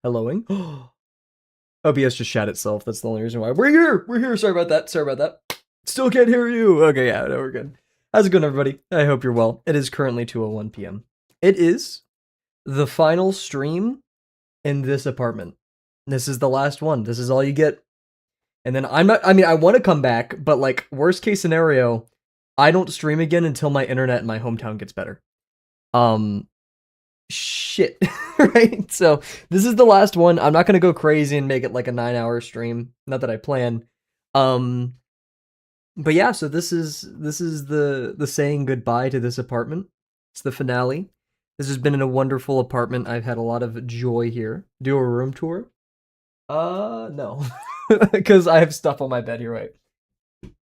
Helloing. OBS just shat itself. That's the only reason why. We're here. We're here. Sorry about that. Sorry about that. Still can't hear you. Okay, yeah, no, we're good. How's it going, everybody? I hope you're well. It is currently 2:01 p.m. It is the final stream in this apartment. This is the last one. This is all you get. And then I'm not. I mean, I want to come back, but like worst case scenario, I don't stream again until my internet in my hometown gets better. Um, shit. Right? So this is the last one. I'm not gonna go crazy and make it like a 9-hour stream. Not that I plan. Um but yeah, so this is the saying goodbye to this apartment. It's the finale. This has been a wonderful apartment. I've had a lot of joy here. Do a room tour? No. Because I have stuff on my bed here, right?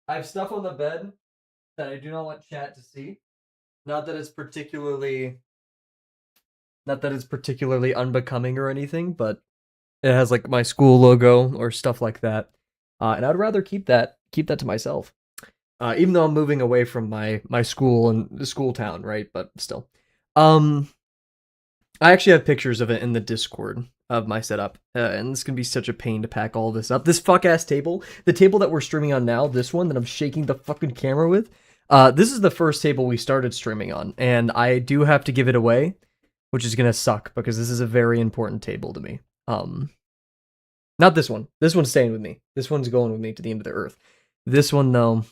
I have stuff on the bed that I do not want chat to see. Not that it's particularly not that it's particularly unbecoming or anything, but it has like my school logo or stuff like that. And I'd rather keep that to myself. Even though I'm moving away from my school and the school town, right? But still. Um I actually have pictures of it in the Discord of my setup. And it's gonna be such a pain to pack all this up. This fuck ass table, the table that we're streaming on now, this one that I'm shaking the fucking camera with. This is the first table we started streaming on, and I do have to give it away, which is gonna suck because this is a very important table to me. Not this one. This one's staying with me. This one's going with me to the end of the earth. This one though,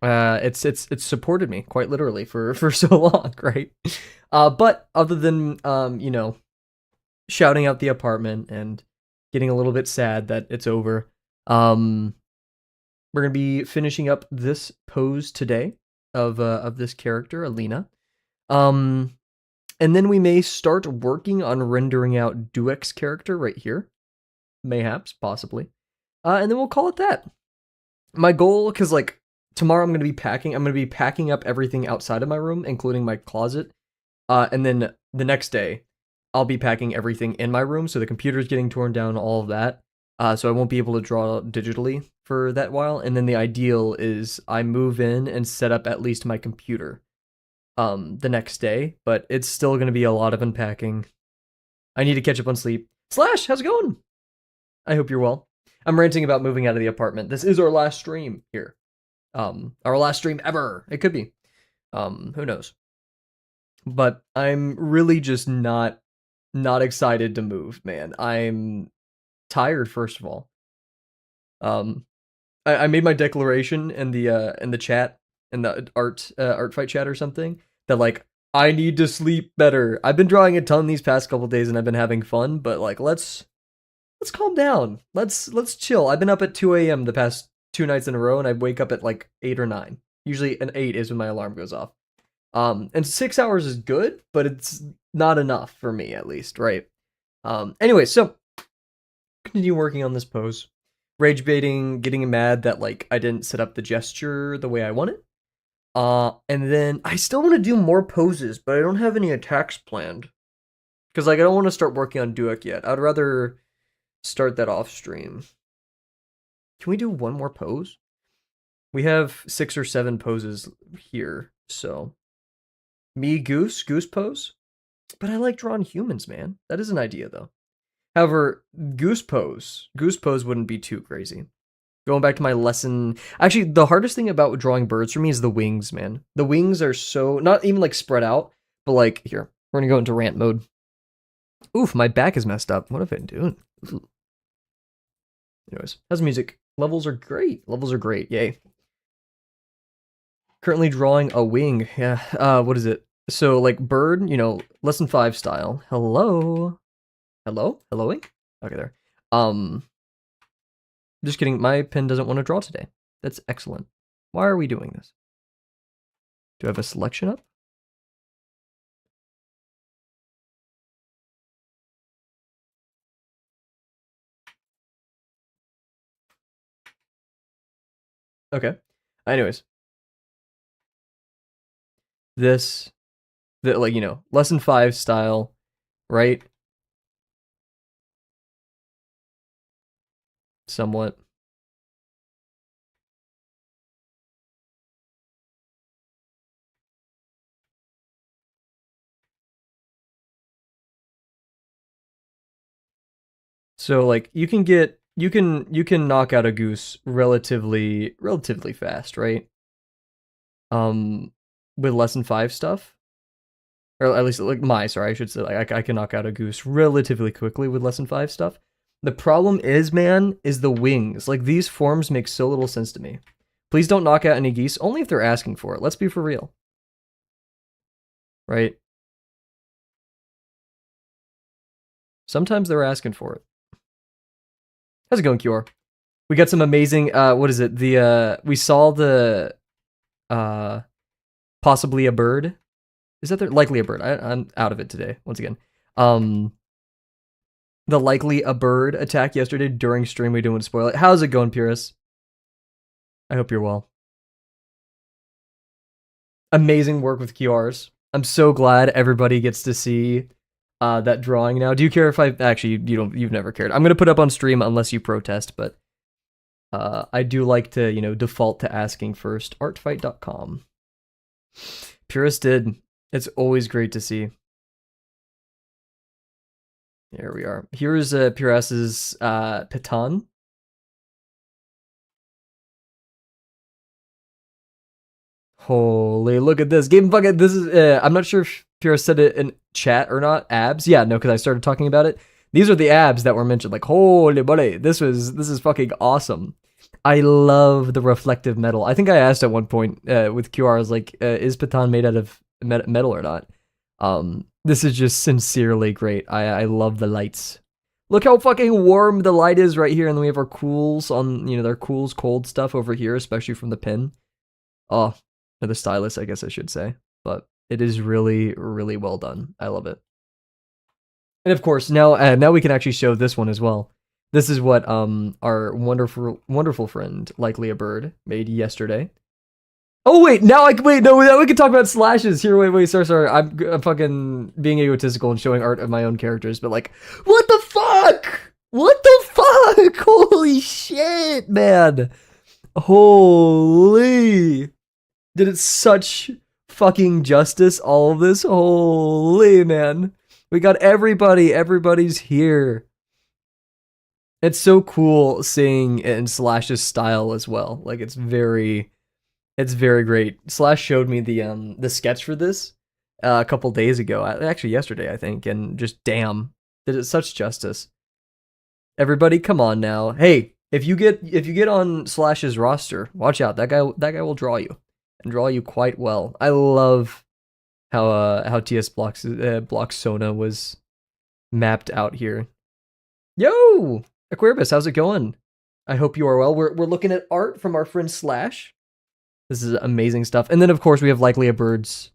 it's supported me quite literally for so long, right? But other than shouting out the apartment and getting a little bit sad that it's over, we're gonna be finishing up this pose today of this character, Alina. Um, and then we may start working on rendering out Duek's character right here. Mayhaps, possibly. And then we'll call it that. My goal, because like tomorrow I'm gonna be packing up everything outside of my room, including my closet. And then the next day, I'll be packing everything in my room. So the computer's getting torn down, all of that. So I won't be able to draw digitally for that while. And then the ideal is I move in and set up at least my computer the next day. But it's still gonna be a lot of unpacking. I need to catch up on sleep. Slash, how's it going? I hope you're well. I'm ranting about moving out of the apartment. This is our last stream here. Our last stream ever. It could be. Who knows? But I'm really just not excited to move, man. I'm tired, first of all. Um, I made my declaration in the chat in the art fight chat or something that like I need to sleep better. I've been drawing a ton these past couple days and I've been having fun, but like let's calm down. Let's chill. I've been up at 2 a.m. the past 2 nights in a row, and I wake up at like 8 or 9. Usually an 8 is when my alarm goes off. And 6 hours is good, but it's not enough for me at least, right? Anyway, so continue working on this pose. Rage baiting, getting mad that like I didn't set up the gesture the way I wanted. And then I still want to do more poses, but I don't have any attacks planned. Because like I don't want to start working on Duek yet. I'd rather start that off stream. Can we do one more pose? We have 6 or 7 poses here, so me goose pose. But I like drawing humans, man. That is an idea though. However, goose pose wouldn't be too crazy. Going back to my lesson, actually, the hardest thing about drawing birds for me is the wings, man. The wings are so not even like spread out, but like here, we're gonna go into rant mode. Oof, my back is messed up. What have I been doing? Ooh. Anyways, how's music? Levels are great. Levels are great. Yay. Currently drawing a wing. Yeah. What is it? So like bird, lesson 5 style. Hello. Hello? Helloing? Okay, there. Just kidding. My pen doesn't want to draw today. That's excellent. Why are we doing this? Do I have a selection up? Okay. Anyways, this, like, lesson 5 style, right? Somewhat. So like you can knock out a goose relatively fast, right? With less than 5 stuff. Or at least like sorry, I should say like I can knock out a goose relatively quickly with less than 5 stuff. The problem is, man, is the wings. Like these forms make so little sense to me. Please don't knock out any geese, only if they're asking for it. Let's be for real. Right? Sometimes they're asking for it. How's it going, QR? We got some amazing what is it? We saw the possibly a bird. Is that there? Likely a bird. I'm out of it today, once again. The likely a bird attack yesterday during stream. We didn't want to spoil it. How's it going, Purist? I hope you're well. Amazing work with QRs. I'm so glad everybody gets to see that drawing now. Do you care if I actually you've never cared. I'm gonna put up on stream unless you protest, but I do like to, default to asking first. Artfight.com. Purist did. It's always great to see. There we are. Here's Purist's Piton. Holy, look at this. Game Bucket, this is, I'm not sure if Purist said it in chat or not. Abs? Yeah, no, because I started talking about it. These are the abs that were mentioned. Like, holy buddy, this is fucking awesome. I love the reflective metal. I think I asked at one point with QR, I was like, is Piton made out of metal or not? This is just sincerely great. I love the lights. Look how fucking warm the light is right here, and then we have our cools on, their cools cold stuff over here, especially from the pin. Oh, the stylus, I guess I should say. But it is really, really well done. I love it. And of course, now we can actually show this one as well. This is what our wonderful friend, Likely a Bird, made yesterday. Oh wait, now we can talk about slashes. Here, wait, sorry. I'm fucking being egotistical and showing art of my own characters, but like, what the fuck? What the fuck? Holy shit, man. Holy. Did it such fucking justice, all of this? Holy, man. We got everybody. Everybody's here. It's so cool seeing it in Slash's style as well. Like, it's very great. Slash showed me the sketch for this a couple days ago. Actually, yesterday, I think. And just, damn, did it such justice. Everybody, come on now. Hey, if you get on Slash's roster, watch out. That guy will draw you. And draw you quite well. I love how TS Block Sona was mapped out here. Yo, Aquarius, how's it going? I hope you are well. We're looking at art from our friend Slash. This is amazing stuff. And then of course we have Likely a Bird's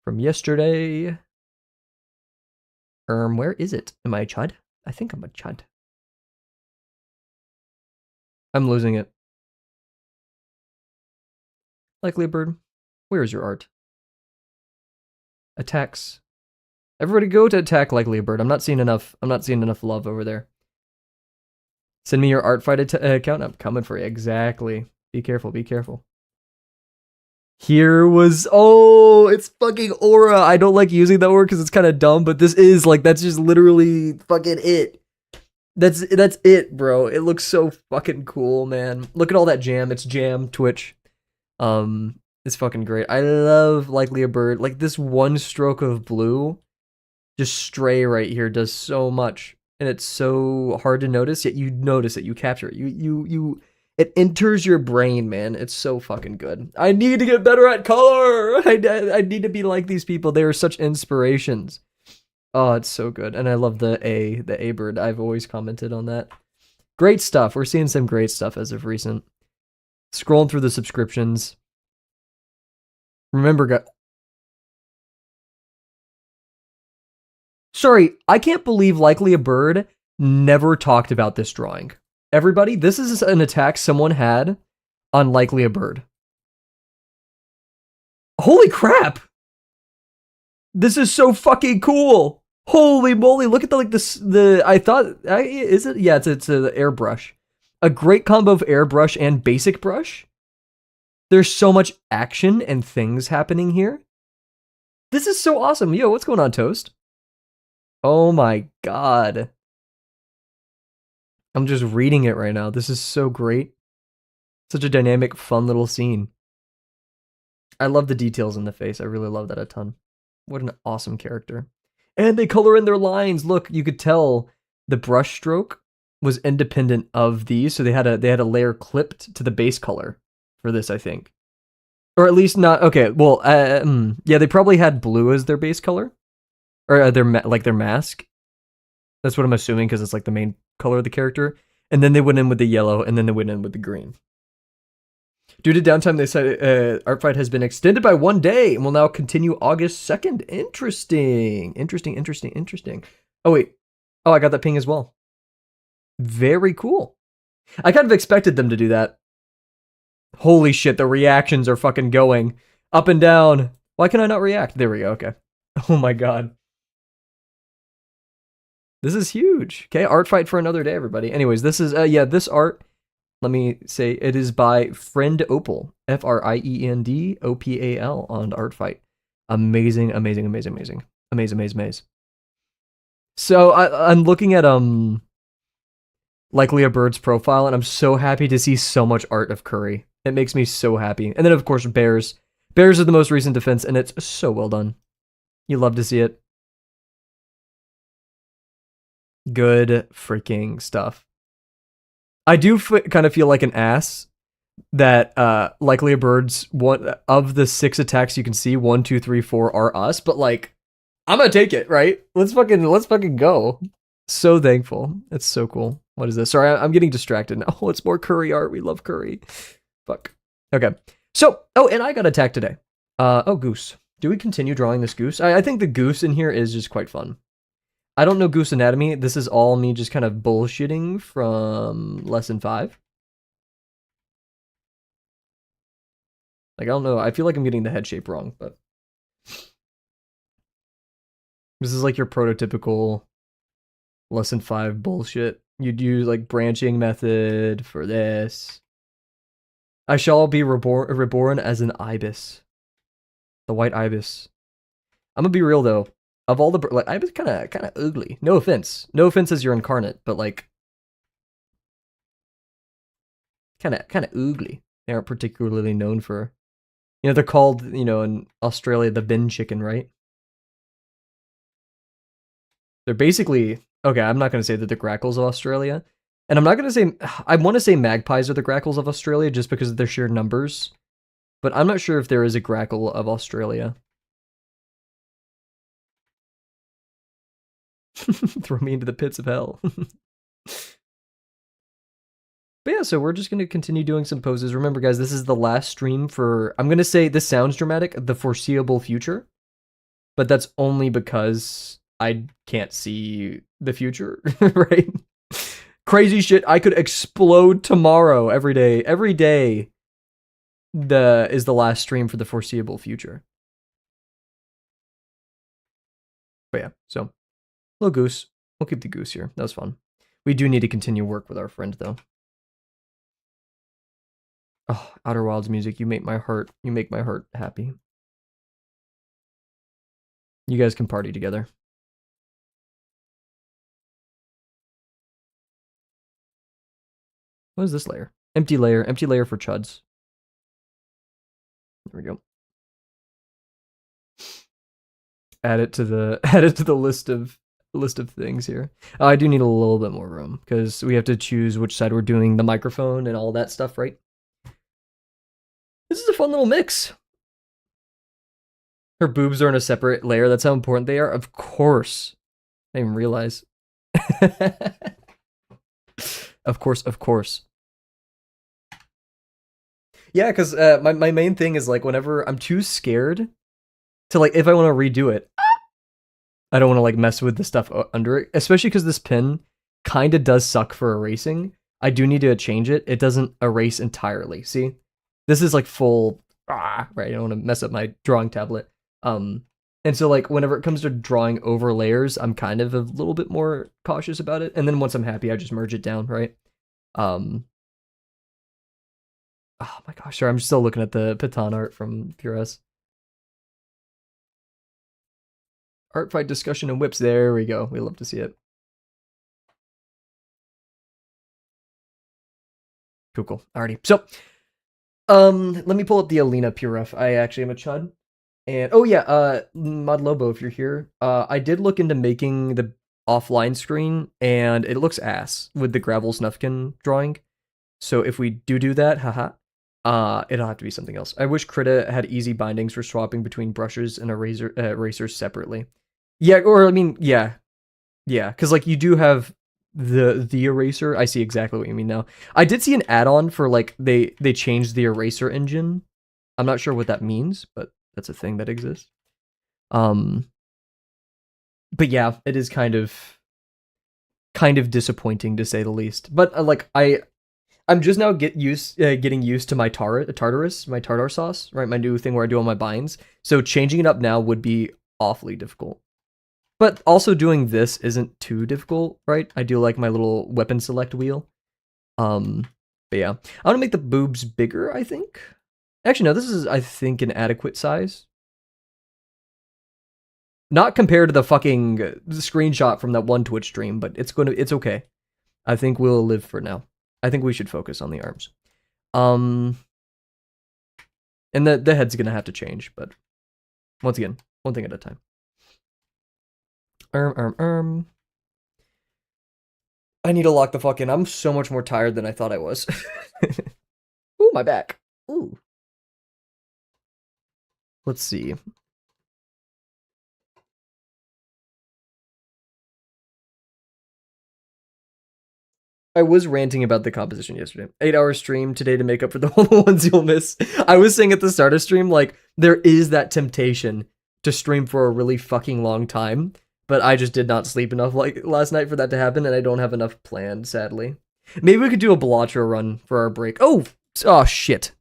from yesterday. Where is it? Am I a chud? I think I'm a chud. I'm losing it. Likely a Bird, where is your art? Attacks. Everybody go to attack Likely a Bird. I'm not seeing enough love over there. Send me your art fight account. I'm coming for you. Exactly. Be careful. Here was, it's fucking aura. I don't like using that word because it's kind of dumb, but this is like, that's just literally fucking it. That's it, bro. It looks so fucking cool, man. Look at all that jam. It's jam Twitch. It's fucking great. I love Likely a Bird. Like this one stroke of blue, just stray right here, does so much, and it's so hard to notice. Yet you notice it. You capture it. It enters your brain, man. It's so fucking good. I need to get better at color. I need to be like these people. They are such inspirations. Oh, it's so good. And I love the A bird. I've always commented on that. Great stuff. We're seeing some great stuff as of recent. Scrolling through the subscriptions. Remember, guys. Sorry, I can't believe Likely a Bird never talked about this drawing. Everybody, this is an attack someone had on Likely a Bird. Holy crap! This is so fucking cool! Holy moly, look at is it? Yeah, it's the airbrush. A great combo of airbrush and basic brush. There's so much action and things happening here. This is so awesome. Yo, what's going on, Toast? Oh my god. I'm just reading it right now. This is so great. Such a dynamic, fun little scene. I love the details in the face. I really love that a ton. What an awesome character. And they color in their lines. Look, you could tell the brush stroke was independent of these, so they had a layer clipped to the base color for this, I think. Or at least not. Okay, well, yeah, they probably had blue as their base color, or their mask. That's what I'm assuming because it's like the main color of the character. And then they went in with the yellow, and then they went in with the green. Due to downtime, they said Art Fight has been extended by 1 day and will now continue August 2nd. Interesting. Oh, wait. Oh, I got that ping as well. Very cool. I kind of expected them to do that. Holy shit, the reactions are fucking going up and down. Why can I not react? There we go, okay. Oh my god. This is huge. Okay, Art Fight for another day, everybody. Anyways, this is, this art... Let me say it is by Friend Opal, Friend Opal on Art Fight. Amazing. So I'm looking at Likely a Bird's profile, and I'm so happy to see so much art of Curry. It makes me so happy. And then of course Bears. Bears is the most recent defense, and it's so well done. You love to see it. Good freaking stuff. I do kind of feel like an ass that Likely a Bird's one of the 6 attacks you can see, 1, 2, 3, 4 are us, but like I'm gonna take it, right? Let's fucking go. So thankful. It's so cool. What is this? Sorry, I'm getting distracted now. Oh, it's more Curry art. We love Curry. Fuck. Okay. So, and I got attacked today. Goose. Do we continue drawing this goose? I think the goose in here is just quite fun. I don't know Goose Anatomy. This is all me just kind of bullshitting from lesson 5. Like, I don't know. I feel like I'm getting the head shape wrong, but this is like your prototypical lesson 5 bullshit. You'd use like branching method for this. I shall be reborn as an ibis. The white ibis. I'm gonna be real though. Of all the like, ibis kind of ugly. No offense as your incarnate, but like kind of ugly. They aren't particularly known for, they're called, in Australia the bin chicken, right? They're basically, okay, I'm not going to say that the grackles of Australia, and I'm not going to say, I want to say magpies are the grackles of Australia just because of their sheer numbers, but I'm not sure if there is a grackle of Australia. Throw me into the pits of hell. But yeah, so we're just going to continue doing some poses. Remember, guys, this is the last stream for, I'm going to say, this sounds dramatic, the foreseeable future. But that's only because I can't see the future, right? Crazy shit. I could explode tomorrow every day. Every day is the last stream for the foreseeable future. But yeah, so little goose. We'll keep the goose here. That was fun. We do need to continue work with our friend, though. Oh, Outer Wilds music. You make my heart happy. You guys can party together. What is this layer? Empty layer for chuds. There we go. Add it to the list of things here. I do need a little bit more room because we have to choose which side we're doing the microphone and all that stuff, right? This is a fun little mix. Her boobs are in a separate layer. That's how important they are. Of course. I didn't even realize. Of course. Yeah, because my main thing is like whenever I'm too scared to like, if I want to redo it, I don't want to like mess with the stuff under it, especially because this pin kind of does suck for erasing. I do need to change it. It doesn't erase entirely. See, this is like full, right? I don't want to mess up my drawing tablet. And so like whenever it comes to drawing over layers, I'm kind of a little bit more cautious about it. And then once I'm happy, I just merge it down, right? Oh my gosh, sorry, I'm still looking at the Patan art from PureS. Art fight discussion and whips. There we go. We love to see it. Cool. Alrighty. So, let me pull up the Alina PRF. I actually am a chud. And oh yeah, Mod Lobo, if you're here, I did look into making the offline screen, and it looks ass with the Gravel Snufkin drawing. So if we do that, haha, it'll have to be something else. I wish Krita had easy bindings for swapping between brushes and erasers separately. Yeah, or I mean, yeah, because like you do have the eraser. I see exactly what you mean now. I did see an add-on for like they changed the eraser engine. I'm not sure what that means, but that's a thing that exists. But yeah, it is kind of disappointing to say the least. But like I'm just now getting used to my Tartarus, my tartar sauce, right? My new thing where I do all my binds. So changing it up now would be awfully difficult. But also doing this isn't too difficult, right? I do like my little weapon select wheel. But yeah, I want to make the boobs bigger, I think. Actually, no, this is, I think, an adequate size. Not compared to the fucking screenshot from that one Twitch stream, but it's okay. I think we'll live for now. I think we should focus on the arms. And the head's gonna have to change, but once again, one thing at a time. I need to lock the fuck in. I'm so much more tired than I thought I was. Ooh, my back. Ooh. Let's see. I was ranting about the composition yesterday. 8-hour stream today to make up for the whole ones you'll miss. I was saying at the start of stream, like, there is that temptation to stream for a really fucking long time, but I just did not sleep enough like last night for that to happen, and I don't have enough planned, sadly. Maybe we could do a Balatro run for our break. Oh shit.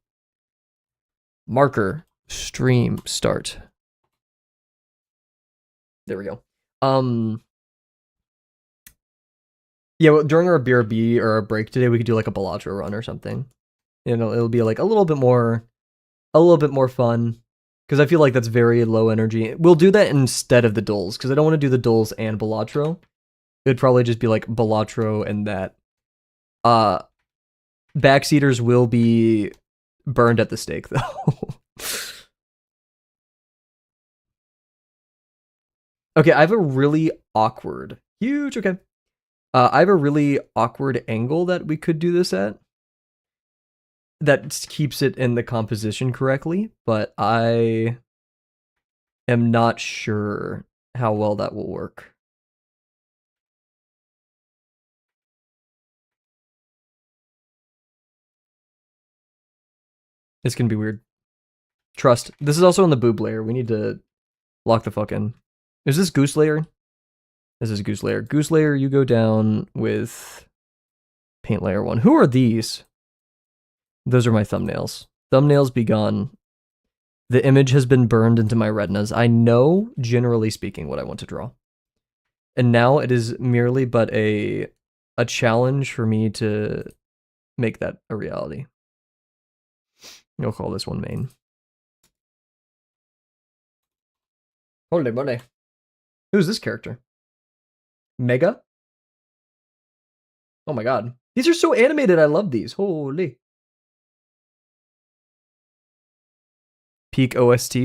Marker, stream start. There we go. Yeah, well, during our BRB or our break today, we could do like a Balatro run or something. You know, it'll be like a little bit more fun. Because I feel like that's very low energy. We'll do that instead of the Dles, because I don't want to do the Dles and Balatro. It'd probably just be like Balatro and that. Backseaters will be burned at the stake, though. Okay, I have a really awkward, huge, okay. I have a really awkward angle that we could do this at. That keeps it in the composition correctly, but I am not sure how well that will work. It's gonna be weird. Trust. This is also on the boob layer. We need to lock the fuck in. Is this goose layer? This is goose layer. Goose layer, you go down with paint layer 1. Who are these? Those are my thumbnails. Thumbnails be gone. The image has been burned into my retinas. I know, generally speaking, what I want to draw. And now it is merely but a challenge for me to make that a reality. I'll call this one main. Holy moly. Who's this character? Mega? Oh my god. These are so animated. I love these. Holy. Peak OST?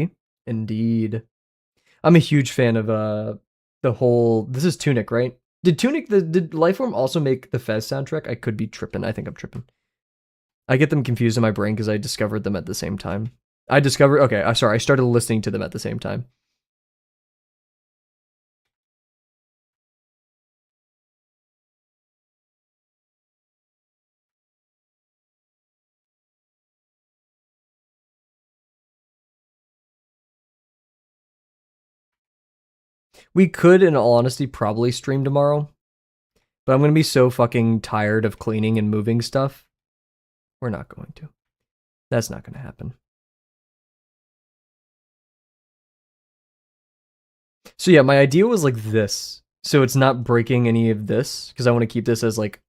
Indeed. I'm a huge fan of the whole... This is Tunic, right? Did Lifeform also make the Fez soundtrack? I could be tripping. I think I'm tripping. I get them confused in my brain because I discovered them at the same time. Okay, I'm sorry. I started listening to them at the same time. We could, in all honesty, probably stream tomorrow. But I'm going to be so fucking tired of cleaning and moving stuff. We're not going to. That's not going to happen. So yeah, my idea was like this. So it's not breaking any of this, because I want to keep this as like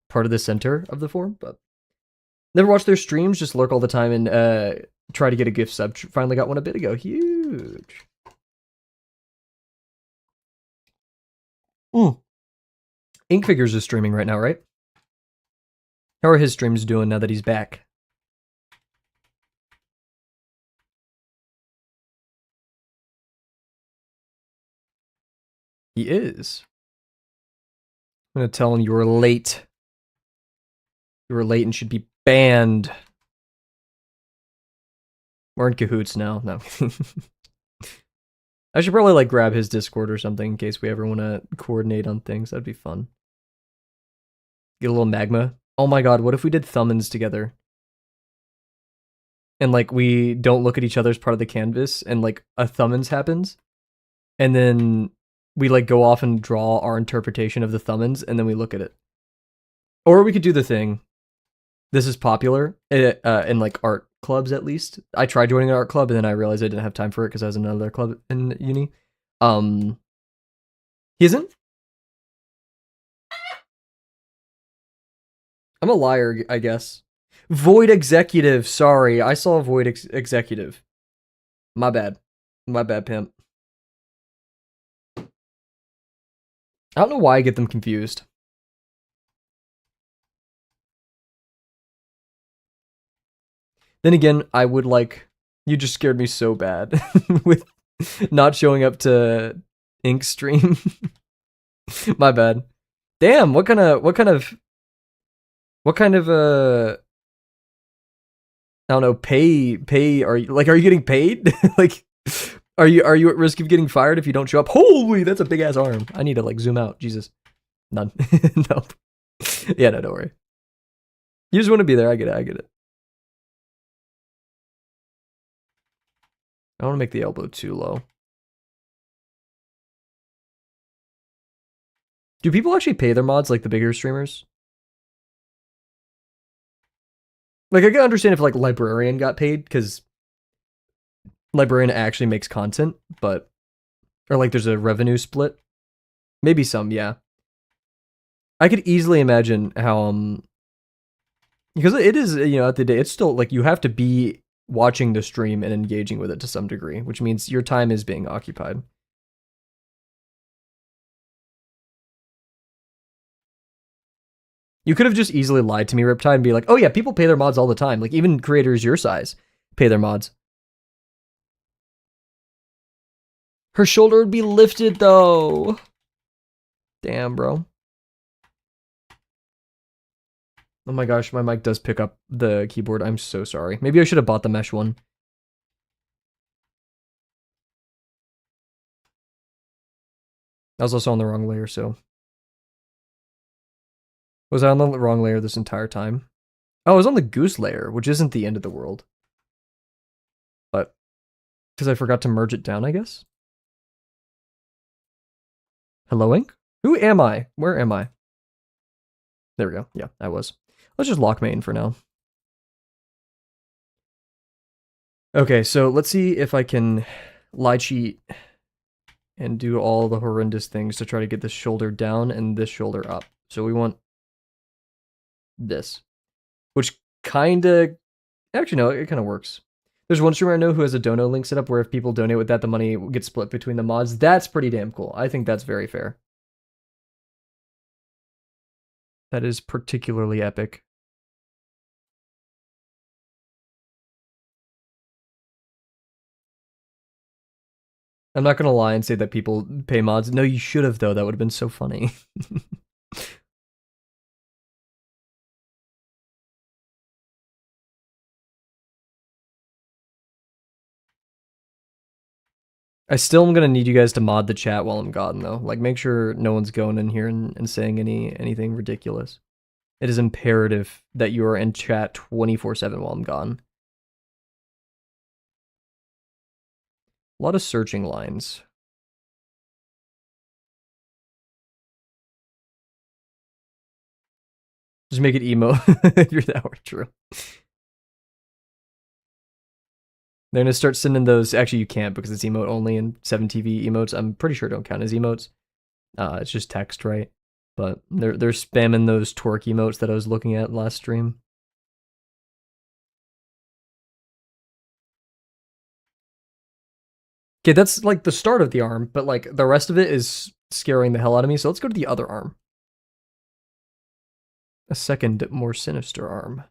part of the center of the form, but never watch their streams, just lurk all the time and try to get a gift sub. Finally got one a bit ago. Huge. Ink Figures is streaming right now, right? How are his streams doing now that he's back? He is. I'm gonna tell him you were late. You were late and should be banned. We're in cahoots now. No. I should probably like grab his Discord or something in case we ever want to coordinate on things. That'd be fun. Get a little magma. Oh my god, what if we did thumbins together? And like we don't look at each other's part of the canvas and like a thumbins happens. And then we like go off and draw our interpretation of the thumbins and then we look at it. Or we could do the thing. This is popular in like art clubs at least. I tried joining an art club and then I realized I didn't have time for it because I was in another club in uni. He isn't? I'm a liar, I guess. Void Executive, sorry. I saw Void Executive. My bad. My bad, pimp. I don't know why I get them confused. Then again, I would like... You just scared me so bad with not showing up to Ink stream. My bad. Damn, what kind of I don't know, pay are you getting paid? Like are you at risk of getting fired if you don't show up? Holy, that's a big ass arm. I need to like zoom out. Jesus. None. Nope. Yeah, no, don't worry. You just want to be there. I get it. I don't want to make the elbow too low. Do people actually pay their mods like the bigger streamers? Like, I can understand if, like, Librarian got paid, because Librarian actually makes content, but... Or, like, there's a revenue split. Maybe some, yeah. I could easily imagine how, because it is, you know, at the day, it's still, like, you have to be watching the stream and engaging with it to some degree, which means your time is being occupied. You could have just easily lied to me, Riptide, and be like, oh yeah, people pay their mods all the time. Like, even creators your size pay their mods. Her shoulder would be lifted, though. Damn, bro. Oh my gosh, my mic does pick up the keyboard. I'm so sorry. Maybe I should have bought the mesh one. I was also on the wrong layer, so... Was I on the wrong layer this entire time? Oh, I was on the goose layer, which isn't the end of the world. But, because I forgot to merge it down, I guess? Hello, Ink? Who am I? Where am I? There we go. Yeah, I was. Let's just lock main for now. Okay, so let's see if I can lie cheat and do all the horrendous things to try to get this shoulder down and this shoulder up. So we want this, which kind of, actually no, it kind of works. There's one streamer I know who has a dono link set up where if people donate with that, the money gets split between the mods. That's pretty damn cool. I think that's very fair. That is particularly epic. I'm not gonna lie and say that people pay mods. No, you should have though. That would have been so funny. I still am gonna need you guys to mod the chat while I'm gone though. Like, make sure no one's going in here and saying anything ridiculous. It is imperative that you are in chat 24/7 while I'm gone. A lot of searching lines. Just make it emo if you're that were true. They're gonna start sending those. Actually, you can't because it's emote only, and 7TV emotes, I'm pretty sure, don't count as emotes. It's just text, right? But they're spamming those twerk emotes that I was looking at last stream. Okay, that's like the start of the arm, but like the rest of it is scaring the hell out of me. So let's go to the other arm. A second, more sinister arm.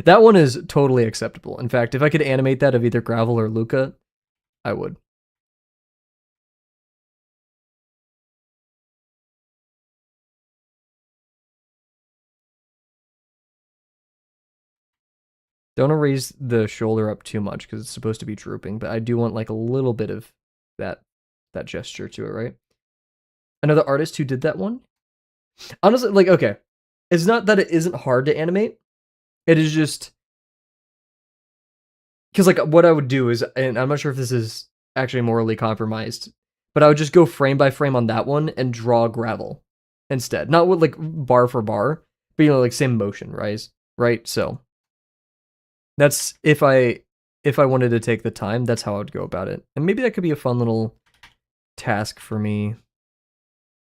That one is totally acceptable. In fact, if I could animate that of either Gravel or Luca, I would. Don't erase the shoulder up too much because it's supposed to be drooping, but I do want like a little bit of that gesture to it, right? Another artist who did that one. Honestly, like, okay, it's not that it isn't hard to animate. It is just because like what I would do is, and I'm not sure if this is actually morally compromised, but I would just go frame by frame on that one and draw Gravel instead, not with like bar for bar, but like same motion, right? Right. So that's if I wanted to take the time, that's how I would go about it, and maybe that could be a fun little task for me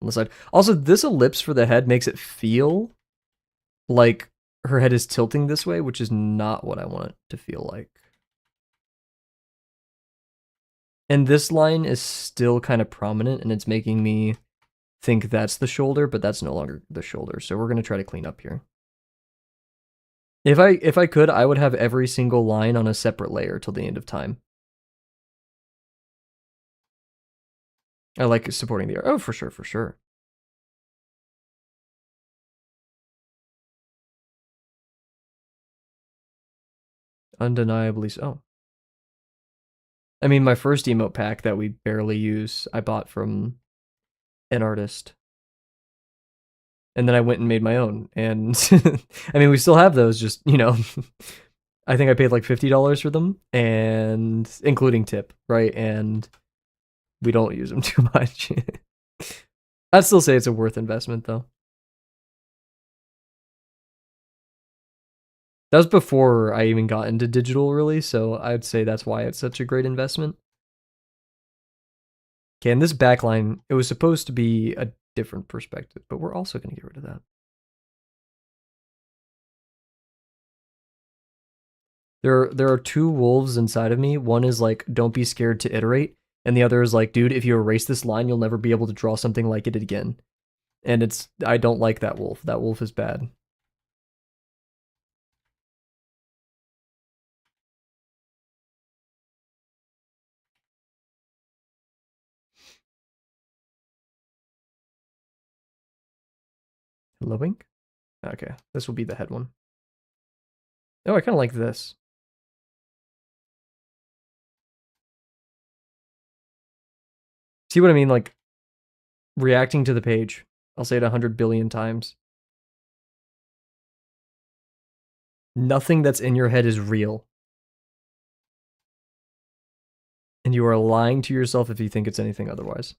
on the side. Also, this ellipse for the head makes it feel like her head is tilting this way, which is not what I want it to feel like. And this line is still kind of prominent, and it's making me think that's the shoulder, but that's no longer the shoulder. So we're going to try to clean up here. If I could, I would have every single line on a separate layer till the end of time. I like supporting the art. Oh, for sure, for sure. Undeniably so. I mean, my first emote pack that we barely use, I bought from an artist. And then I went and made my own. And I mean, we still have those, just, you know, I think I paid like $50 for them, and including tip, right? And we don't use them too much. I'd still say it's a worth investment, though. That was before I even got into digital, really, so I'd say that's why it's such a great investment. Okay, and this backline, it was supposed to be a different perspective, but we're also going to get rid of that. There are two wolves inside of me. One is like, don't be scared to iterate, and the other is like, dude, if you erase this line, you'll never be able to draw something like it again. And I don't like that wolf. That wolf is bad. Hello, Wink? Okay, this will be the head one. Oh, I kind of like this. See what I mean? Like, reacting to the page. I'll say it 100 billion times. Nothing that's in your head is real. And you are lying to yourself if you think it's anything otherwise.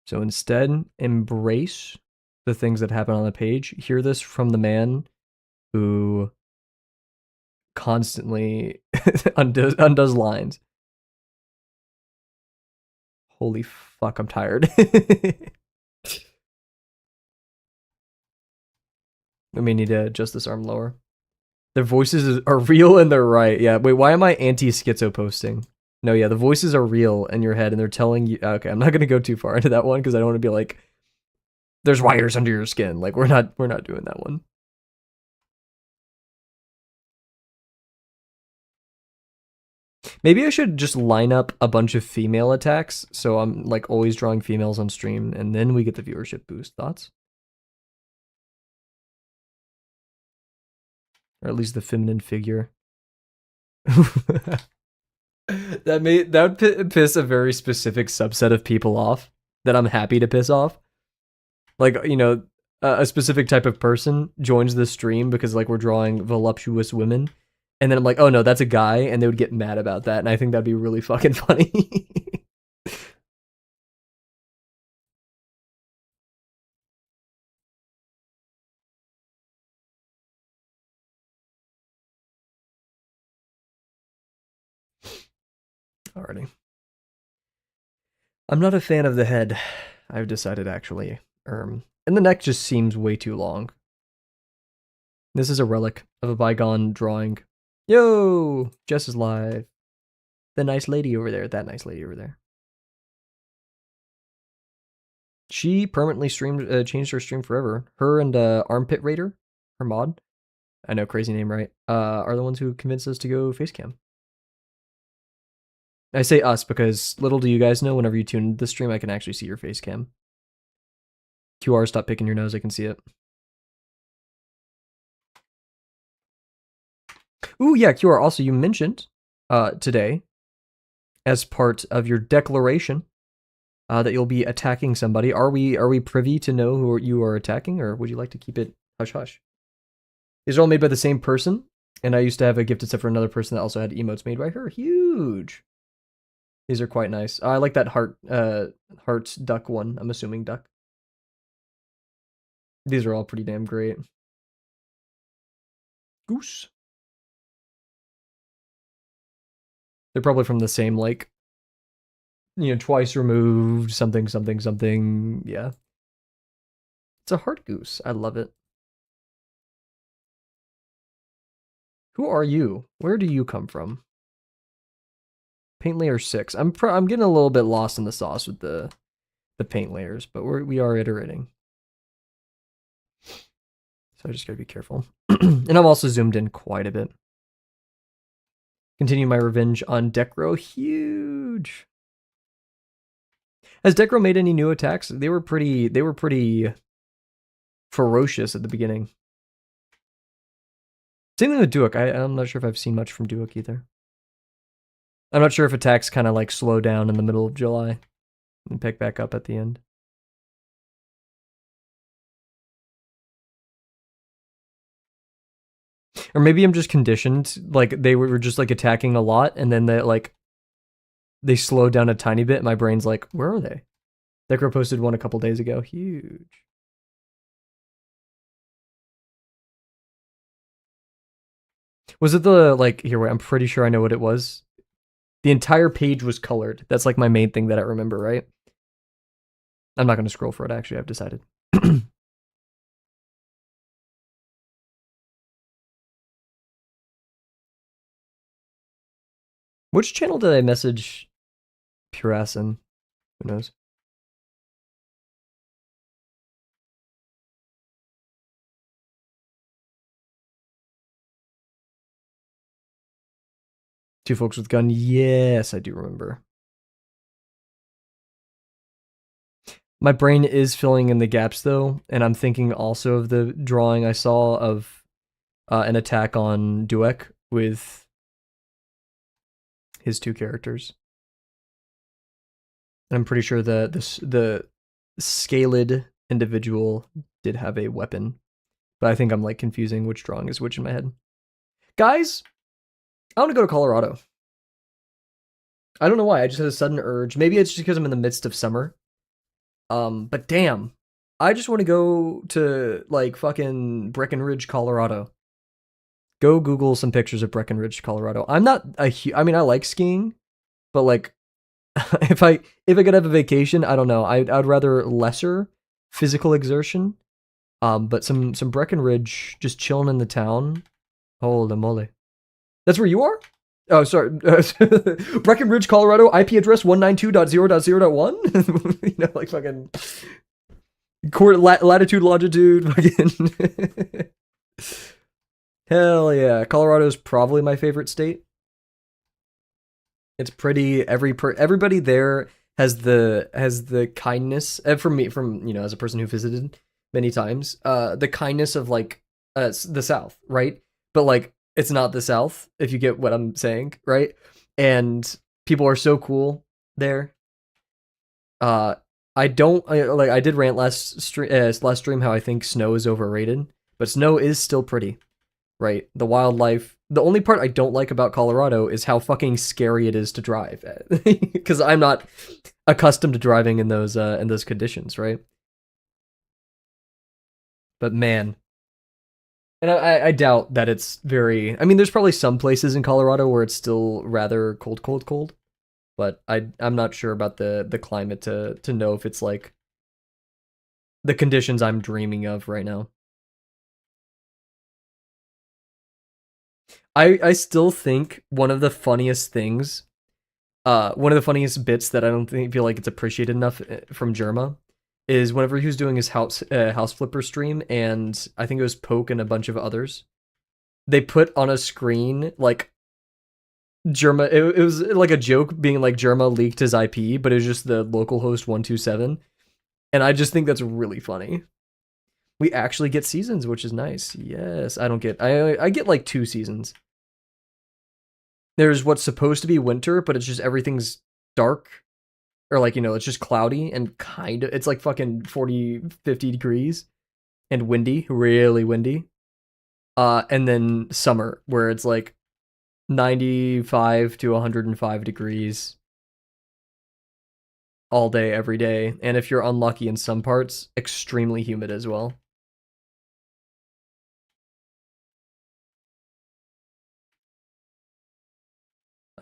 So instead, embrace the things that happen on the page. Hear this from the man who constantly undoes lines. Holy fuck, I'm tired. I may need to adjust this arm lower. Their voices are real and they're right. Yeah, wait, why am I anti-schizo posting? No, yeah, the voices are real in your head and they're telling you. Okay, I'm not gonna go too far into that one because I don't want to be like, there's wires under your skin. Like we're not doing that one. Maybe I should just line up a bunch of female attacks so I'm like always drawing females on stream and then we get the viewership boost. Thoughts? Or at least the feminine figure. That would piss a very specific subset of people off that I'm happy to piss off. Like, you know, a specific type of person joins the stream because like we're drawing voluptuous women, and then I'm like, oh no, that's a guy, and they would get mad about that, and I think that'd be really fucking funny. Alrighty. I'm not a fan of the head. I've decided actually. And the neck just seems way too long. This is a relic of a bygone drawing. Yo, Jess is live. The nice lady over there. That nice lady over there. She permanently changed her stream forever. Her and Armpit Raider, her mod, I know, crazy name, right? Are the ones who convinced us to go facecam. I say us because little do you guys know, whenever you tune into the stream, I can actually see your facecam. QR, stop picking your nose, I can see it. Ooh, yeah, QR, also you mentioned today, as part of your declaration, that you'll be attacking somebody. Are we privy to know who you are attacking, or would you like to keep it hush-hush? These are all made by the same person, and I used to have a gifted set for another person that also had emotes made by her. Huge. These are quite nice. I like that heart duck one. I'm assuming duck. These are all pretty damn great. Goose. They're probably from the same, like, twice removed, something, something, something. Yeah. It's a heart goose. I love it. Who are you? Where do you come from? Paint layer 6. I'm getting a little bit lost in the sauce with the paint layers, but we are iterating. So I just gotta be careful. And I'm also zoomed in quite a bit. Continue my revenge on Decro. Huge. Has Decro made any new attacks? They were pretty ferocious at the beginning. Same thing with Duok. I'm not sure if I've seen much from Duok either. I'm not sure if attacks kind of like slow down in the middle of July and pick back up at the end. Or maybe I'm just conditioned, like they were just like attacking a lot, and then they slowed down a tiny bit. My brain's like, where are they? Decro posted one a couple days ago. Huge. Was it the, like, here, wait, I'm pretty sure I know what it was. The entire page was colored. That's like my main thing that I remember, right? I'm not going to scroll for it, actually, I've decided. Which channel did I message Purasin? Who knows? Two folks with gun. Yes, I do remember. My brain is filling in the gaps though, and I'm thinking also of the drawing I saw of an attack on Duek with his two characters. And I'm pretty sure the scaled individual did have a weapon, but I think I'm like confusing which drawing is which in my head. Guys, I want to go to Colorado. I don't know why. I just had a sudden urge. Maybe it's just because I'm in the midst of summer. But damn, I just want to go to like fucking Breckenridge, Colorado. Go Google some pictures of Breckenridge, Colorado. I'm not I mean, I like skiing, but like, if I could have a vacation, I don't know. I'd rather lesser physical exertion. But some Breckenridge, just chilling in the town. Holy moly. That's where you are? Oh, sorry. Breckenridge, Colorado, IP address 192.0.0.1? You know, like fucking latitude, longitude, fucking. Hell yeah. Colorado's probably my favorite state. It's pretty. Everybody there has the kindness, from me, as a person who visited many times, the kindness of like the South, right? But like, it's not the South, if you get what I'm saying, right? And people are so cool there. I did rant last stream how I think snow is overrated, but snow is still pretty, right? The wildlife. The only part I don't like about Colorado is how fucking scary it is to drive, because I'm not accustomed to driving in those conditions, right? But man. And I doubt that it's very. I mean, there's probably some places in Colorado where it's still rather cold. But I'm not sure about the climate to know if it's like the conditions I'm dreaming of right now. I still think one of the funniest bits that I don't feel like it's appreciated enough from Germa is whenever he was doing his house flipper stream, and I think it was Poke and a bunch of others, they put on a screen like Germa. It was like a joke being like Germa leaked his IP, but it was just the localhost 127, and I just think that's really funny. We actually get seasons, which is nice. Yes, I don't get. I get like 2 seasons. There's what's supposed to be winter, but it's just everything's dark, or like, it's just cloudy and kind of, it's like fucking 40, 50 degrees and windy, really windy. And then summer, where it's like 95 to 105 degrees all day, every day. And if you're unlucky in some parts, extremely humid as well.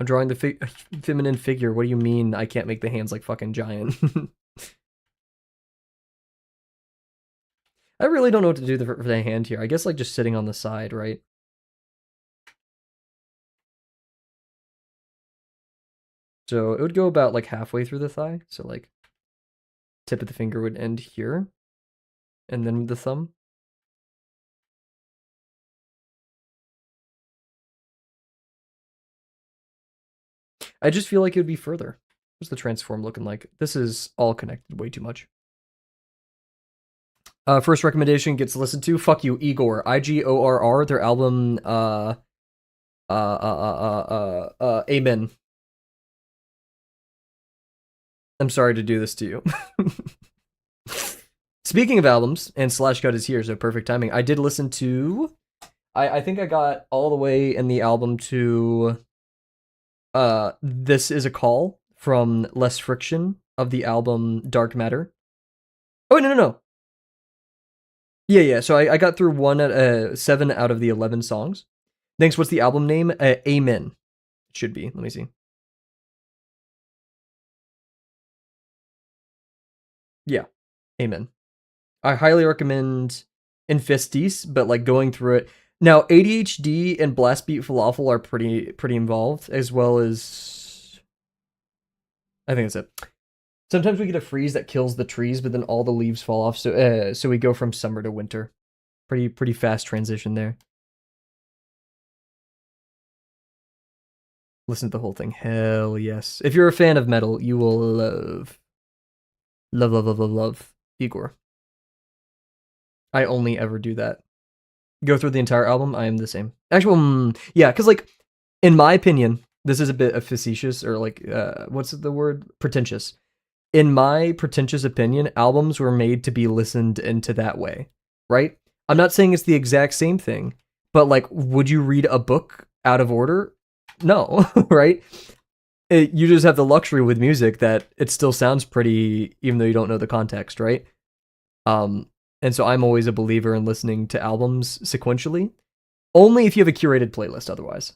I'm drawing the feminine figure. What do you mean I can't make the hands like fucking giant? I really don't know what to do for the hand here. I guess like just sitting on the side, right? So it would go about like halfway through the thigh. So like tip of the finger would end here. And then the thumb. I just feel like it would be further. What's the transform looking like? This is all connected way too much. First recommendation gets listened to. Fuck you, Igor. IGORR. Their album. Amen. I'm sorry to do this to you. Speaking of albums, and Slash Cut is here, so perfect timing. I did listen to. I think I got all the way in the album to. This is a call from Less Friction of the album Dark Matter. Oh no. Yeah. So I got through 7 out of the 11 songs. Thanks. What's the album name? Amen. It should be. Let me see. Yeah, Amen. I highly recommend Infestis, but like going through it now, ADHD and Blast Beat Falafel are pretty involved, as well as I think that's it. Sometimes we get a freeze that kills the trees, but then all the leaves fall off. So we go from summer to winter. Pretty fast transition there. Listen to the whole thing. Hell yes. If you're a fan of metal, you will love Igor. I only ever do that. Go through the entire album. I am the same. Actually, yeah, because like in my opinion, this is a bit of facetious or like what's the word? Pretentious. In my pretentious opinion, albums were made to be listened into that way, right? I'm not saying it's the exact same thing, but like, would you read a book out of order? No, right? You just have the luxury with music that it still sounds pretty, even though you don't know the context, right? And so I'm always a believer in listening to albums sequentially, only if you have a curated playlist. Otherwise,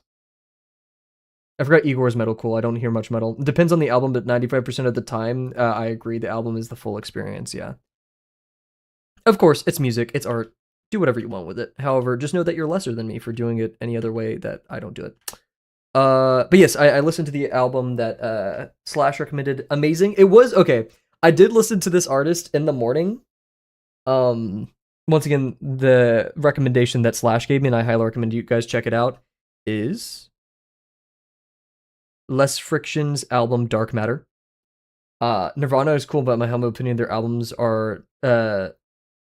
I forgot Igor's metal cool. I don't hear much metal. It depends on the album, but 95% of the time, I agree. The album is the full experience. Yeah. Of course, it's music. It's art. Do whatever you want with it. However, just know that you're lesser than me for doing it any other way that I don't do it. But yes, I listened to the album that Slash recommended. Amazing. It was okay. I did listen to this artist in the morning. Once again, the recommendation that Slash gave me, and I highly recommend you guys check it out, is Less Friction's album Dark Matter. Nirvana is cool, but in my humble opinion, their albums are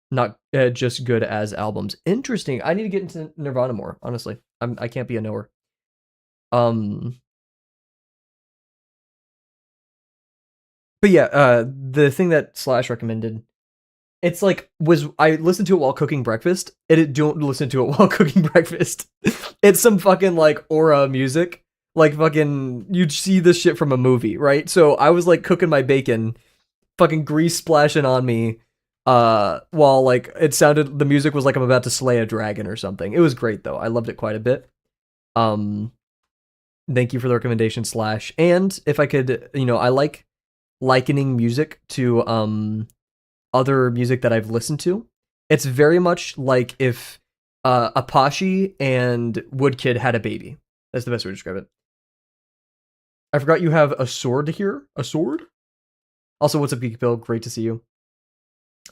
not just good as albums. Interesting. I need to get into Nirvana more, honestly. I can't be a knower. But yeah, the thing that Slash recommended, it's like I listened to it while cooking breakfast. Don't listen to it while cooking breakfast. It's some fucking like aura music. Like fucking you'd see this shit from a movie, right? So I was like cooking my bacon, fucking grease splashing on me, while like the music was like I'm about to slay a dragon or something. It was great though. I loved it quite a bit. Thank you for the recommendation, Slash. And if I could, I like likening music to other music that I've listened to. It's very much like if Apache and Woodkid had a baby. That's the best way to describe it. I forgot you have a sword here. A sword? Also, what's up, Geek Bill? Great to see you.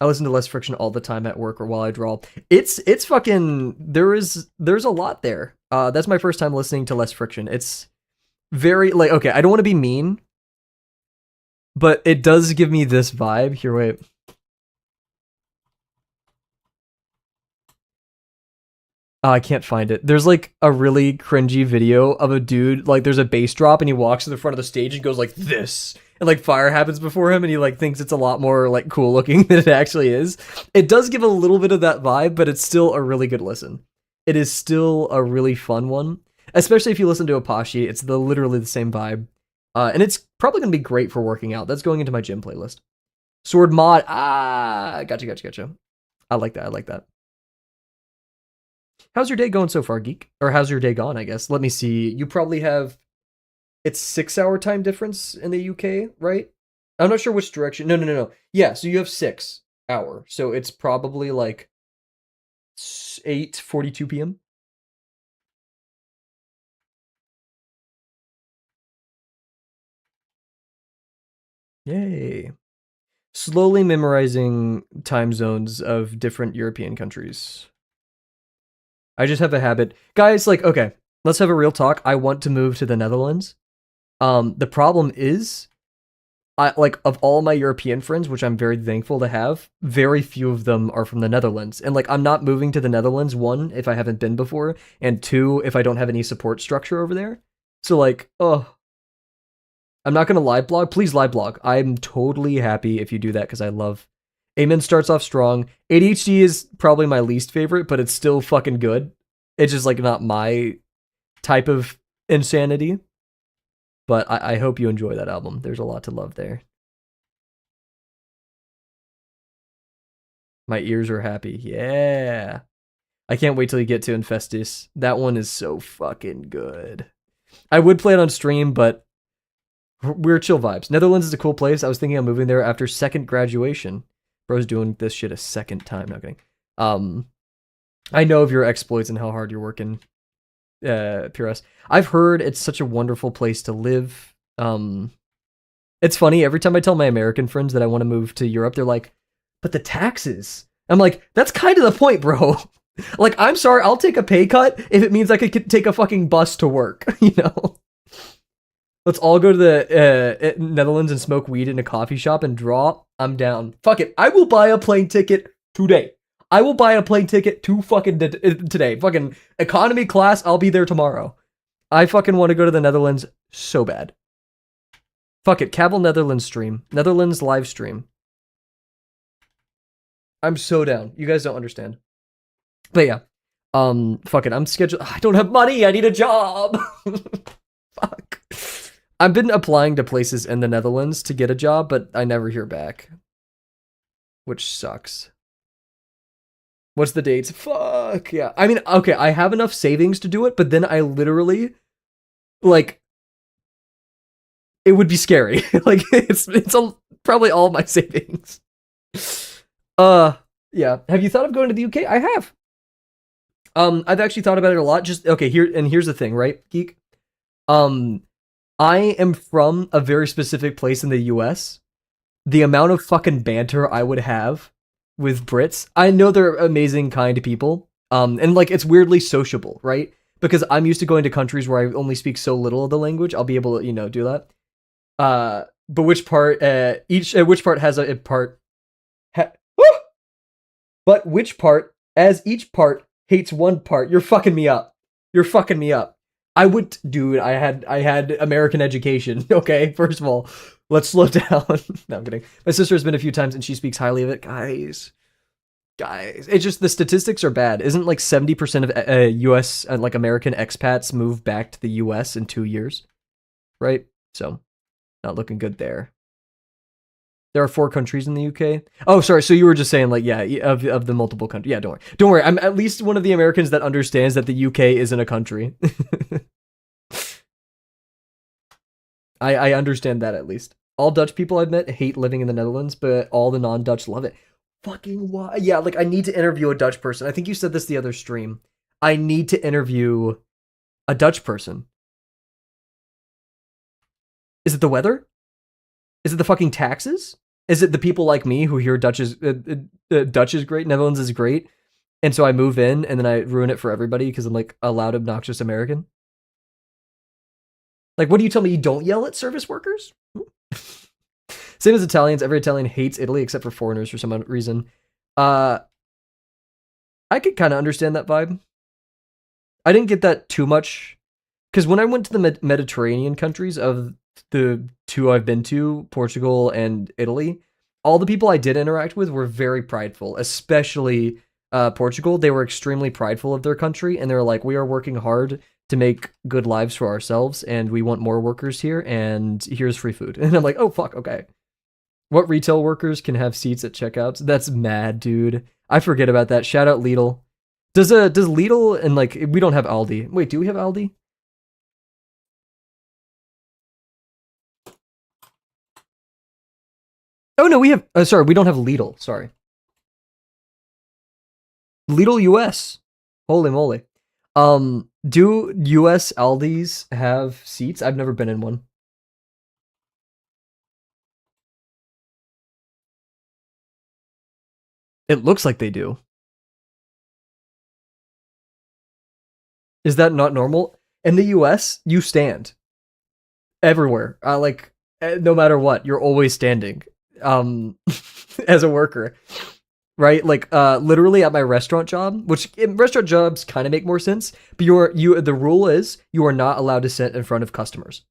I listen to Less Friction all the time at work or while I draw. It's fucking there's a lot there. That's my first time listening to Less Friction. It's very like okay, I don't want to be mean, but it does give me this vibe. Here, wait. I can't find it. There's like a really cringy video of a dude, like there's a bass drop and he walks to the front of the stage and goes like this. And like fire happens before him and he like thinks it's a lot more like cool looking than it actually is. It does give a little bit of that vibe, but it's still a really good listen. It is still a really fun one. Especially if you listen to Apache, it's literally the same vibe. And it's probably gonna be great for working out. That's going into my gym playlist. Sword mod, gotcha. I like that. How's your day going so far, Geek? Or how's your day gone, I guess? Let me see. You probably have... It's 6-hour time difference in the UK, right? I'm not sure which direction. No. Yeah, so you have 6 hour. So it's probably like 8:42 p.m. Yay. Slowly memorizing time zones of different European countries. I just have a habit. Guys, like, okay, let's have a real talk. I want to move to the Netherlands. The problem is, I like of all my European friends, which I'm very thankful to have, very few of them are from the Netherlands. And like, I'm not moving to the Netherlands, one, if I haven't been before, and two, if I don't have any support structure over there. So like, oh, I'm not gonna live blog. Please live blog. I'm totally happy if you do that because I love. Amen starts off strong. ADHD is probably my least favorite, but it's still fucking good. It's just like not my type of insanity. But I hope you enjoy that album. There's a lot to love there. My ears are happy. Yeah. I can't wait till you get to Infestus. That one is so fucking good. I would play it on stream, but we're chill vibes. Netherlands is a cool place. I was thinking of moving there after second graduation. Bro's doing this shit a second time. Not kidding. I know of your exploits and how hard you're working, PRS. I've heard it's such a wonderful place to live. It's funny, every time I tell my American friends that I want to move to Europe, they're like, but the taxes. I'm like, that's kind of the point, bro. Like, I'm sorry, I'll take a pay cut if it means I could take a fucking bus to work, you know? Let's all go to the Netherlands and smoke weed in a coffee shop and draw. I'm down. Fuck it. I will buy a plane ticket today. I will buy a plane ticket to fucking today. Fucking economy class. I'll be there tomorrow. I fucking want to go to the Netherlands so bad. Fuck it. Kavel Netherlands stream. Netherlands live stream. I'm so down. You guys don't understand. But yeah. Fuck it. I'm scheduled. I don't have money. I need a job. Fuck. I've been applying to places in the Netherlands to get a job, but I never hear back. Which sucks. What's the dates? Fuck, yeah. I mean, okay, I have enough savings to do it, but then I literally, like, it would be scary. Like, it's probably all my savings. Yeah. Have you thought of going to the UK? I have. I've actually thought about it a lot. Just, okay, here's the thing, right, Geek? I am from a very specific place in the US. The amount of fucking banter I would have with Brits, I know they're amazing, kind people. And like, it's weirdly sociable, right? Because I'm used to going to countries where I only speak so little of the language. I'll be able to, do that. But which part, which part has a part, but which part, as each part hates one part. You're fucking me up. I would, dude, I had American education, okay? First of all, let's slow down. No, I'm kidding. My sister has been a few times and she speaks highly of it. Guys, it's just the statistics are bad. Isn't like 70% of US, like American expats move back to the US in 2 years? Right? So, not looking good there. There are 4 countries in the UK. Oh, sorry. So you were just saying, like, yeah, of the multiple countries. Yeah, don't worry. I'm at least one of the Americans that understands that the UK isn't a country. I understand that at least. All Dutch people I've met hate living in the Netherlands, but all the non-Dutch love it. Fucking why? Yeah, like I need to interview a Dutch person. I think you said this the other stream. I need to interview a Dutch person. Is it the weather? Is it the fucking taxes? Is it the people like me who hear Dutch is great, Netherlands is great, and so I move in and then I ruin it for everybody because I'm like a loud, obnoxious American? Like, what do you tell me? You don't yell at service workers? Same as Italians. Every Italian hates Italy except for foreigners for some reason. I could kind of understand that vibe. I didn't get that too much because when I went to the Mediterranean countries of the two I've been to, Portugal and Italy, all the people I did interact with were very prideful, especially Portugal. They were extremely prideful of their country, and they were like, we are working hard to make good lives for ourselves, and we want more workers here, and here's free food. And I'm like, oh, fuck, okay. What retail workers can have seats at checkouts? That's mad, dude. I forget about that. Shout out Lidl. Does Lidl and like, we don't have Aldi. Wait, do we have Aldi? Oh no, we have, sorry, we don't have Lidl, sorry. Lidl US. Holy moly. Do US Aldis have seats? I've never been in one. It looks like they do. Is that not normal? In the US, you stand everywhere. No matter what, you're always standing. As a worker, right? Like, literally at my restaurant job, which restaurant jobs kind of make more sense. But the rule is you are not allowed to sit in front of customers.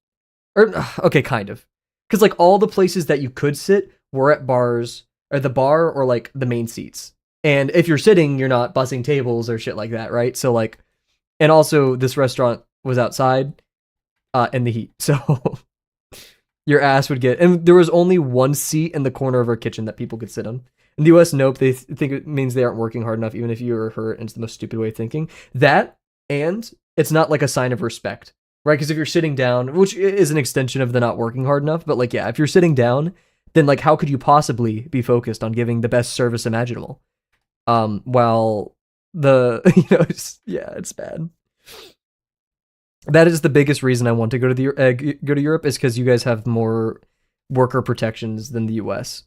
Or okay, kind of, because like all the places that you could sit were at bars or the bar or like the main seats. And if you're sitting, you're not bussing tables or shit like that, right? So like, and also this restaurant was outside, in the heat, so your ass would get. And there was only one seat in the corner of our kitchen that people could sit on. In the US, nope, they think it means they aren't working hard enough, even if you are hurt. And it's the most stupid way of thinking. That, and it's not like a sign of respect, right? Because if you're sitting down, which is an extension of the not working hard enough, but like, yeah, if you're sitting down, then like, how could you possibly be focused on giving the best service imaginable? While the, yeah, it's bad. That is the biggest reason I want to go to Europe, is because you guys have more worker protections than the US.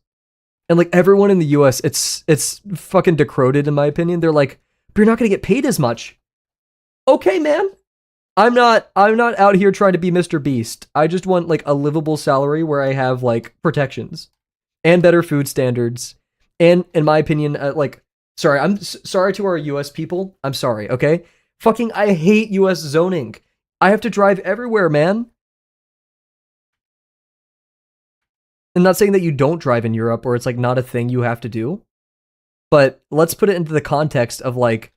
And like everyone in the US, it's fucking decroded in my opinion. They're like, but you're not gonna get paid as much. Okay, man. I'm not out here trying to be Mr. Beast. I just want like a livable salary where I have like protections and better food standards. And in my opinion, sorry, I'm sorry to our US people. I'm sorry, okay? Fucking, I hate US zoning. I have to drive everywhere, man. I'm not saying that you don't drive in Europe or it's like not a thing you have to do. But let's put it into the context of like,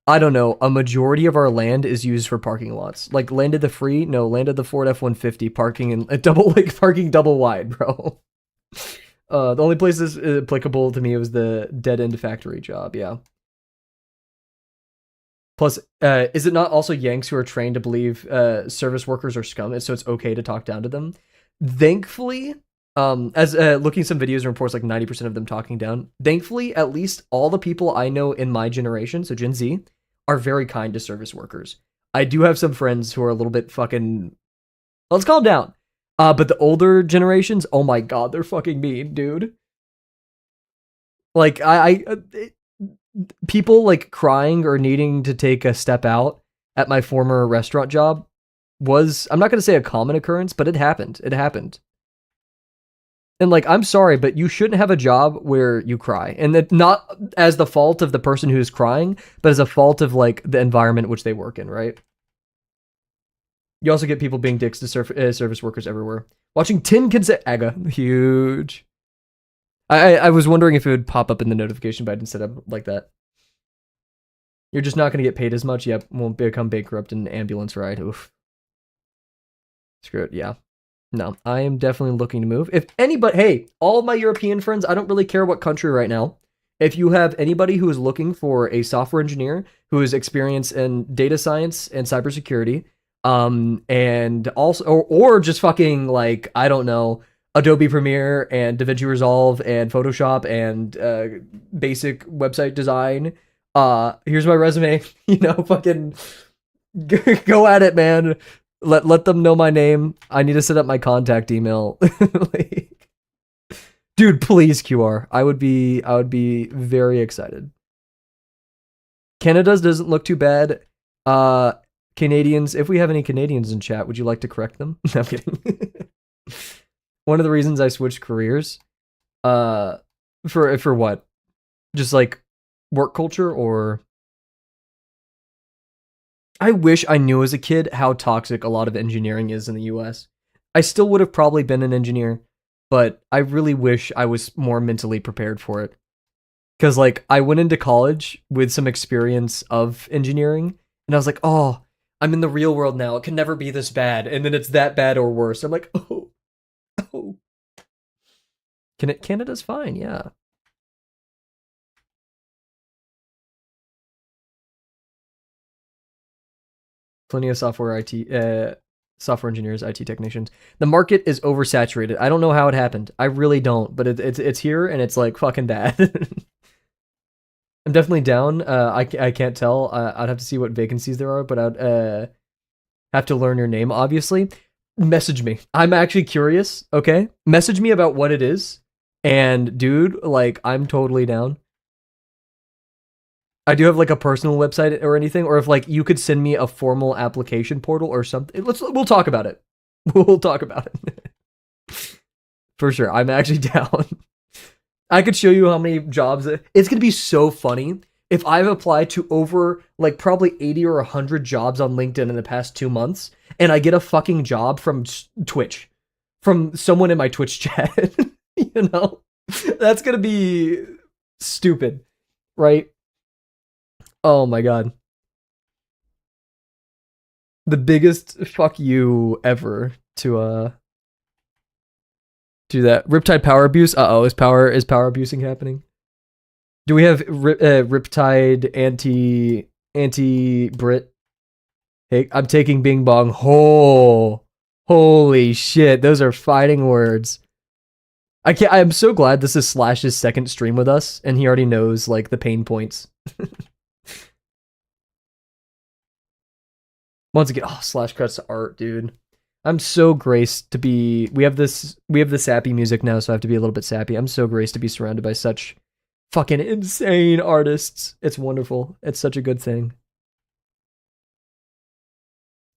I don't know, a majority of our land is used for parking lots. Like landed the free, no, landed the Ford F-150 parking in parking double wide, bro. The only place this is applicable to me was the dead end factory job, yeah. Plus, is it not also Yanks who are trained to believe service workers are scum, so it's okay to talk down to them? Thankfully, as looking some videos and reports, like 90% of them talking down. Thankfully, at least all the people I know in my generation, so Gen Z, are very kind to service workers. I do have some friends who are a little bit fucking... Let's calm down. But the older generations, oh my god, they're fucking mean, dude. Like, people like crying or needing to take a step out at my former restaurant job was, I'm not going to say a common occurrence, but it happened. It happened. And like, I'm sorry, but you shouldn't have a job where you cry. And that not as the fault of the person who's crying, but as a fault of like the environment which they work in, right? You also get people being dicks to service workers everywhere. Watching Tin Consent Aga, huge. I was wondering if it would pop up in the notification, but I didn't set up like that. You're just not going to get paid as much. Yep, won't become bankrupt in an ambulance ride. Oof. Screw it, yeah. No, I am definitely looking to move. If anybody, hey, all my European friends, I don't really care what country right now. If you have anybody who is looking for a software engineer who is experienced in data science and cybersecurity, and also, or just fucking like, I don't know, Adobe Premiere and DaVinci Resolve and Photoshop and basic website design, here's my resume. Fucking go at it, man. Let them know my name. I need to set up my contact email. Like, Dude, please QR. I would be very excited. Canada's doesn't look too bad. Uh Canadians, if we have any Canadians in chat, would you like to correct them? No, I'm kidding. One of the reasons I switched careers, uh for what? Just like work culture, or I wish I knew as a kid how toxic a lot of engineering is in the US. I still would have probably been an engineer, but I really wish I was more mentally prepared for it. Because, like, I went into college with some experience of engineering, and I was like, oh, I'm in the real world now. It can never be this bad. And then it's that bad or worse. I'm like, oh, oh. Canada's fine, yeah. Plenty of software engineers, IT technicians. The market is oversaturated. I don't know how it happened. I really don't, but it's here and it's like fucking bad. I'm definitely down. I can't tell. I'd have to see what vacancies there are, but I'd have to learn your name, obviously. Message me. I'm actually curious. Okay, message me about what it is, and dude, like, I'm totally down. I do have like a personal website or anything, or if like you could send me a formal application portal or something. We'll talk about it. We'll talk about it. For sure. I'm actually down. I could show you how many jobs. It's gonna be so funny if I've applied to over like probably 80 or 100 jobs on LinkedIn in the past 2 months, and I get a fucking job from Twitch, from someone in my Twitch chat. You know, that's gonna be stupid, right? Oh my god. The biggest fuck you ever to do that. Riptide power abuse. Uh-oh, is power abusing happening? Do we have Riptide anti Brit? Hey, I'm taking Bing Bong. Oh, holy shit! Those are fighting words. I can't. I'm so glad this is Slash's second stream with us, and he already knows like the pain points. Once again, oh, Slash cuts to art, dude. I'm so graced to be. We have the sappy music now, so I have to be a little bit sappy. I'm so graced to be surrounded by such fucking insane artists. It's wonderful. It's such a good thing.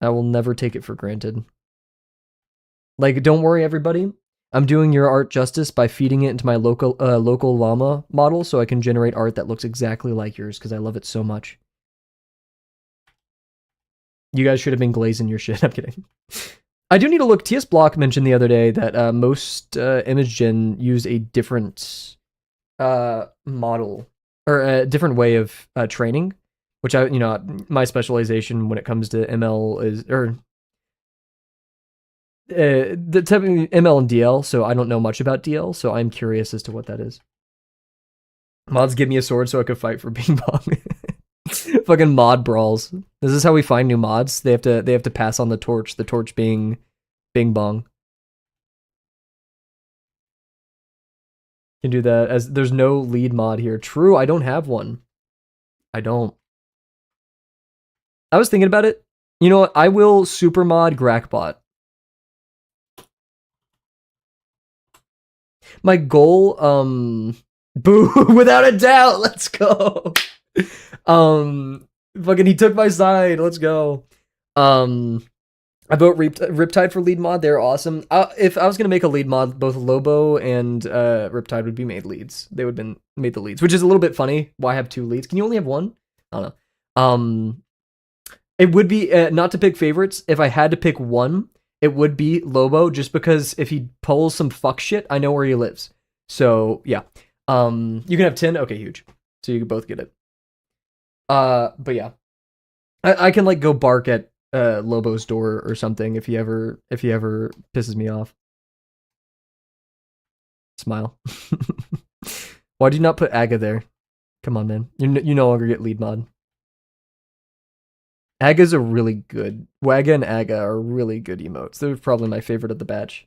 I will never take it for granted. Like, don't worry, everybody. I'm doing your art justice by feeding it into my local llama model, so I can generate art that looks exactly like yours because I love it so much. You guys should have been glazing your shit. I'm kidding. I do need to look. TS Block mentioned the other day that most image gen use a different model or a different way of training, which my specialization when it comes to ML is or the type of ML and DL. So I don't know much about DL, so I'm curious as to what that is. Mods give me a sword so I could fight for Bing Bong. Fucking mod brawls. This is how we find new mods. They have to pass on the torch. The torch being Bing Bong. Can do that as there's no lead mod here. True, I don't have one. I don't. I was thinking about it. You know what? I will super mod Grackbot. My goal, boo, without a doubt, let's go. Fucking he took my side. Let's go. I vote Riptide for lead mod. They're awesome. If I was gonna make a lead mod, both Lobo and Riptide would be made leads. They would have been made the leads, which is a little bit funny. Why have two leads? Can you only have one? I don't know. It would be not to pick favorites. If I had to pick one, it would be Lobo, just because if he pulls some fuck shit, I know where he lives. So yeah. You can have 10. Okay, huge. So you can both get it. But yeah, I can like go bark at Lobo's door or something if he ever pisses me off. Smile. Why do you not put Aga there? Come on, man. You no longer get lead mod. Aga's a really good. Wagga and Aga are really good emotes. They're probably my favorite of the batch.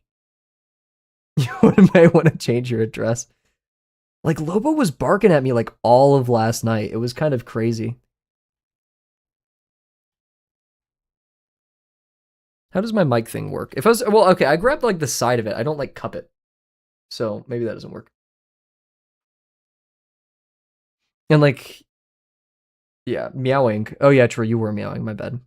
You might want to change your address. Like, Lobo was barking at me like all of last night. It was kind of crazy. How does my mic thing work? If I was, well, okay, I grabbed like the side of it. I don't like cup it. so maybe that doesn't work. And like, yeah, meowing. Oh yeah, true. You were meowing. My bad.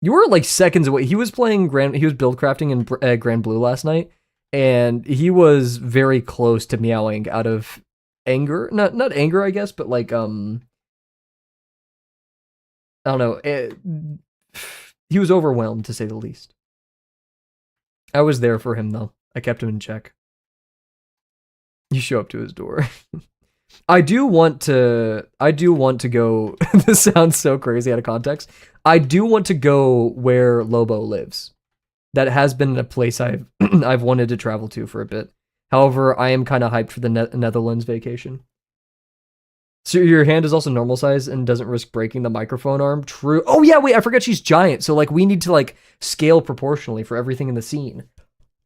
You were like seconds away. He was playing Grand. He was build crafting in Grand Blue last night, and he was very close to meowing out of anger. Not anger, I guess, but like I don't know. He was overwhelmed to say the least. I was there for him though. I kept him in check. You show up to his door. I do want to go. This sounds so crazy out of context. I do want to go where Lobo lives. That has been a place I've I've wanted to travel to for a bit. However, I am kind of hyped for the Netherlands vacation. So your hand is also normal size and doesn't risk breaking the microphone arm. True. Oh yeah, wait, I forgot she's giant. So like we need to like scale proportionally for everything in the scene.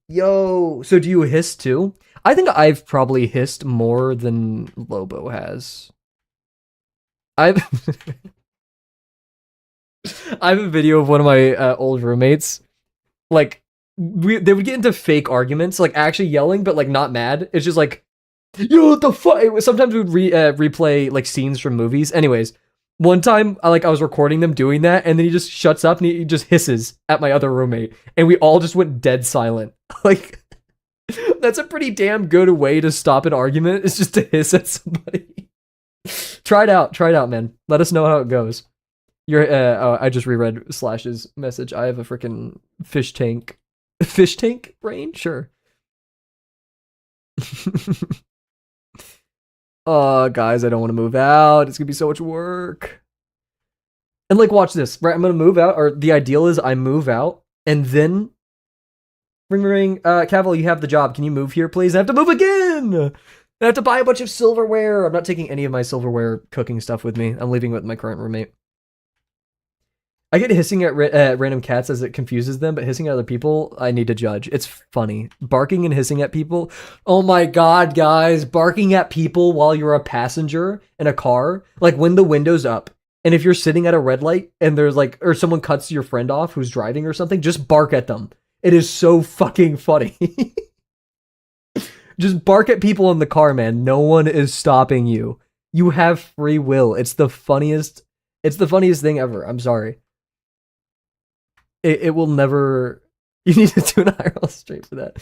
Yo, so do you hiss too? I think I've probably hissed more than Lobo has. I've I have a video of one of my old roommates. Like they would get into fake arguments, like actually yelling, but like not mad. It's just like, yo, what the fuck? Sometimes we would replay like scenes from movies. Anyways, one time I was recording them doing that, and then he just shuts up and he just hisses at my other roommate, and we all just went dead silent. Like that's a pretty damn good way to stop an argument. It's just to hiss at somebody. Try it out, man. Let us know how it goes. You're oh, I just reread Slash's message. I have a freaking fish tank brain. Sure. Guys, I don't want to move out. It's gonna be so much work. And like, watch this. Right, I'm gonna move out. Or the ideal is I move out and then ring ring. Kavel, you have the job. Can you move here, please? I have to move again. I have to buy a bunch of silverware. I'm not taking any of my silverware cooking stuff with me. I'm leaving with my current roommate. I get hissing at random cats as it confuses them, but hissing at other people, I need to judge. It's funny. Barking and hissing at people. Oh my god, guys. Barking at people while you're a passenger in a car, like when the window's up. And if you're sitting at a red light and there's like, or someone cuts your friend off who's driving or something, just bark at them. It is so fucking funny. Just bark at people in the car, man. No one is stopping you. You have free will. It's the funniest thing ever. I'm sorry. It will never. You need to do an IRL stream for that,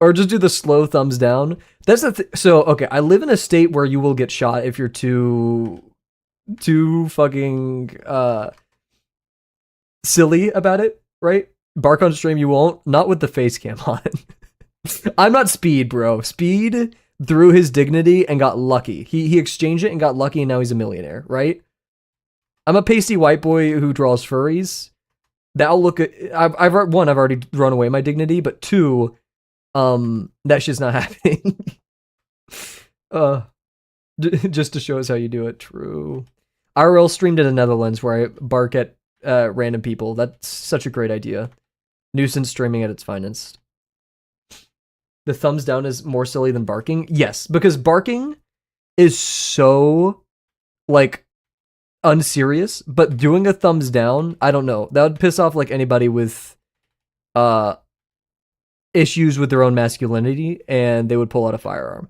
or just do the slow thumbs down. That's the so okay. I live in a state where you will get shot if you're too fucking silly about it. Right? Bark on stream, you won't. Not with the face cam on. I'm not Speed, bro. Speed threw his dignity and got lucky. He exchanged it and got lucky, and now he's a millionaire. Right? I'm a pasty white boy who draws furries. That'll look at I've already thrown away my dignity, but two, that shit's not happening. Just to show us how you do it. True. IRL streamed in the Netherlands where I bark at random people. That's such a great idea. Nuisance streaming at its finest. The thumbs down is more silly than barking. Yes, because barking is so like unserious, but doing a thumbs down, I don't know. That would piss off like anybody with issues with their own masculinity, and they would pull out a firearm.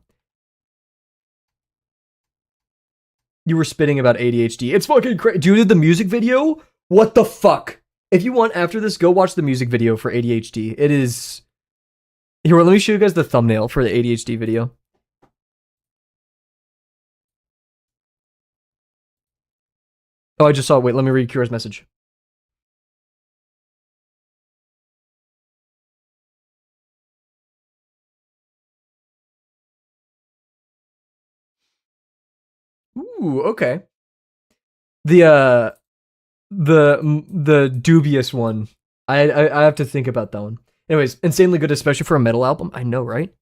You were spitting about ADHD. It's fucking crazy. Dude, did the music video? What the fuck? If you want after this, go watch the music video for ADHD. It is... Here, let me show you guys the thumbnail for the ADHD video. Oh, I just saw it. Wait, let me read Kira's message. Ooh, okay. The dubious one. I have to think about that one. Anyways, insanely good, especially for a metal album. I know, right?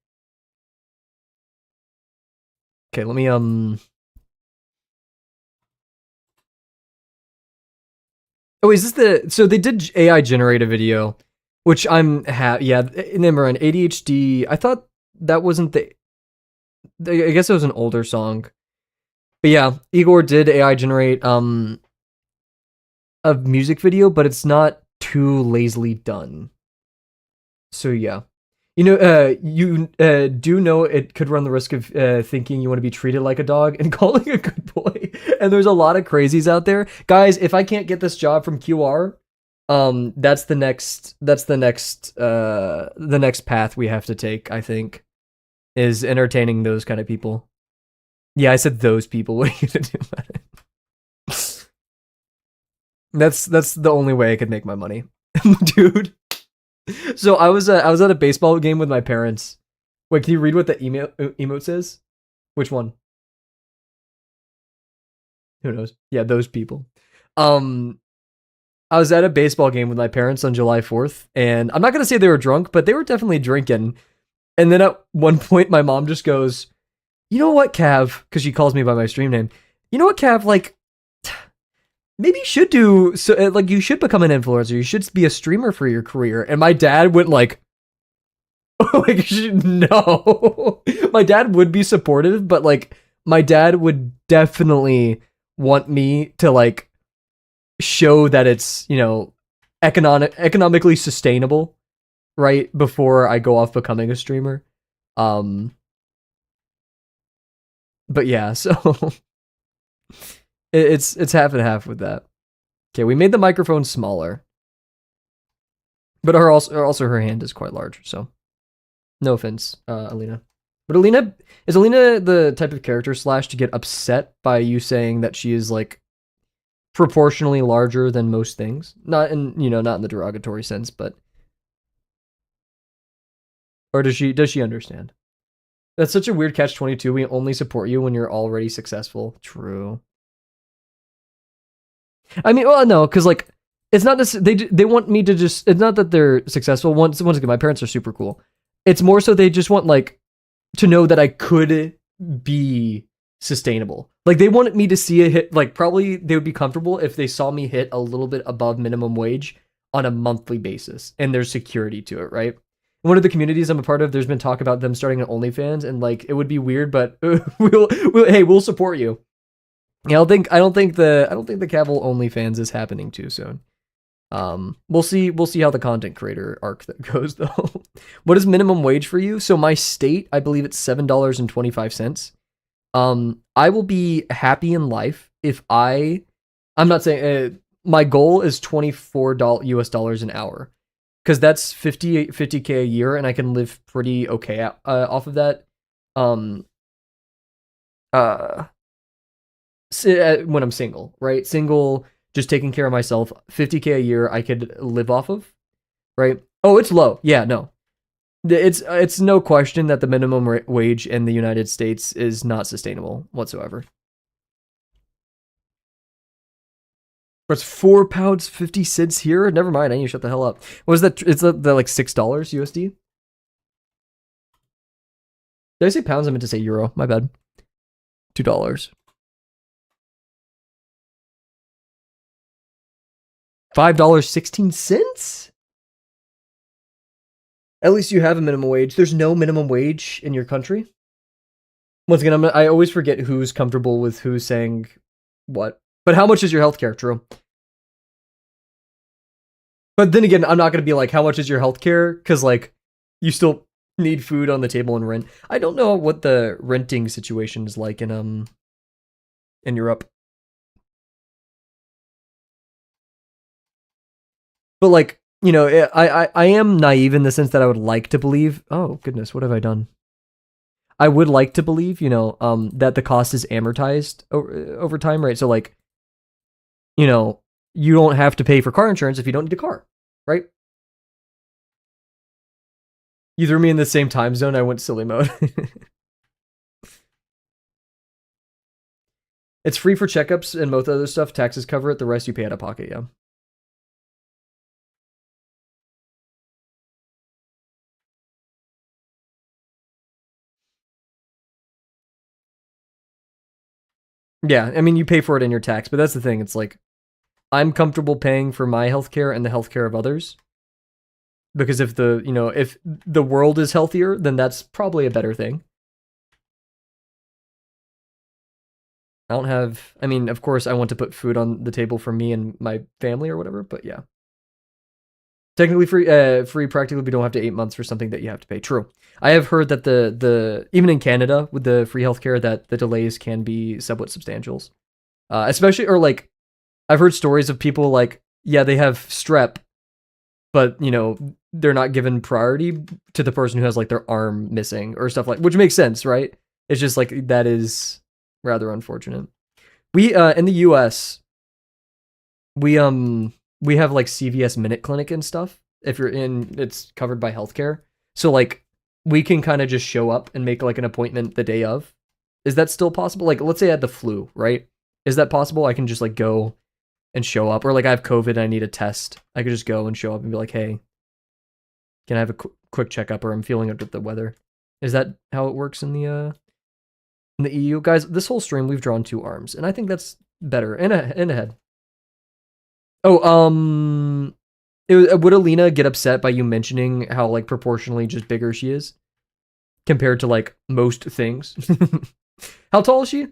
Okay, let me Oh, is this the... So they did AI generate a video, which I'm... Yeah, never mind. ADHD... I thought that wasn't the... I guess it was an older song. But yeah, Igor did AI generate a music video, but it's not too lazily done. So yeah. You do know it could run the risk of thinking you want to be treated like a dog and calling a good boy. And there's a lot of crazies out there, guys. If I can't get this job from QR, that's the next path we have to take. I think is entertaining those kind of people. Yeah, I said those people. What are you gonna do about it? That's the only way I could make my money, dude. So I was at a baseball game with my parents. Wait, can you read what the emote says? Which one? Who knows? Yeah, those people. Um, I was at a baseball game with my parents on July 4th, and I'm not gonna say they were drunk, but they were definitely drinking. And then at one point, my mom just goes, "You know what, Cav?" Because she calls me by my stream name. You know what, Cav? Like, maybe you should do so. Like, you should become an influencer. You should be a streamer for your career. And my dad went like, like, no. My dad would be supportive, but like, my dad would definitely want me to like show that it's economically sustainable, right? Before I go off becoming a streamer. Um, but yeah, so it's half and half with that. Okay, we made the microphone smaller, but also her hand is quite large. So no offense, Alina. But is Alina the type of character slash to get upset by you saying that she is like proportionally larger than most things? Not in the derogatory sense, but or does she understand? That's such a weird catch-22. We only support you when you're already successful. True. I mean, well, no, because like it's not they want me to just. It's not that they're successful. Once again, my parents are super cool. It's more so they just want like to know that I could be sustainable. Like they wanted me to see a hit. Like probably they would be comfortable if they saw me hit a little bit above minimum wage on a monthly basis, and there's security to it, right? One of the communities I'm a part of, there's been talk about them starting an OnlyFans, and like it would be weird, but we'll support you. Yeah, I don't think the Kavel OnlyFans is happening too soon. We'll see how the content creator arc that goes though. What is minimum wage for you? So my state, I believe it's $7.25. I will be happy in life if I'm not saying my goal is $24 US dollars an hour because that's 50K a year, and I can live pretty okay off of that. Um, uh, when I'm single, right? Single, just taking care of myself, 50K a year, I could live off of, right? Oh, it's low. Yeah, no, it's no question that the minimum wage in the United States is not sustainable whatsoever. But it's £4 50 cents here. Never mind. I need to shut the hell up. What is that? It's the like $6 USD. Did I say pounds? I meant to say euro. My bad. $2. $5.16. At least you have a minimum wage. There's no minimum wage in your country. Once again, I always forget who's comfortable with who's saying what. But how much is your healthcare? True. But then again, I'm not going to be like, how much is your healthcare? Because like, you still need food on the table and rent. I don't know what the renting situation is like in Europe. But like, I am naive in the sense that I would like to believe. Oh goodness, what have I done? I would like to believe, that the cost is amortized over time, right? So like, you don't have to pay for car insurance if you don't need a car, right? You threw me in the same time zone. I went silly mode. It's free for checkups and most other stuff. Taxes cover it. The rest you pay out of pocket. Yeah. Yeah. I mean, you pay for it in your tax, but that's the thing. It's like, I'm comfortable paying for my healthcare and the healthcare of others. Because if the world is healthier, then that's probably a better thing. I mean, of course, I want to put food on the table for me and my family or whatever, but yeah. Technically free practically, we don't have to 8 months for something that you have to pay. True. I have heard that the even in Canada with the free healthcare that the delays can be somewhat substantial. Especially or like I've heard stories of people like yeah they have strep, but you know they're not given priority to the person who has like their arm missing or stuff like, which makes sense, right? It's just like that is rather unfortunate. We in the U.S. we have like CVS Minute Clinic and stuff. If you're in, it's covered by healthcare. So like we can kind of just show up and make like an appointment the day of. Is that still possible? Like let's say I had the flu, right? Is that possible? I can just like go and show up, or like I have COVID and I need a test. I could just go and show up and be like, hey, can I have a quick checkup, or I'm feeling under the weather. Is that how it works in the EU? Guys, this whole stream we've drawn 2 arms, and I think that's better. And a head. Oh, would Alina get upset by you mentioning how like proportionally just bigger she is compared to like most things? How tall is she?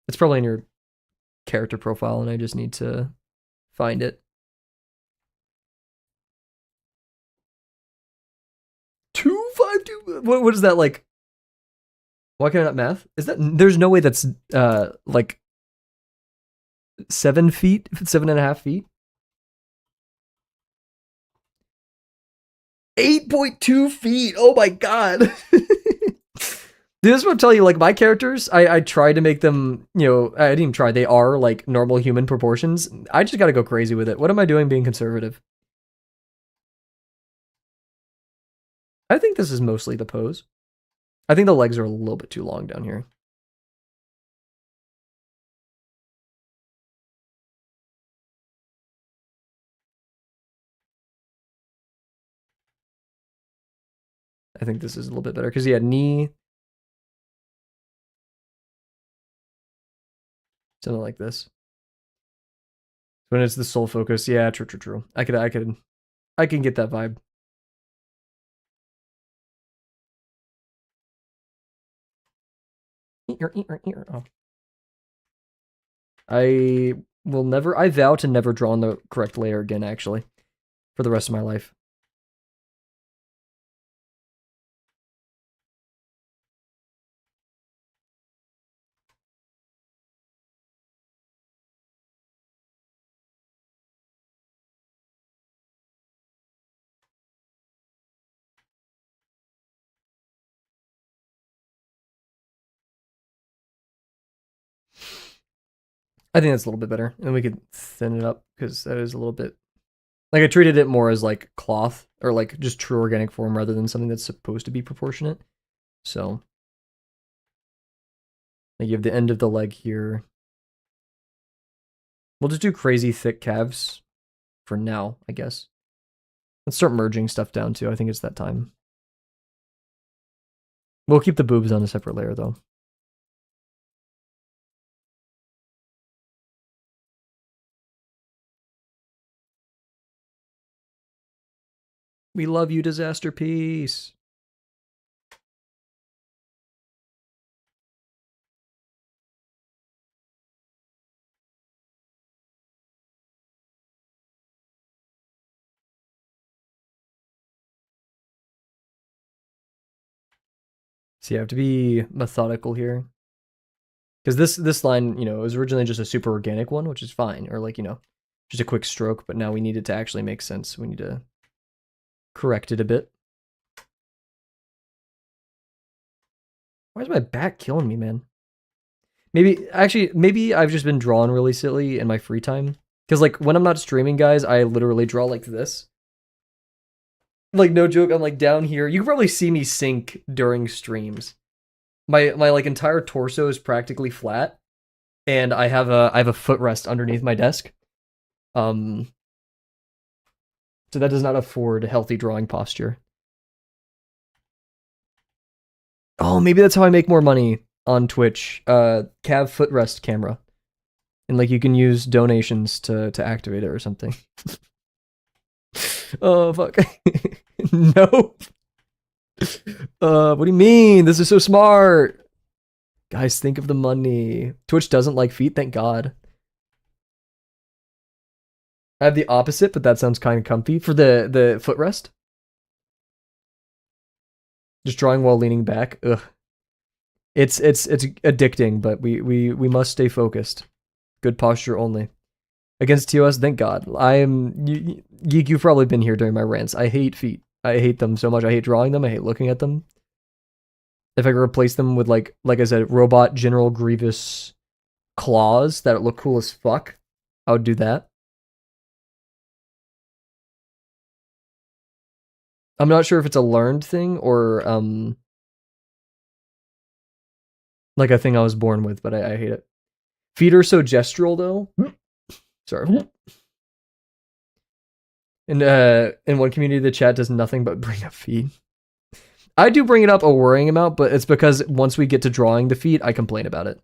It's probably in your character profile, and I just need to find it. 252. What is that like? Why can I not math? Is that there's no way that's like 7 feet, 7.5 feet? 8.2 feet. Oh my god. This is what I'm telling you, like my characters, I try to make them, you know, I didn't even try, they are like normal human proportions. I just gotta go crazy with it. What am I doing being conservative? I think this is mostly the pose. I think the legs are a little bit too long down here. I think this is a little bit better because he had knee. Something like this. When it's the sole focus, yeah, true. I can get that vibe. Oh. I vow to never draw on the correct layer again, actually, for the rest of my life. I think that's a little bit better, and we could thin it up because that is a little bit like I treated it more as like cloth or like just true organic form rather than something that's supposed to be proportionate. So like you have the end of the leg here. We'll just do crazy thick calves for now, I guess. Let's start merging stuff down too. I think it's that time. We'll keep the boobs on a separate layer though. We love you, Disaster Piece. So you have to be methodical here. Because this line, you know, was originally just a super organic one, which is fine. Or like, you know, just a quick stroke, but now we need it to actually make sense. We need to correct it a bit. Why is my back killing me, man? Maybe I've just been drawing really silly in my free time. Because like when I'm not streaming, guys, I literally draw like this. Like no joke, I'm like down here. You can probably see me sink during streams. My like entire torso is practically flat, and I have a footrest underneath my desk. So that does not afford healthy drawing posture. Oh, maybe that's how I make more money on Twitch. Cav footrest camera. And like you can use donations to activate it or something. Oh fuck. No. What do you mean? This is so smart. Guys, think of the money. Twitch doesn't like feet, thank God. I have the opposite, but that sounds kind of comfy for the footrest. Just drawing while leaning back. Ugh. It's addicting, but we must stay focused. Good posture only. Against TOS, thank God. Geek, you've probably been here during my rants. I hate feet. I hate them so much. I hate drawing them. I hate looking at them. If I could replace them with like I said, robot General Grievous claws that look cool as fuck, I would do that. I'm not sure if it's a learned thing or like a thing I was born with, but I hate it. Feet are so gestural though. Sorry. And in one community, the chat does nothing but bring up feet. I do bring it up a worrying amount, but it's because once we get to drawing the feet, I complain about it.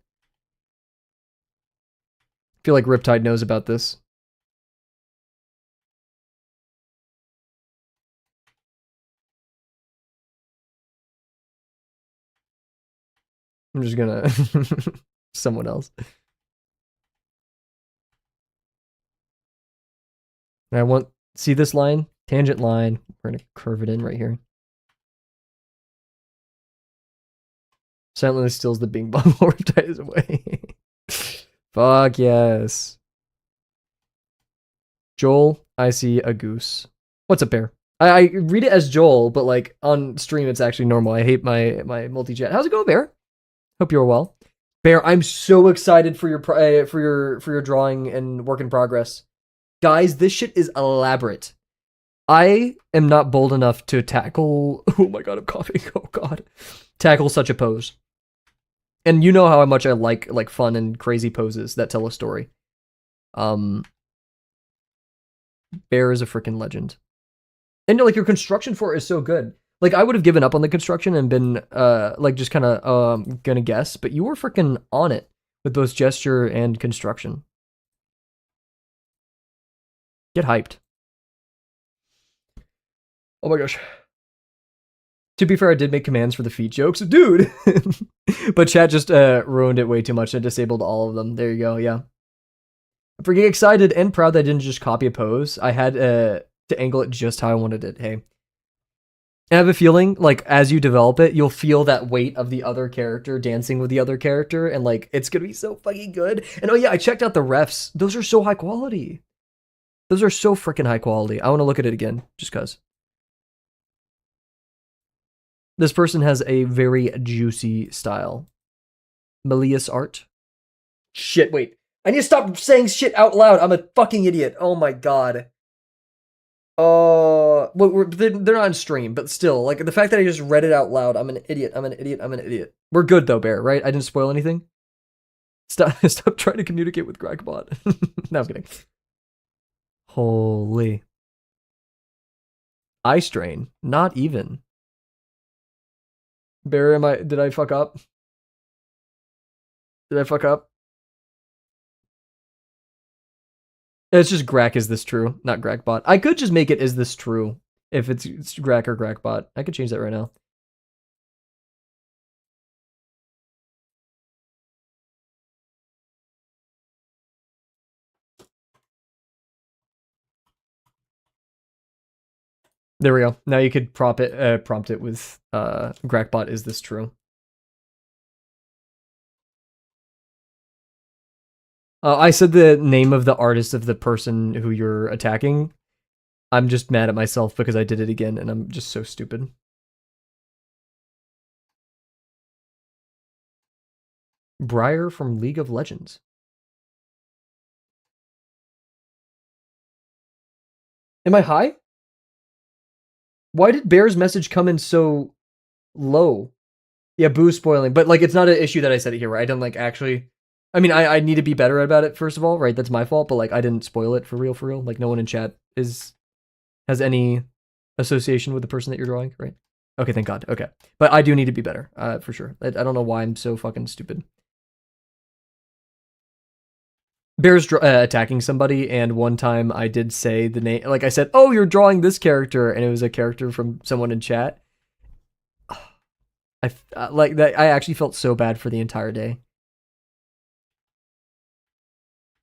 I feel like Riptide knows about this. I'm just gonna someone else. And I want see this line, tangent line. We're gonna curve it in right here. Silently steals the Bing Bong while Riptide is away. Fuck yes. Joel, I see a goose. What's up, Bear? I read it as Joel, but like on stream it's actually normal. I hate my multi-chat. How's it going, Bear? Hope you're well. Bear, I'm so excited for your drawing and work in progress. Guys, this shit is elaborate. I am not bold enough to tackle oh my god, I'm coughing. Oh god. Tackle such a pose. And you know how much I like fun and crazy poses that tell a story. Bear is a freaking legend. And like your construction for it is so good. Like I would have given up on the construction and been like just kind of gonna guess, but you were freaking on it with both gesture and construction. Get hyped. Oh my gosh. To be fair, I did make commands for the feet jokes, dude. But chat just ruined it way too much and disabled all of them. There you go. Yeah. I'm freaking excited and proud that I didn't just copy a pose. I had to angle it just how I wanted it. Hey. I have a feeling, like, as you develop it, you'll feel that weight of the other character dancing with the other character, and, like, it's gonna be so fucking good. And, oh yeah, I checked out the refs. Those are so high quality. Those are so freaking high quality. I want to look at it again, just cause. This person has a very juicy style. Melius art. Shit, wait. I need to stop saying shit out loud. I'm a fucking idiot. Oh my god. Well, they're not on stream, but still, like, the fact that I just read it out loud, I'm an idiot, I'm an idiot, I'm an idiot. We're good, though, Bear, right? I didn't spoil anything? Stop trying to communicate with Gragbot. No, I'm kidding. Holy. Eye strain. Not even. Bear, did I fuck up? Did I fuck up? It's just Grack, is this true? Not Gragbot. I could just make it, is this true? If it's Grack or Gragbot. I could change that right now. There we go. Now you could prompt it with Gragbot, is this true? I said the name of the artist of the person who you're attacking. I'm just mad at myself because I did it again and I'm just so stupid. Briar from League of Legends. Am I high? Why did Bear's message come in so low? Yeah, boo spoiling. But like, it's not an issue that I said it here, right? I didn't like actually... I mean, I need to be better about it, first of all, right? That's my fault, but like, I didn't spoil it for real, for real. Like, no one in chat has any association with the person that you're drawing, right? Okay, thank God. Okay. But I do need to be better, for sure. I don't know why I'm so fucking stupid. Bear's attacking somebody, and one time I did say the name, like I said, oh, you're drawing this character, and it was a character from someone in chat. Like that. I actually felt so bad for the entire day.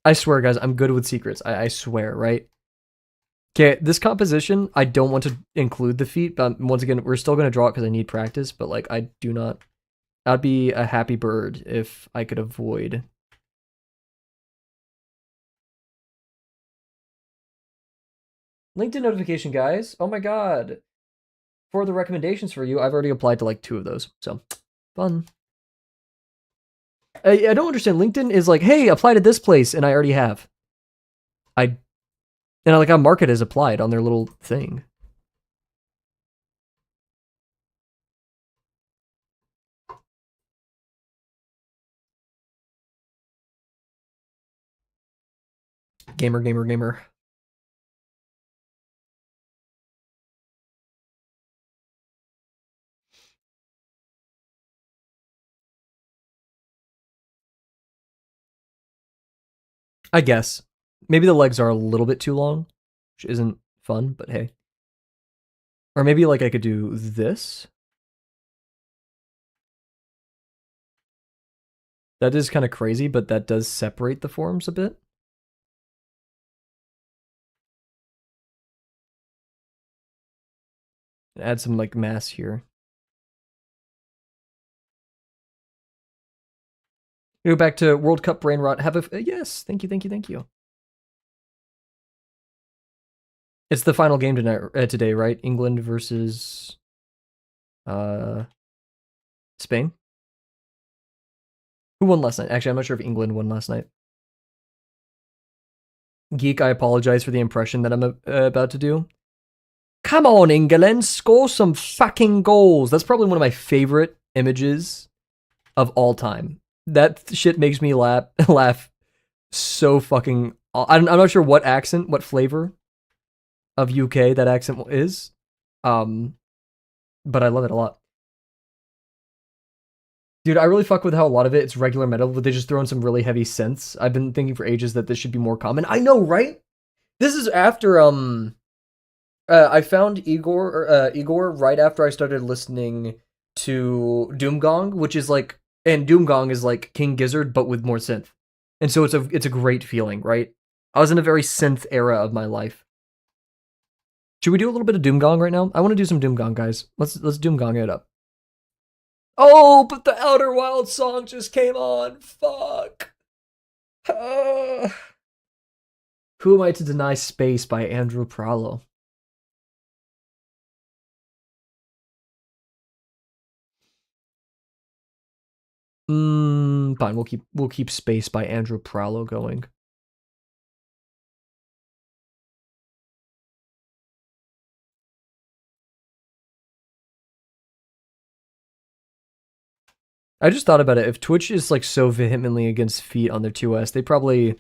I swear, guys, I'm good with secrets. I swear, right? Okay, this composition, I don't want to include the feat, but once again, we're still going to draw it because I need practice, but like, I do not... I'd be a happy bird if I could avoid... LinkedIn notification, guys. Oh my god. For the recommendations for you, I've already applied to like 2 of those, so fun. I don't understand. LinkedIn is like, hey, apply to this place, and I already have. And like, I mark it as applied on their little thing. Gamer, gamer, gamer. I guess. Maybe the legs are a little bit too long, which isn't fun, but hey. Or maybe like I could do this. That is kind of crazy, but that does separate the forms a bit. Add some like mass here. Go back to World Cup brain rot. Have a yes, thank you, thank you, thank you. It's the final game tonight, today, right? England versus Spain. Who won last night? Actually, I'm not sure if England won last night. Geek, I apologize for the impression that I'm about to do. Come on, England, score some fucking goals. That's probably one of my favorite images of all time. That shit makes me laugh so fucking... I'm not sure what accent, what flavor of UK that accent is, but I love it a lot. Dude, I really fuck with how a lot of it's regular metal, but they just throw in some really heavy synths. I've been thinking for ages that this should be more common. I know, right? This is after, I found Igor right after I started listening to Doomgong, which is like, and Doomgong is like King Gizzard, but with more synth. And so it's a great feeling, right? I was in a very synth era of my life. Should we do a little bit of Doomgong right now? I want to do some Doomgong, guys. Let's Doomgong it up. Oh, but the Outer Wilds song just came on. Fuck. Who am I to deny space by Andrew Pralo? Fine. We'll keep Space by Andrew Pralo going. I just thought about it. If Twitch is like so vehemently against feet on their 2S, they probably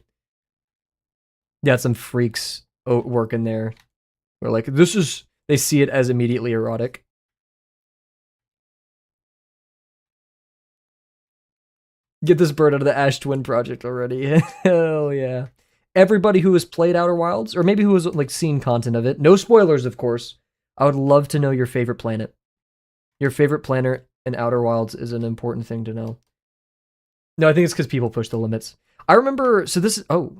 got some freaks working there. Where like they see it as immediately erotic. Get this bird out of the Ash Twin project already. Hell yeah. Everybody who has played Outer Wilds, or maybe who has like seen content of it, no spoilers, of course. I would love to know your favorite planet. Your favorite planet in Outer Wilds is an important thing to know. No, I think it's because people push the limits. I remember, so this is, oh.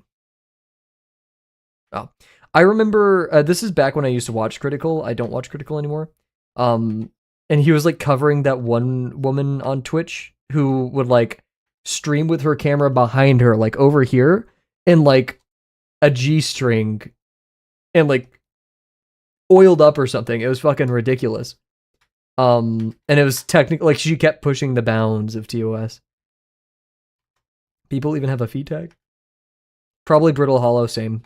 I remember, this is back when I used to watch Critical. I don't watch Critical anymore. And he was like covering that one woman on Twitch who would like stream with her camera behind her, like over here, and like a G-string and like oiled up or something. It was fucking ridiculous. And it was technically like she kept pushing the bounds of TOS. People even have a feed tag. Probably Brittle Hollow, same.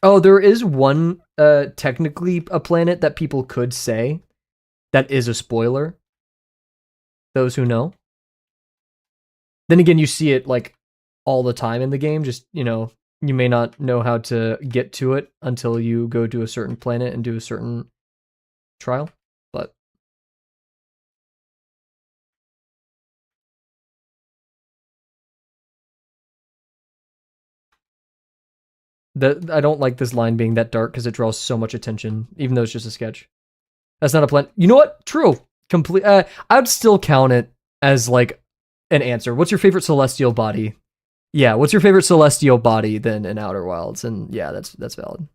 Oh, there is one technically a planet that people could say that is a spoiler. Those who know. Then again, you see it like all the time in the game. Just, you know, you may not know how to get to it until you go to a certain planet and do a certain trial, but I don't like this line being that dark because it draws so much attention, even though it's just a sketch. That's not a plan. You know what? True. Complete. I'd still count it as like an answer. What's your favorite celestial body? Yeah, what's your favorite celestial body then in Outer Wilds? And yeah, that's valid.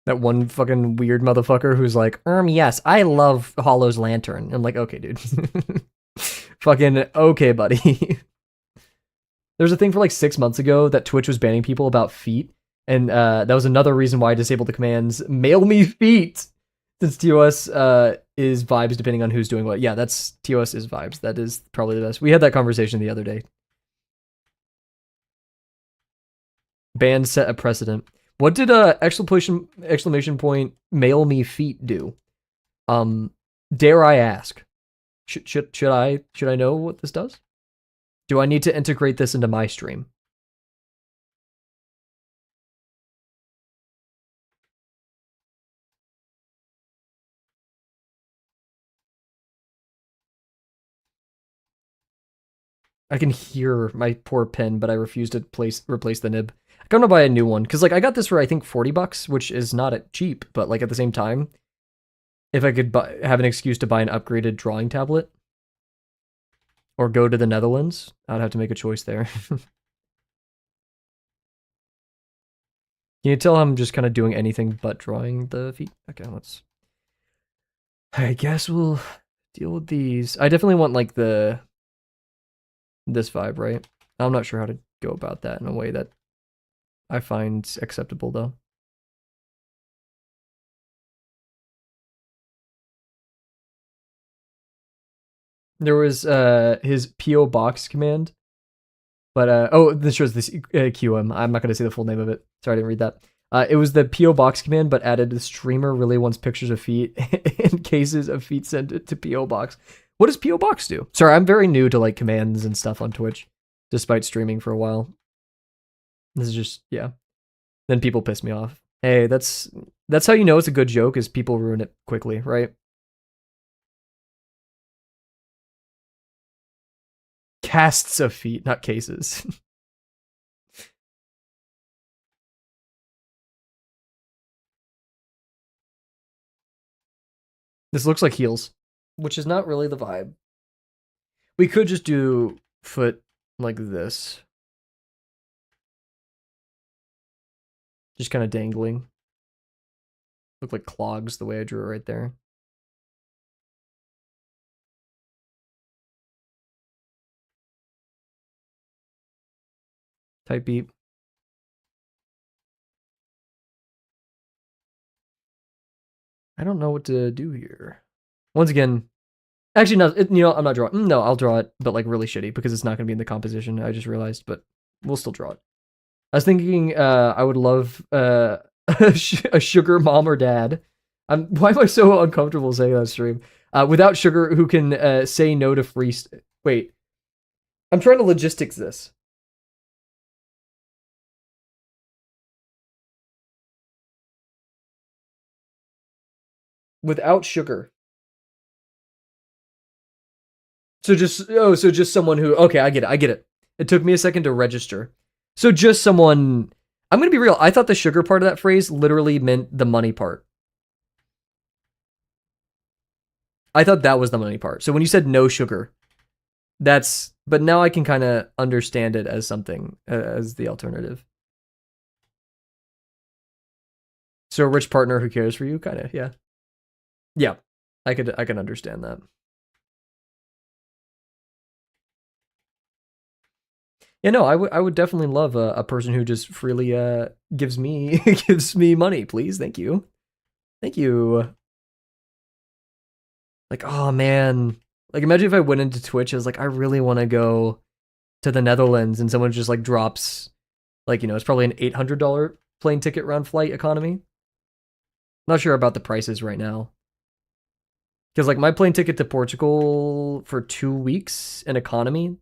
That one fucking weird motherfucker who's like, yes, I love Hollow's lantern. I'm like, okay, dude. Fucking okay, buddy. There's a thing for like 6 months ago that Twitch was banning people about feet, and that was another reason why I disabled the commands mail me feet, since TOS is vibes depending on who's doing what. Yeah, that's TOS is vibes. That is probably the best. We had that conversation the other day. Ban set a precedent. What did exclamation point mail me feet do? Dare I ask? Should I know what this does? Do I need to integrate this into my stream? I can hear my poor pen, but I refuse to replace the nib. I'm gonna buy a new one because like I got this for I think $40, which is not cheap, but like at the same time, if I could have an excuse to buy an upgraded drawing tablet or go to the Netherlands, I'd have to make a choice there. Can you tell I'm just kind of doing anything but drawing the feet? Okay, let's. I guess we'll deal with these. I definitely want like this vibe, right? I'm not sure how to go about that in a way that I find acceptable though. There was his PO box command, but oh, this shows this QM. I'm not gonna say the full name of it. Sorry, I didn't read that. It was the PO box command, but added the streamer really wants pictures of feet in cases of feet sent to PO box. What does PO box do? Sorry, I'm very new to like commands and stuff on Twitch, despite streaming for a while. This is just yeah. Then people piss me off. Hey, that's how you know it's a good joke is people ruin it quickly, right? Casts of feet, not cases. This looks like heels, which is not really the vibe. We could just do foot like this. Just kind of dangling. Look like clogs the way I drew it right there. Type beep. I don't know what to do here. Once again, actually, no, I'm not drawing. No, I'll draw it, but like really shitty because it's not going to be in the composition. I just realized, but we'll still draw it. I was thinking I would love a sugar mom or dad. Why am I so uncomfortable saying that stream? Without sugar, who can say no to free... Wait. I'm trying to logistics this. Without sugar. So just someone who... Okay, I get it. It took me a second to register. So just someone... I'm going to be real. I thought the sugar part of that phrase literally meant the money part. I thought that was the money part. So when you said no sugar, that's... But now I can kind of understand it as something, as the alternative. So a rich partner who cares for you, kind of, yeah. Yeah, I can understand that. Yeah, no, I would definitely love a person who just freely gives me gives me money, please. Thank you. Thank you. Like, oh man. Like imagine if I went into Twitch, I was like, I really want to go to the Netherlands and someone just like drops like, it's probably an $800 plane ticket round flight economy. Not sure about the prices right now. Because like my plane ticket to Portugal for 2 weeks in economy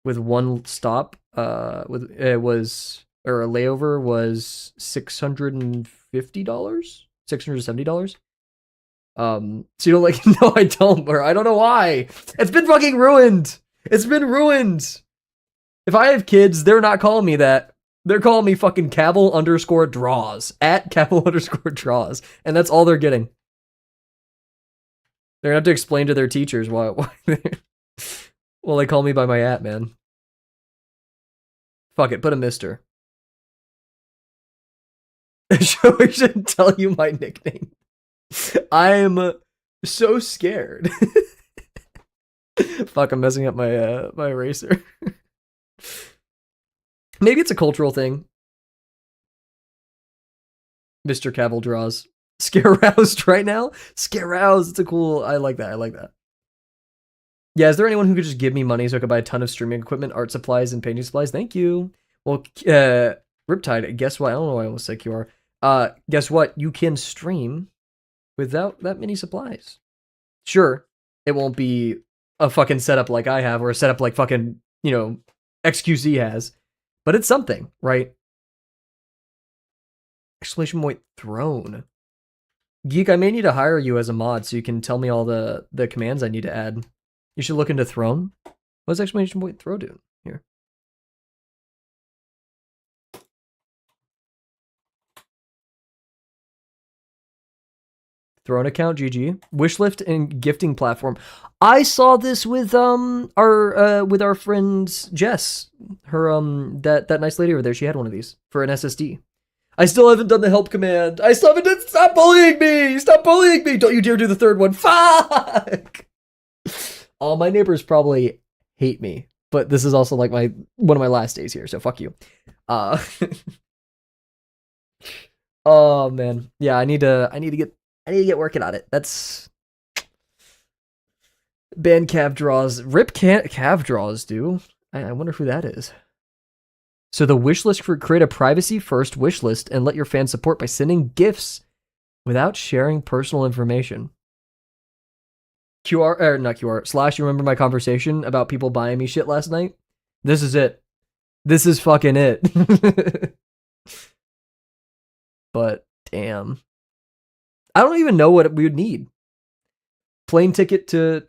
with one stop, with it was or a layover was $650, $670. So you don't like no, I don't, or I don't know why. It's been fucking ruined. It's been ruined. If I have kids, they're not calling me that. They're calling me fucking Kavel underscore draws. At Kavel underscore draws. And that's all they're getting. They're gonna have to explain to their teachers why well, they call me by my at, man. Fuck it, put a mister. I shouldn't tell you my nickname. I'm so scared. Fuck, I'm messing up my my eraser. Maybe it's a cultural thing. Mr. Kavel draws. Scare roused right now? Scare roused. It's a cool. I like that. I like that. Yeah, is there anyone who could just give me money so I could buy a ton of streaming equipment, art supplies, and painting supplies? Thank you. Well, Riptide, guess what? I don't know why I almost said QR. Guess what? You can stream without that many supplies. Sure, it won't be a fucking setup like I have or a setup like fucking, you know, XQC has, but it's something, right? Exclamation point throne. Geek, I may need to hire you as a mod so you can tell me all the commands I need to add. You should look into throne. What's exclamation point throw do here? Throne account, GG. Wishlist and gifting platform. I saw this with our friend Jess. Her that nice lady over there. She had one of these for an SSD. I still haven't done the help command. I still haven't done. Stop bullying me! Stop bullying me! Don't you dare do the third one. Fuck! All my neighbors probably hate me, but this is also like one of my last days here, so fuck you. Oh man, yeah, I need to get working on it. That's ban Cav draws. Rip Cav draws, dude. I wonder who that is. So the wish list, create a privacy first wish list and let your fans support by sending gifts without sharing personal information. QR, or not QR, Slash, you remember my conversation about people buying me shit last night? This is it. This is fucking it. But damn. I don't even know what we would need. Plane ticket to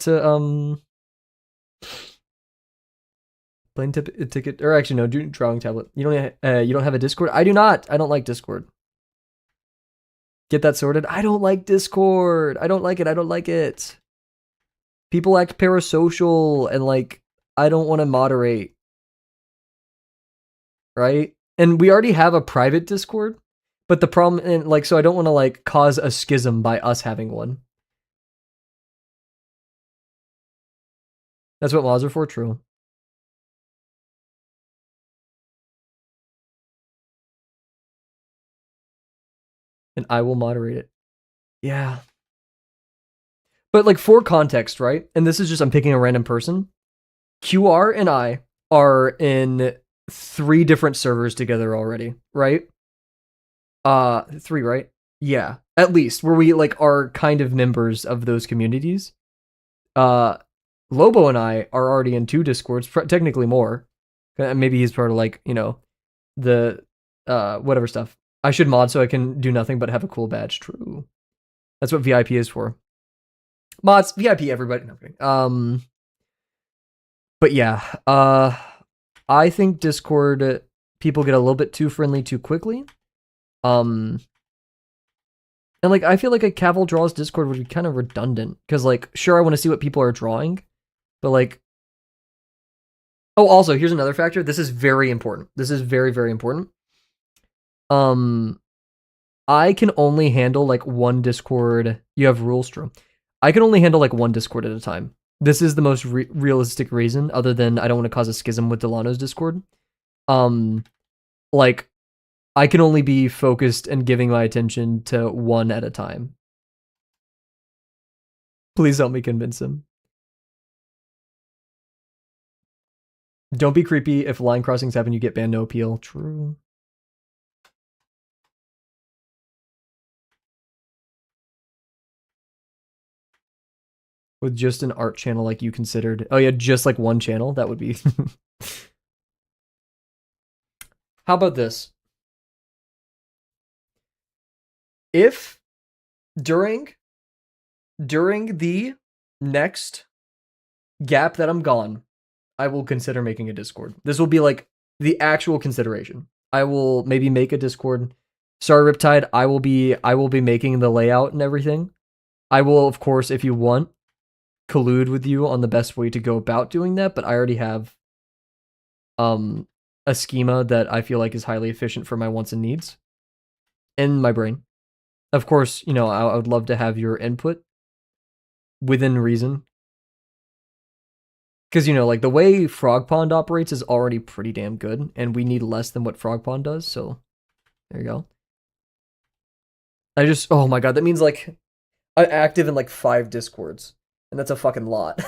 plane ticket, or actually no, drawing tablet. You don't have a Discord? I do not. I don't like Discord. Get that sorted. I don't like Discord. I don't like it. I don't like it. People act parasocial and like I don't want to moderate. Right? And we already have a private Discord, but the problem, and like, so I don't want to like cause a schism by us having one. That's what laws are for, true. And I will moderate it. Yeah. But like for context, right? And this is just, I'm picking a random person. QR and I are in 3 different servers together already, right? 3, right? Yeah, at least where we like are kind of members of those communities. Lobo and I are already in 2 Discords, technically more. Maybe he's part of like, you know, the whatever stuff. I should mod so I can do nothing but have a cool badge. True. That's what VIP is for. Mods, VIP, everybody. No, but yeah, I think Discord people get a little bit too friendly too quickly. And like I feel like a Kavel draws Discord would be kind of redundant because like sure I want to see what people are drawing, but like oh also here's another factor. This is very important. This is very, very important. I can only handle like one Discord. You have rules, Drew. I can only handle like one Discord at a time. This is the most realistic reason, other than I don't want to cause a schism with Delano's Discord. Like, I can only be focused and giving my attention to one at a time. Please help me convince him. Don't be creepy. If line crossings happen, you get banned, no appeal. True. With just an art channel like you considered. Oh yeah, just like one channel? That would be... How about this? If during the next gap that I'm gone, I will consider making a Discord. This will be like the actual consideration. I will maybe make a Discord. Sorry, Riptide. I will be making the layout and everything. I will, of course, if you want, collude with you on the best way to go about doing that. But I already have a schema that I feel like is highly efficient for my wants and needs in my brain. Of course, I would love to have your input within reason. Because, like the way Frog Pond operates is already pretty damn good, and we need less than what Frog Pond does, so there you go. Oh my god, that means like I'm active in like 5 Discords, and that's a fucking lot.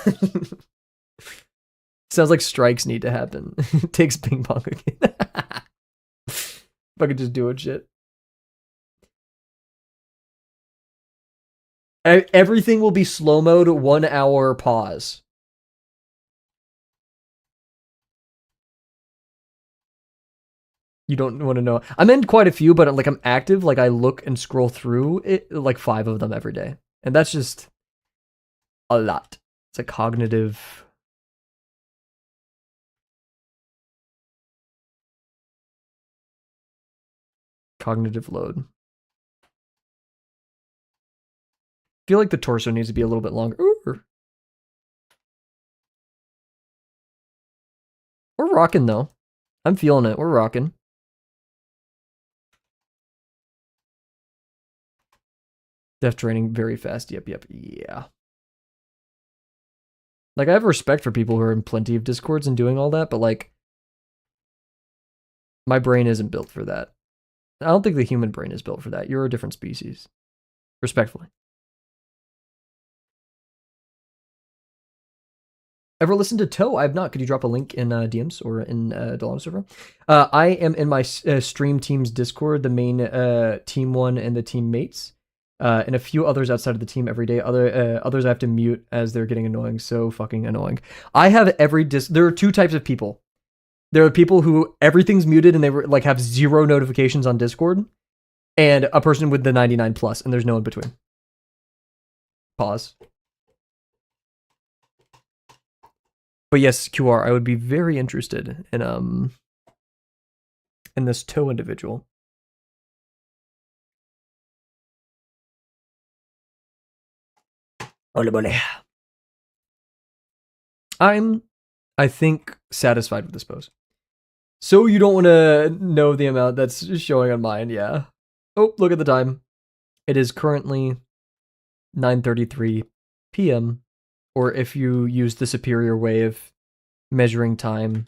Sounds like strikes need to happen. Takes ping pong again. If I could just do it, shit. Everything will be slow mode, 1 hour pause. You don't want to know. I'm in quite a few, but I'm active. Like I look and scroll through it, like 5 of them every day, and that's just a lot. It's a cognitive load. I feel like the torso needs to be a little bit longer. Ooh. We're rocking though. I'm feeling it. We're rocking. Def training very fast. Yep. Yeah. Like I have respect for people who are in plenty of Discords and doing all that, but like my brain isn't built for that. I don't think the human brain is built for that. You're a different species. Respectfully. Ever listened to Toe? I have not. Could you drop a link in DMs or in Delano server? I am in my stream team's Discord, the main team one and the teammates, and a few others outside of the team every day. Others I have to mute as they're getting annoying. So fucking annoying. I have there are 2 types of people. There are people who everything's muted and they like have 0 notifications on Discord, and a person with the 99 plus, and there's no in between. Pause. But yes, QR, I would be very interested in this Toe individual. I'm, I think, satisfied with this pose. So you don't want to know the amount that's showing on mine, yeah. Oh, look at the time. It is currently 9:33 p.m. Or if you use the superior way of measuring time,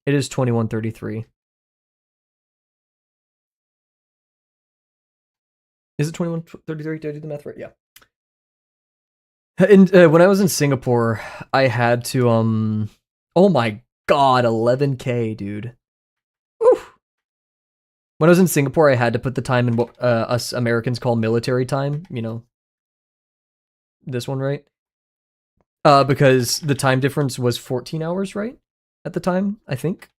it is 21:33. Is it 21:33? Did I do the math right? Yeah. And when I was in Singapore, I had to oh my god, 11K, dude. Whew. When I was in Singapore, I had to put the time in what us Americans call military time, this one, right? Because the time difference was 14 hours, right? At the time, I think.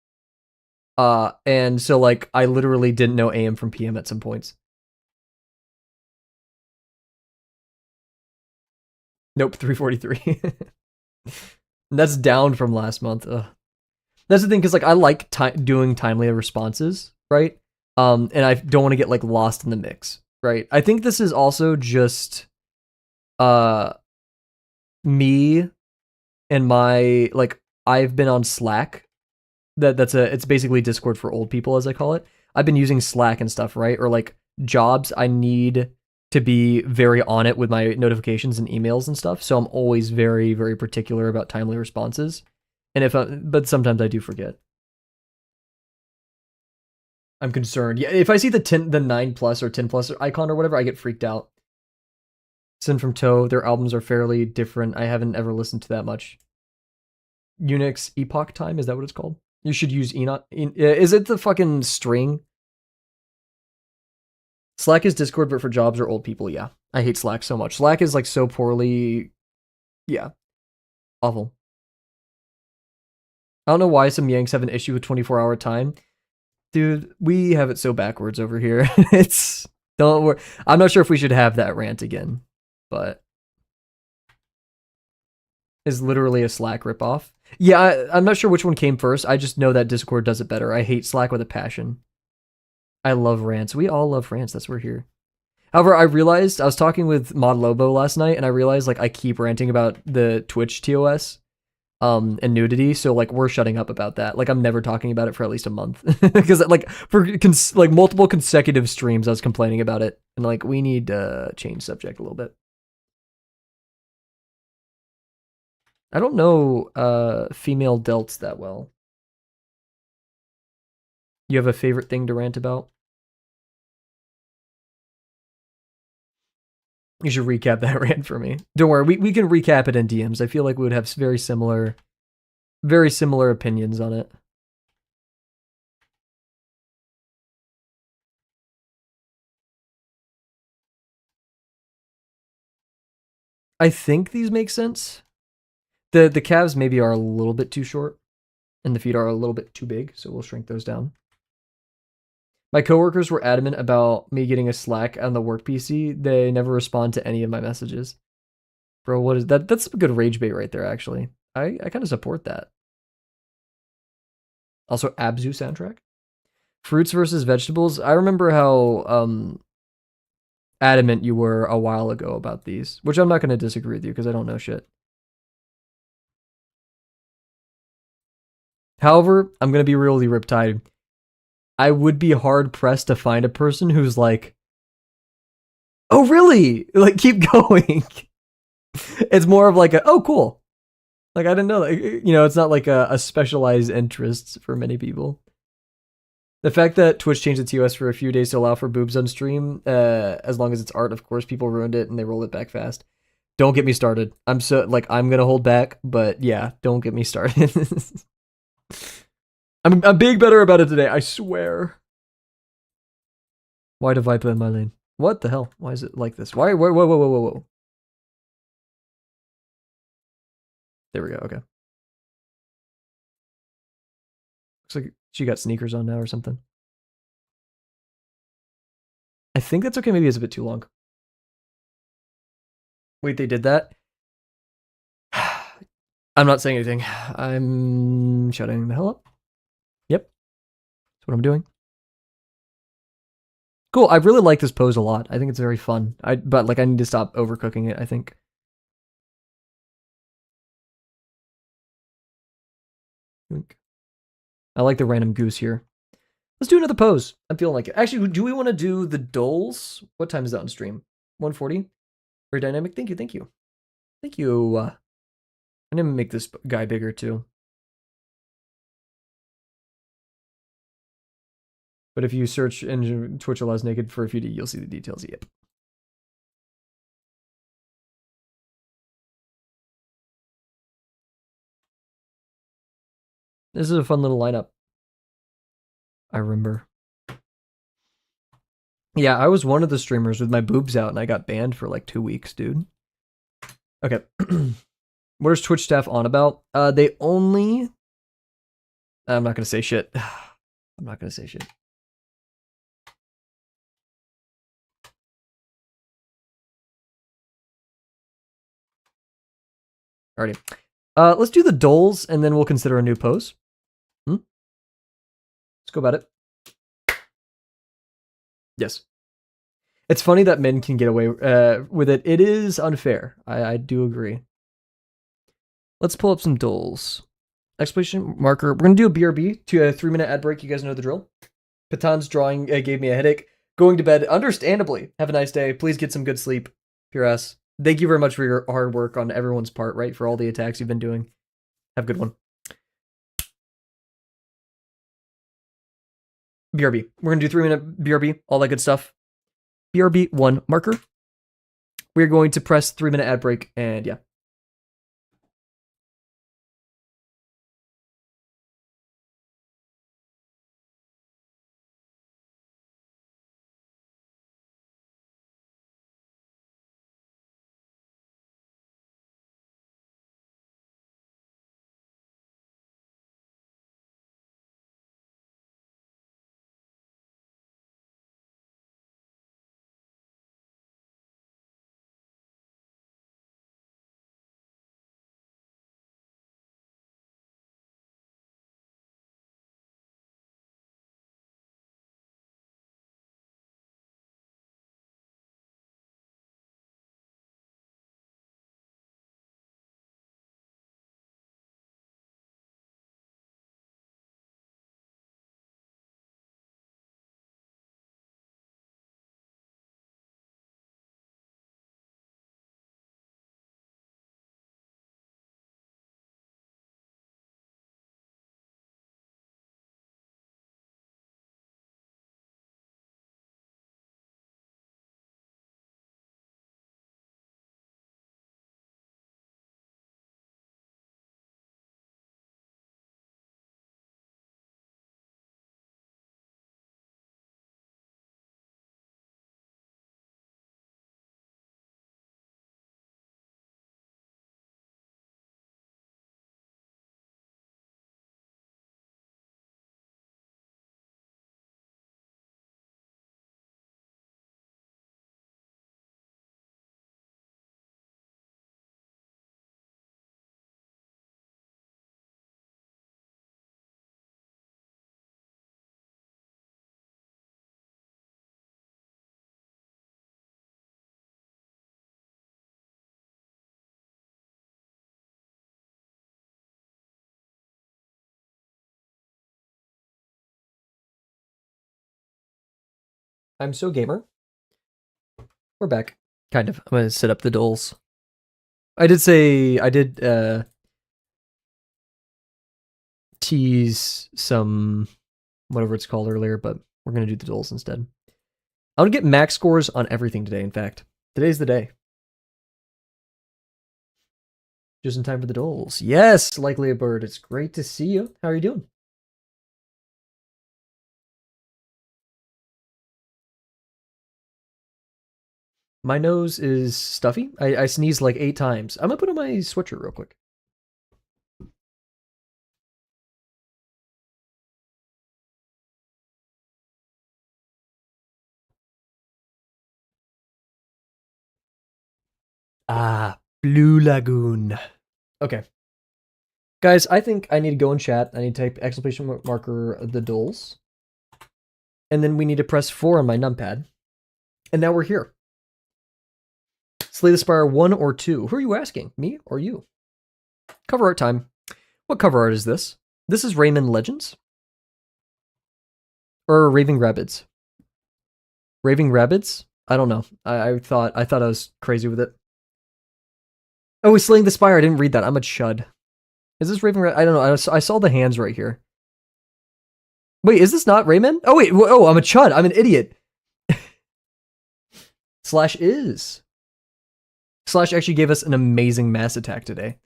And so like I literally didn't know AM from PM at some points. Nope, 3:43. That's down from last month. Ugh. That's the thing, because like I like doing timely responses, right? And I don't want to get like lost in the mix, right? I think this is also just me and my like I've been on Slack. It's basically Discord for old people, as I call it. I've been using Slack and stuff, right? Or like jobs, I need to be very on it with my notifications and emails and stuff. So I'm always very, very particular about timely responses. And but sometimes I do forget. I'm concerned. Yeah, if I see the 9 plus or 10 plus icon or whatever, I get freaked out. Sin from Toe, their albums are fairly different. I haven't ever listened to that much. Unix Epoch Time, is that what it's called? You should use Enoch. Is it the fucking string? Slack is Discord, but for jobs or old people, yeah. I hate Slack so much. Slack is like so poorly... Yeah. Awful. I don't know why some Yanks have an issue with 24-hour time. Dude, we have it so backwards over here. Don't worry. I'm not sure if we should have that rant again, but... Is literally a Slack ripoff. Yeah, I'm not sure which one came first. I just know that Discord does it better. I hate Slack with a passion. I love rants. We all love rants. That's why we're here. However, I realized I was talking with Mod Lobo last night, and I realized like I keep ranting about the Twitch TOS and nudity, so like we're shutting up about that. Like I'm never talking about it for at least a month because like for like multiple consecutive streams I was complaining about it, and like we need to change subject a little bit. I don't know female delts that well. You have a favorite thing to rant about? You should recap that rant for me. Don't worry, we can recap it in DMs. I feel like we would have very similar opinions on it. I think these make sense. The calves maybe are a little bit too short, and the feet are a little bit too big, so we'll shrink those down. My coworkers were adamant about me getting a Slack on the work PC. They never respond to any of my messages. Bro, what is that? That's a good rage bait right there, actually. I kind of support that. Also, Abzu soundtrack. Fruits versus vegetables. I remember how adamant you were a while ago about these, which I'm not going to disagree with you because I don't know shit. However, I'm going to be really riptide. I would be hard pressed to find a person who's like, oh, really? Like, keep going. It's more of like, oh, cool. Like, I didn't know that. You know, it's not like a specialized interest for many people. The fact that Twitch changed the TOS for a few days to allow for boobs on stream, as long as it's art, of course, people ruined it and they roll it back fast. Don't get me started. I'm gonna hold back, but yeah, don't get me started. I'm being better about it today, I swear. Why do Viper in my lane? What the hell? Why is it like this? Why? Whoa. There we go. Okay. Looks like she got sneakers on now or something. I think that's okay. Maybe it's a bit too long. Wait, they did that? I'm not saying anything. I'm shutting the hell up. Yep. That's what I'm doing. Cool. I really like this pose a lot. I think it's very fun. But like I need to stop overcooking it, I think. I like the random goose here. Let's do another pose. I'm feeling like it. Actually, do we want to do the Dles? What time is that on stream? 1:40? Very dynamic. Thank you. Thank you. Thank you. I'm going to make this guy bigger too. But if you search and Twitch allows naked for a few days, you'll see the details. Yep. This is a fun little lineup. I remember. Yeah, I was one of the streamers with my boobs out and I got banned for like 2 weeks, dude. Okay. What is Twitch staff on about? They only... I'm not going to say shit. I'm not going to say shit. Alrighty. Let's do the Doles and then we'll consider a new pose. Let's go about it. Yes. It's funny that men can get away with it. It is unfair. I do agree. Let's pull up some Doles. Exclamation marker. We're going to do a BRB to a 3-minute ad break. You guys know the drill. Patan's drawing gave me a headache. Going to bed, understandably. Have a nice day. Please get some good sleep. Pure ass. Thank you very much for your hard work on everyone's part, right? For all the attacks you've been doing. Have a good one. BRB. We're going to do 3-minute BRB. All that good stuff. BRB 1 marker. We're going to press 3-minute ad break, and yeah. I'm so gamer. We're back. Kind of. I'm gonna set up the Dles. I did tease some whatever it's called earlier, but we're gonna do the Dles instead. I want to get max scores on everything today, in fact. Today's the day. Just in time for the Dles. Yes, Likely a Bird. It's great to see you. How are you doing? My nose is stuffy. I sneezed like 8 times. I'm gonna put on my sweatshirt real quick. Ah, Blue Lagoon. Okay. Guys, I think I need to go in chat. I need to type exclamation marker the Dles. And then we need to press 4 on my numpad. And now we're here. Slay the Spire 1 or 2. Who are you asking? Me or you? Cover art time. What cover art is this? This is Rayman Legends? Or Raving Rabbids? Raving Rabbids? I don't know. I thought I was crazy with it. Oh, he's Slaying the Spire. I didn't read that. I'm a chud. Is this Raving Rabbit? I don't know. I saw the hands right here. Wait, is this not Rayman? Oh, wait. Oh, I'm a chud. I'm an idiot. Slash is. Slash actually gave us an amazing mass attack today.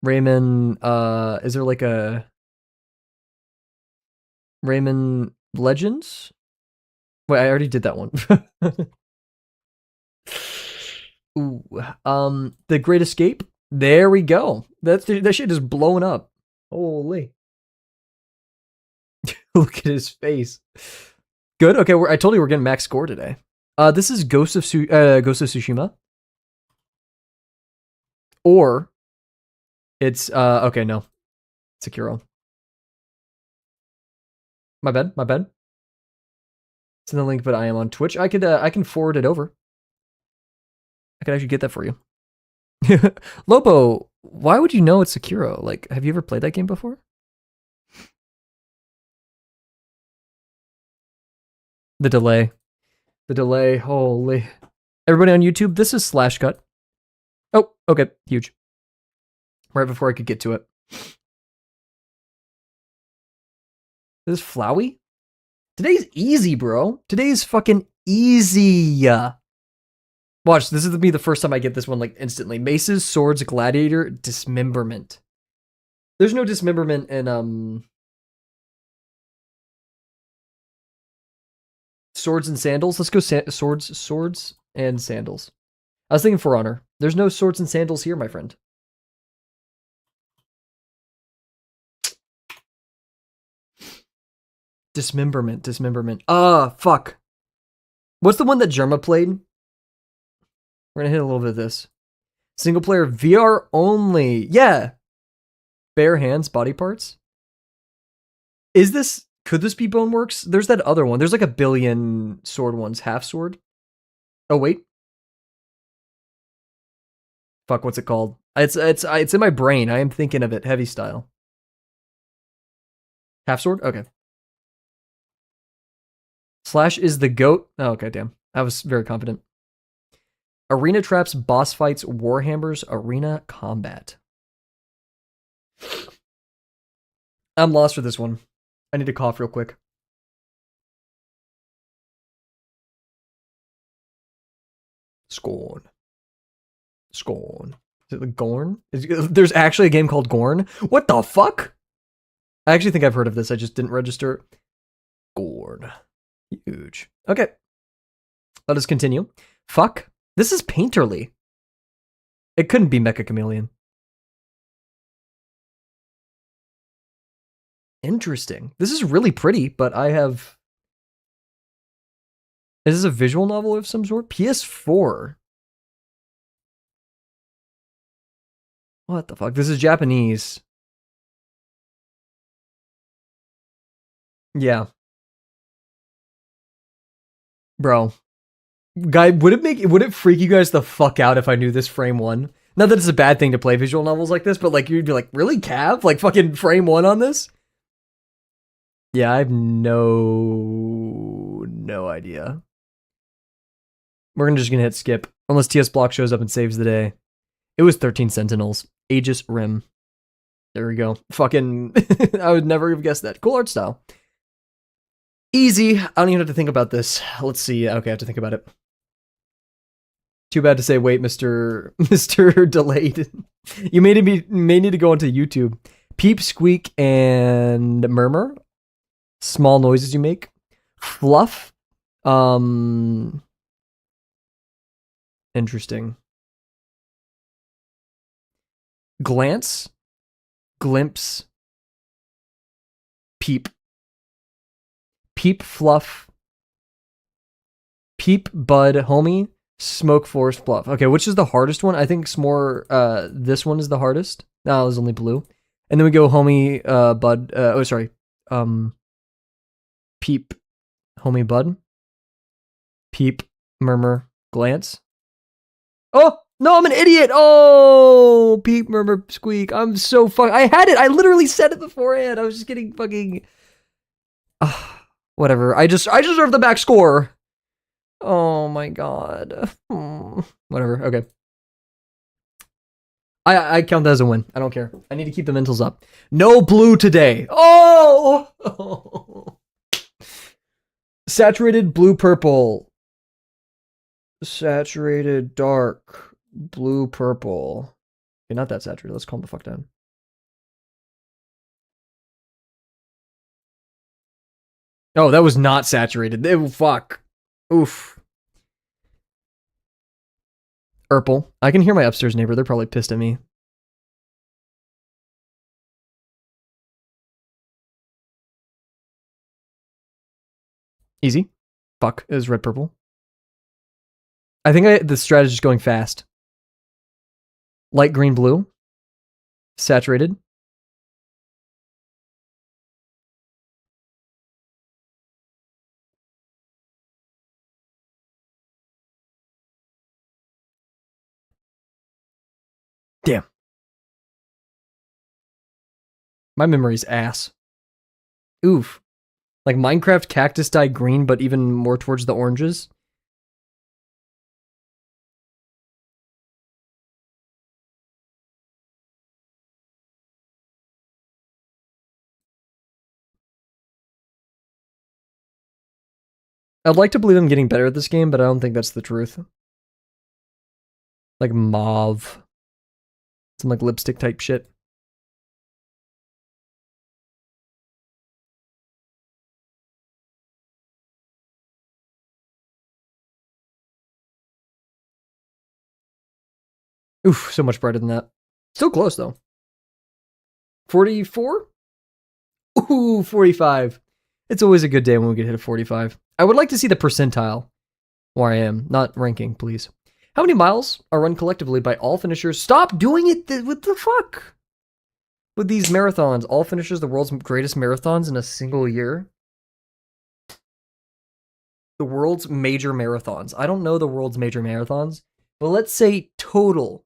Rayman, is there like a Rayman Legends? Wait, I already did that one. Ooh, The Great Escape. There we go. That shit is blowing up. Holy. Look at his face. Good. Okay, I told you we're getting max score today. This is Ghost of Tsushima. Or it's okay, no. Sekiro. My bad. It's in the link, but I am on Twitch. I can forward it over. I could actually get that for you. Lobo, why would you know it's Sekiro? Like, have you ever played that game before? The delay, holy. Everybody on YouTube, this is Slash Cut. Oh, okay, huge. Right before I could get to it. This is Flowey? Today's easy, bro. Today's fucking easy. Watch, this is gonna be the first time I get this one like instantly. Maces, Swords, Gladiator, Dismemberment. There's no dismemberment in Swords and Sandals. Let's go swords and sandals. I was thinking For Honor. There's no swords and sandals here, my friend. Dismemberment. Ah, fuck. What's the one that Germa played? We're gonna hit a little bit of this. Single player VR only. Yeah. Bare hands, body parts. Could this be Boneworks? There's that other one. There's like a billion sword ones. Half sword. Oh, wait. Fuck, what's it called? It's in my brain. I am thinking of it. Heavy style. Half sword? Okay. Slash is the GOAT. Oh, okay, damn. I was very confident. Arena traps, boss fights, warhammers, arena combat. I'm lost for this one. I need to cough real quick. Scorn. Is it the Gorn? There's actually a game called Gorn? What the fuck? I actually think I've heard of this. I just didn't register. Gorn. Huge. Okay. Let us continue. Fuck. This is Painterly. It couldn't be Mecha Chameleon. Interesting. This is really pretty, but I have... Is this a visual novel of some sort? PS4. What the fuck? This is Japanese. Yeah. Bro. Guy, would it freak you guys the fuck out if I knew this frame 1? Not that it's a bad thing to play visual novels like this, but like you'd be like, really, Cav? Like fucking frame 1 on this? Yeah, I have no no idea. We're just gonna hit skip. Unless TS Block shows up and saves the day. It was 13 Sentinels. Aegis Rim. There we go. Fucking, I would never have guessed that. Cool art style. Easy. I don't even have to think about this. Let's see. Okay, I have to think about it. Too bad to say, wait, Mr. Delayed. You may need to go onto YouTube. Peep, squeak, and murmur. Small noises you make. Fluff. Interesting. Glance. Glimpse. Peep. Peep, fluff. Peep, bud, homie. Smoke, forest, fluff. Okay, which is the hardest one? I think it's more, this one is the hardest. No, it was only blue. And then we go homie, bud, peep, homie, bud. Peep, murmur, glance. Oh, no, I'm an idiot. Oh, peep, murmur, squeak. I'm so I had it. I literally said it beforehand. I was just getting fucking, whatever. I deserve the back score. Oh my god. Whatever, okay. I count that as a win. I don't care. I need to keep the mentals up. No blue today. Oh! Saturated blue purple. Saturated dark blue purple. Okay, not that saturated. Let's calm the fuck down. Oh, that was not saturated. Fuck. Oof. Purple. I can hear my upstairs neighbor. They're probably pissed at me. Easy. Fuck is red purple. I think the strategy is going fast. Light green blue. Saturated. Damn. My memory's ass. Oof. Like Minecraft cactus dye green, but even more towards the oranges. I'd like to believe I'm getting better at this game, but I don't think that's the truth. Like mauve. Some like lipstick type shit. Oof, so much brighter than that. Still close though. 44? Ooh, 45. It's always a good day when we get hit a 45. I would like to see the percentile where I am, not ranking, please. How many miles are run collectively by all finishers? Stop doing it! What the fuck? With these marathons, all finishers, the world's greatest marathons in a single year. The world's major marathons. I don't know the world's major marathons, but let's say total.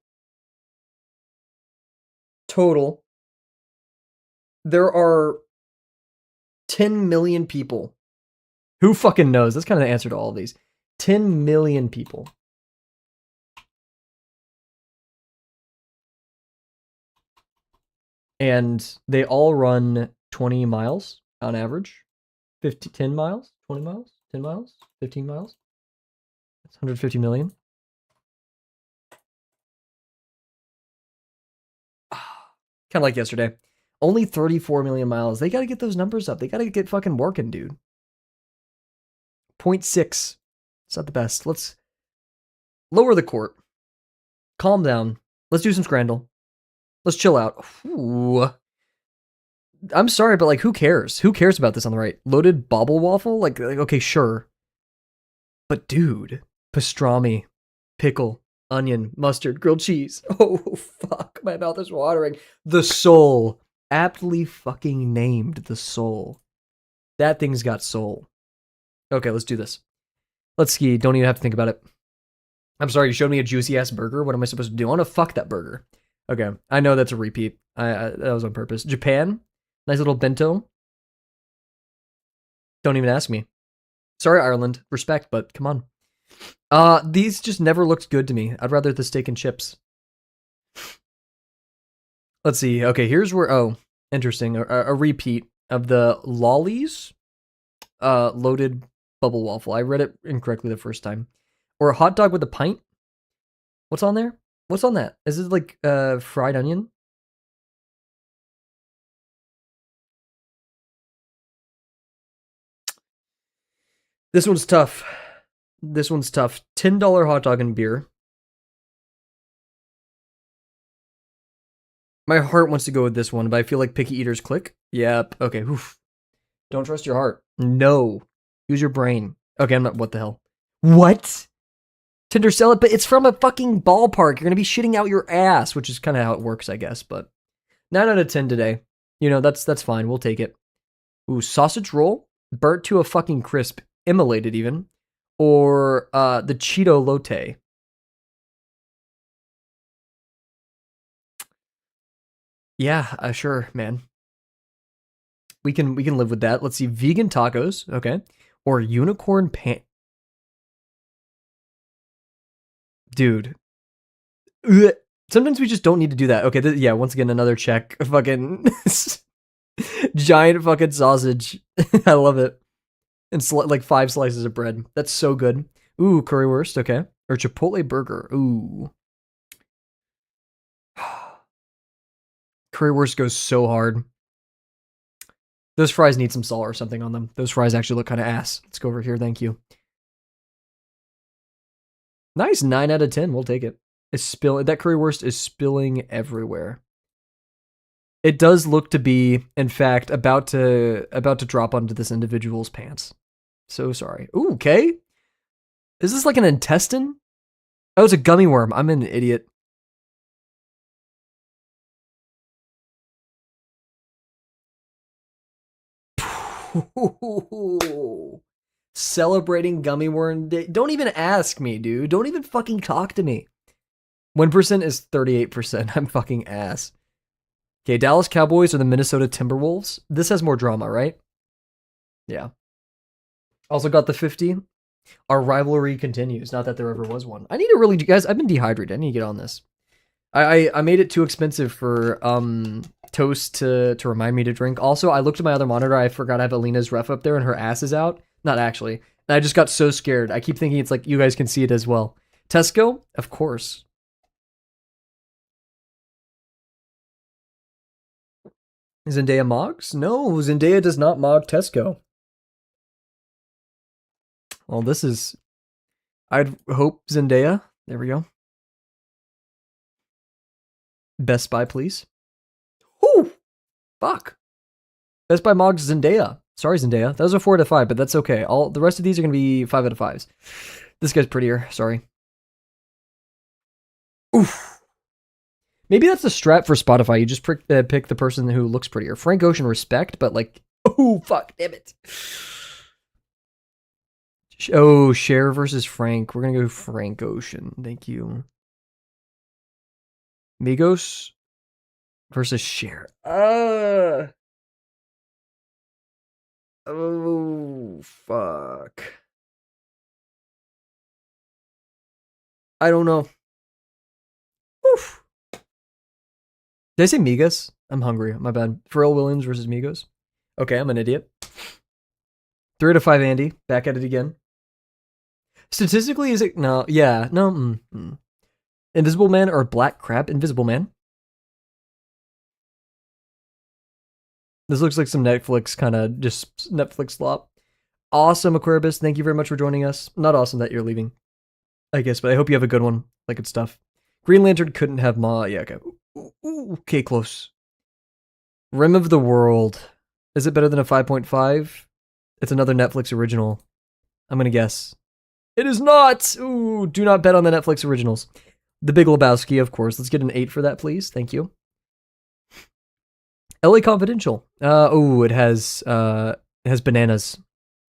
There are 10 million people. Who fucking knows? That's kind of the answer to all of these. 10 million people. And they all run 20 miles on average. 10 miles? 20 miles? 10 miles? 15 miles? That's 150 million. Kind of like yesterday. Only 34 million miles. They got to get those numbers up. They got to get fucking working, dude. 0.6. It's not the best. Let's lower the court. Calm down. Let's do some Scrandle. Let's chill out. Ooh. I'm sorry, but like, who cares? Who cares about this on the right? Loaded bobble waffle? Like okay, sure. But dude, pastrami, pickle, onion, mustard, grilled cheese. Oh, fuck. My mouth is watering. The soul. Aptly fucking named the soul. That thing's got soul. Okay, let's do this. Let's ski. Don't even have to think about it. I'm sorry, you showed me a juicy ass burger. What am I supposed to do? I want to fuck that burger. Okay, I know that's a repeat. That was on purpose. Japan. Nice little bento. Don't even ask me. Sorry, Ireland. Respect, but come on. These just never looked good to me. I'd rather the steak and chips. Let's see. Okay, here's where, oh, interesting. A repeat of the lollies, loaded bubble waffle. I read it incorrectly the first time. Or a hot dog with a pint. What's on there? What's on that? Is it like fried onion? This one's tough. This one's tough. $10 hot dog and beer. My heart wants to go with this one, but I feel like picky eaters click. Yep. Okay. Oof. Don't trust your heart. No. Use your brain. Okay, I'm not. What the hell? What? Tinder salad, but it's from a fucking ballpark. You're gonna be shitting out your ass, which is kind of how it works, I guess. But 9 out of 10 today. You know, that's fine. We'll take it. Ooh, sausage roll, burnt to a fucking crisp, immolated even, or the Cheeto Lotte. Yeah, sure, man. We can live with that. Let's see, vegan tacos, okay, or unicorn pan. Dude, ugh. Sometimes we just don't need to do that. Okay, yeah. Once again, another check. Fucking giant fucking sausage. I love it. And like 5 slices of bread. That's so good. Ooh, currywurst. Okay, or Chipotle burger. Ooh. Currywurst goes so hard. Those fries need some salt or something on them. Those fries actually look kind of ass. Let's go over here. Thank you. Nice. 9 out of 10. We'll take it. That currywurst is spilling everywhere. It does look to be, in fact, about to drop onto this individual's pants. So sorry. Ooh, okay. Is this like an intestine? Oh, it's a gummy worm. I'm an idiot. Celebrating gummy worm day. Don't even ask me, dude. Don't even fucking talk to me. 1% is 38%. I'm fucking ass. Okay, Dallas Cowboys or the Minnesota Timberwolves. This has more drama, right? Yeah. Also got the 50. Our rivalry continues. Not that there ever was one. I need to really, guys, I've been dehydrated. I need to get on this. I made it too expensive for Toast to remind me to drink. Also, I looked at my other monitor. I forgot I have Alina's ref up there and her ass is out. Not actually. And I just got so scared. I keep thinking it's like you guys can see it as well. Tesco? Of course. Zendaya mogs? No, Zendaya does not mog Tesco. Well, this is... I'd hope Zendaya. There we go. Best Buy, please. Ooh! Fuck. Best Buy mogs Zendaya. Sorry, Zendaya. That was a 4 out of 5, but that's okay. All the rest of these are going to be 5 out of 5s. This guy's prettier. Sorry. Oof. Maybe that's the strat for Spotify. You just pick the person who looks prettier. Frank Ocean, respect, but like, oh, fuck, damn it. Oh, Cher versus Frank. We're going to go Frank Ocean. Thank you. Migos versus Cher. Oh, fuck. I don't know. Oof. Did I say Migos? I'm hungry. My bad. Pharrell Williams versus Migos. Okay, I'm an idiot. 3 out of 5, Andy. Back at it again. Statistically, is it? No. Yeah. No. Invisible Man or Black Crab? Invisible Man. This looks like some Netflix kind of just Netflix slop. Awesome, Aquarius. Thank you very much for joining us. Not awesome that you're leaving, I guess, but I hope you have a good one. Like good stuff. Green Lantern couldn't have Ma. Yeah, okay. Ooh, okay, close. Rim of the World. Is it better than a 5.5? It's another Netflix original. I'm going to guess. It is not! Ooh, do not bet on the Netflix originals. The Big Lebowski, of course. Let's get an 8 for that, please. Thank you. LA Confidential. It has bananas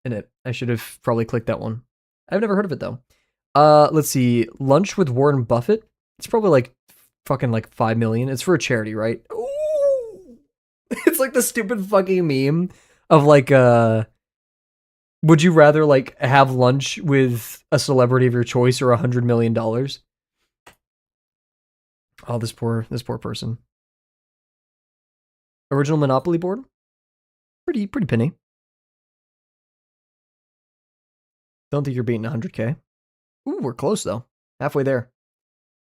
in it. I should have probably clicked that one. I've never heard of it, though. Let's see. Lunch with Warren Buffett. It's probably like fucking like 5 million. It's for a charity, right? Ooh! It's like the stupid fucking meme of like Would you rather like have lunch with a celebrity of your choice or $100 million? Oh, this poor person. Original Monopoly board? Pretty penny. Don't think you're beating 100K. Ooh, we're close though. Halfway there.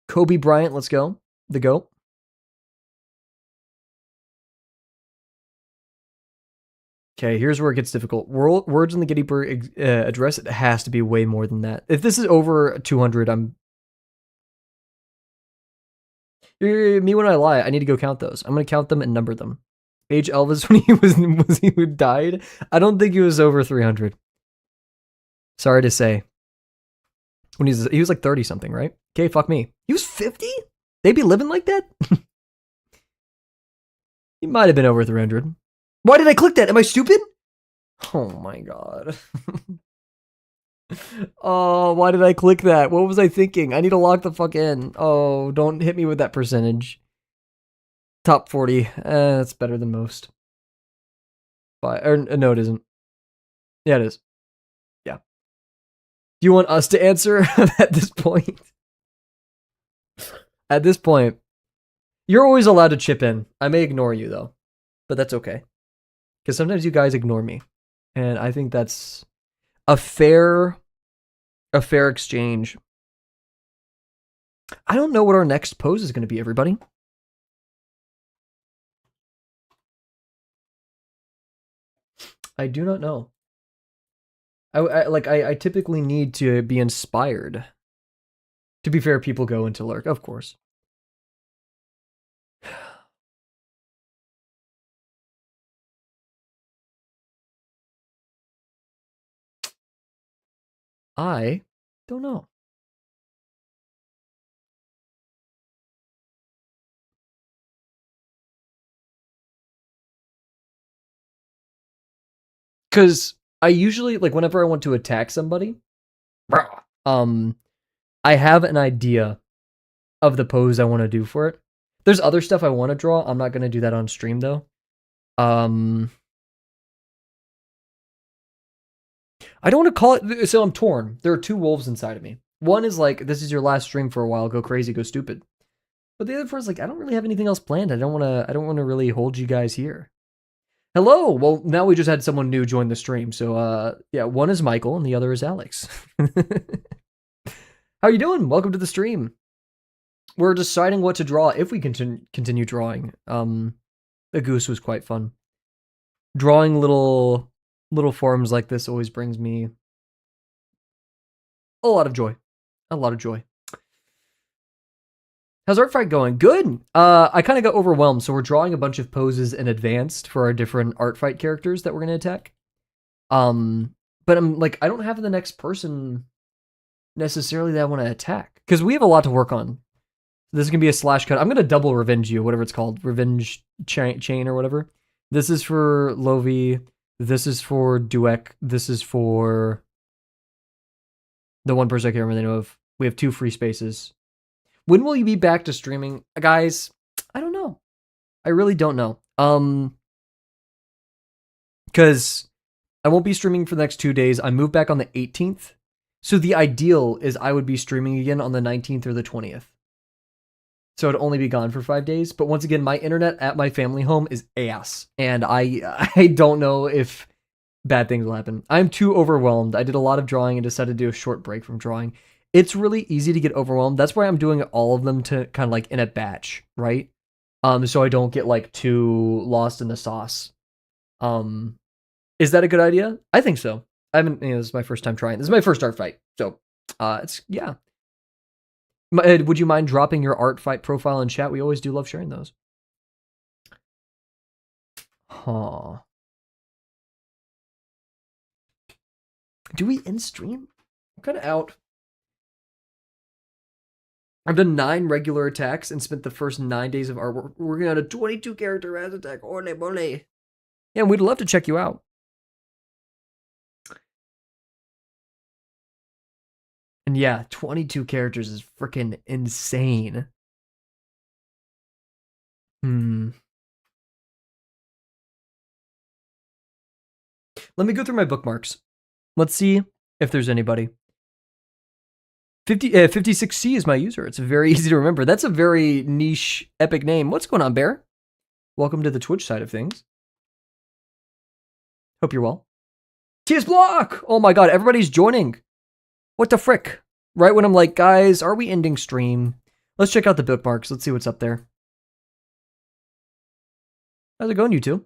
Kobe Bryant, let's go. The GOAT. Okay, here's where it gets difficult. Words in the Gettysburg Address, it has to be way more than that. If this is over 200, I'm... Me when I lie, I need to go count those. I'm going to count them and number them. Age Elvis when he died? I don't think he was over 300. Sorry to say. When he was like 30 something, right? Okay, fuck me. He was 50? They be living like that? He might have been over 300. Why did I click that? Am I stupid? Oh my god. Oh, why did I click that? What was I thinking? I need to lock the fuck in. Oh, don't hit me with that percentage. Top 40. That's better than most. No, it isn't. Yeah, it is. Yeah. Do you want us to answer at this point? At this point, you're always allowed to chip in. I may ignore you, though. But that's okay. Because sometimes you guys ignore me. And I think that's a fair exchange. I don't know what our next pose is going to be, everybody. I do not know. I typically need to be inspired. To be fair, people go into lurk, of course. I don't know. Because I usually, like, whenever I want to attack somebody, I have an idea of the pose I want to do for it. There's other stuff I want to draw. I'm not going to do that on stream, though. I don't want to call it, so I'm torn. There are two wolves inside of me. One is like, this is your last stream for a while, go crazy, go stupid. But the other part is like, I don't really have anything else planned. I don't want to really hold you guys here. Hello. Well, now we just had someone new join the stream. So yeah, one is Michael and the other is Alex. How you doing? Welcome to the stream. We're deciding what to draw if we continue drawing. The goose was quite fun. Drawing little forms like this always brings me a lot of joy. A lot of joy. How's art fight going? Good. I kind of got overwhelmed, so we're drawing a bunch of poses in advance for our different art fight characters that we're gonna attack. But I'm like, I don't have the next person necessarily that I want to attack because we have a lot to work on. This is gonna be a slash cut. I'm gonna double revenge you, whatever it's called, revenge chain or whatever. This is for Lovi. This is for Duek. This is for the one person I can't remember the name of. We have 2 free spaces. When will you be back to streaming? Guys, I don't know. I really don't know. Because I won't be streaming for the next 2 days. I move back on the 18th. So the ideal is I would be streaming again on the 19th or the 20th. So I'd only be gone for 5 days. But once again, my internet at my family home is ass. And I don't know if bad things will happen. I'm too overwhelmed. I did a lot of drawing and decided to do a short break from drawing. It's really easy to get overwhelmed. That's why I'm doing all of them to kind of like in a batch, right? So I don't get like too lost in the sauce. Is that a good idea? I think so. I haven't, this is my first time trying. This is my first art fight. So, it's, yeah. Would you mind dropping your art fight profile in chat? We always do love sharing those. Huh. Do we end stream? I'm kind of out. I've done 9 regular attacks and spent the first 9 days of artwork working on a 22 character Raz attack. Ole mole. Yeah, and we'd love to check you out. And yeah, 22 characters is freaking insane. Let me go through my bookmarks. Let's see if there's anybody. 56C is my user. It's very easy to remember. That's a very niche, epic name. What's going on, Bear? Welcome to the Twitch side of things. Hope you're well. TS Block! Oh my god, everybody's joining. What the frick? Right when I'm like, guys, are we ending stream? Let's check out the bookmarks. Let's see what's up there. How's it going, you two?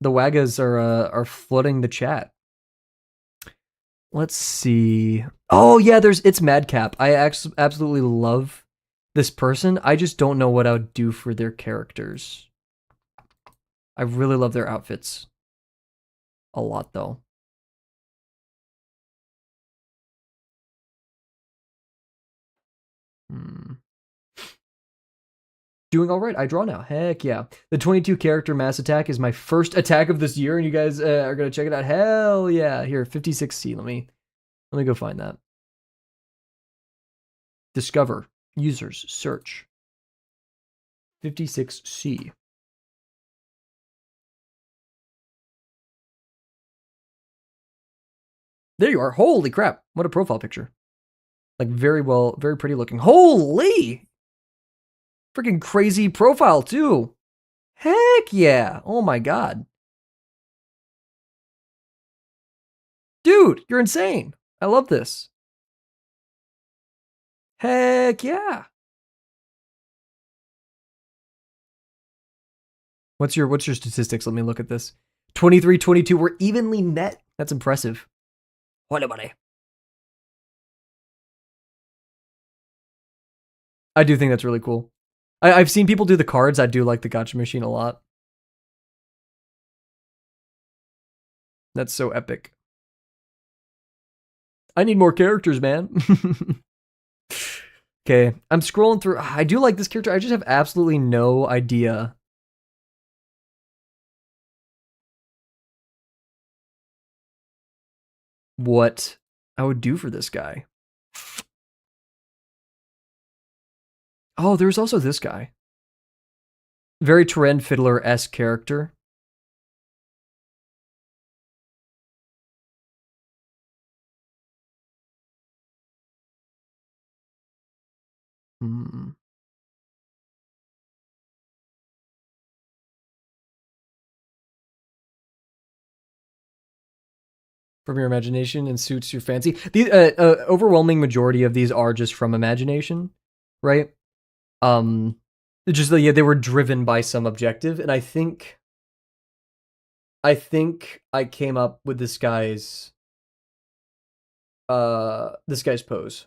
The Waggas are flooding the chat. Let's see. Oh yeah, it's Madcap. I absolutely love this person. I just don't know what I would do for their characters. I really love their outfits. A lot though. Doing all right. I draw now. Heck yeah. The 22 character mass attack is my first attack of this year, and you guys are gonna check it out. Hell yeah. Here, 56C. Let me go find that. Discover. Users. Search. 56C. There you are. Holy crap. What a profile picture. Like very pretty looking. Holy! Freaking crazy profile too. Heck yeah. Oh my god. Dude, you're insane. I love this. Heck yeah. What's your statistics? Let me look at this. 23, 22. We're evenly net. That's impressive. What money? I do think that's really cool. I've seen people do the cards. I do like the gacha machine a lot. That's so epic. I need more characters, man. Okay, I'm scrolling through. I do like this character. I just have absolutely no idea what I would do for this guy. Oh, there's also this guy. Very Trend Fiddler-esque character. Hmm. From your imagination and suits your fancy. The overwhelming majority of these are just from imagination, right? Just yeah, they were driven by some objective, and I think I came up with this guy's pose.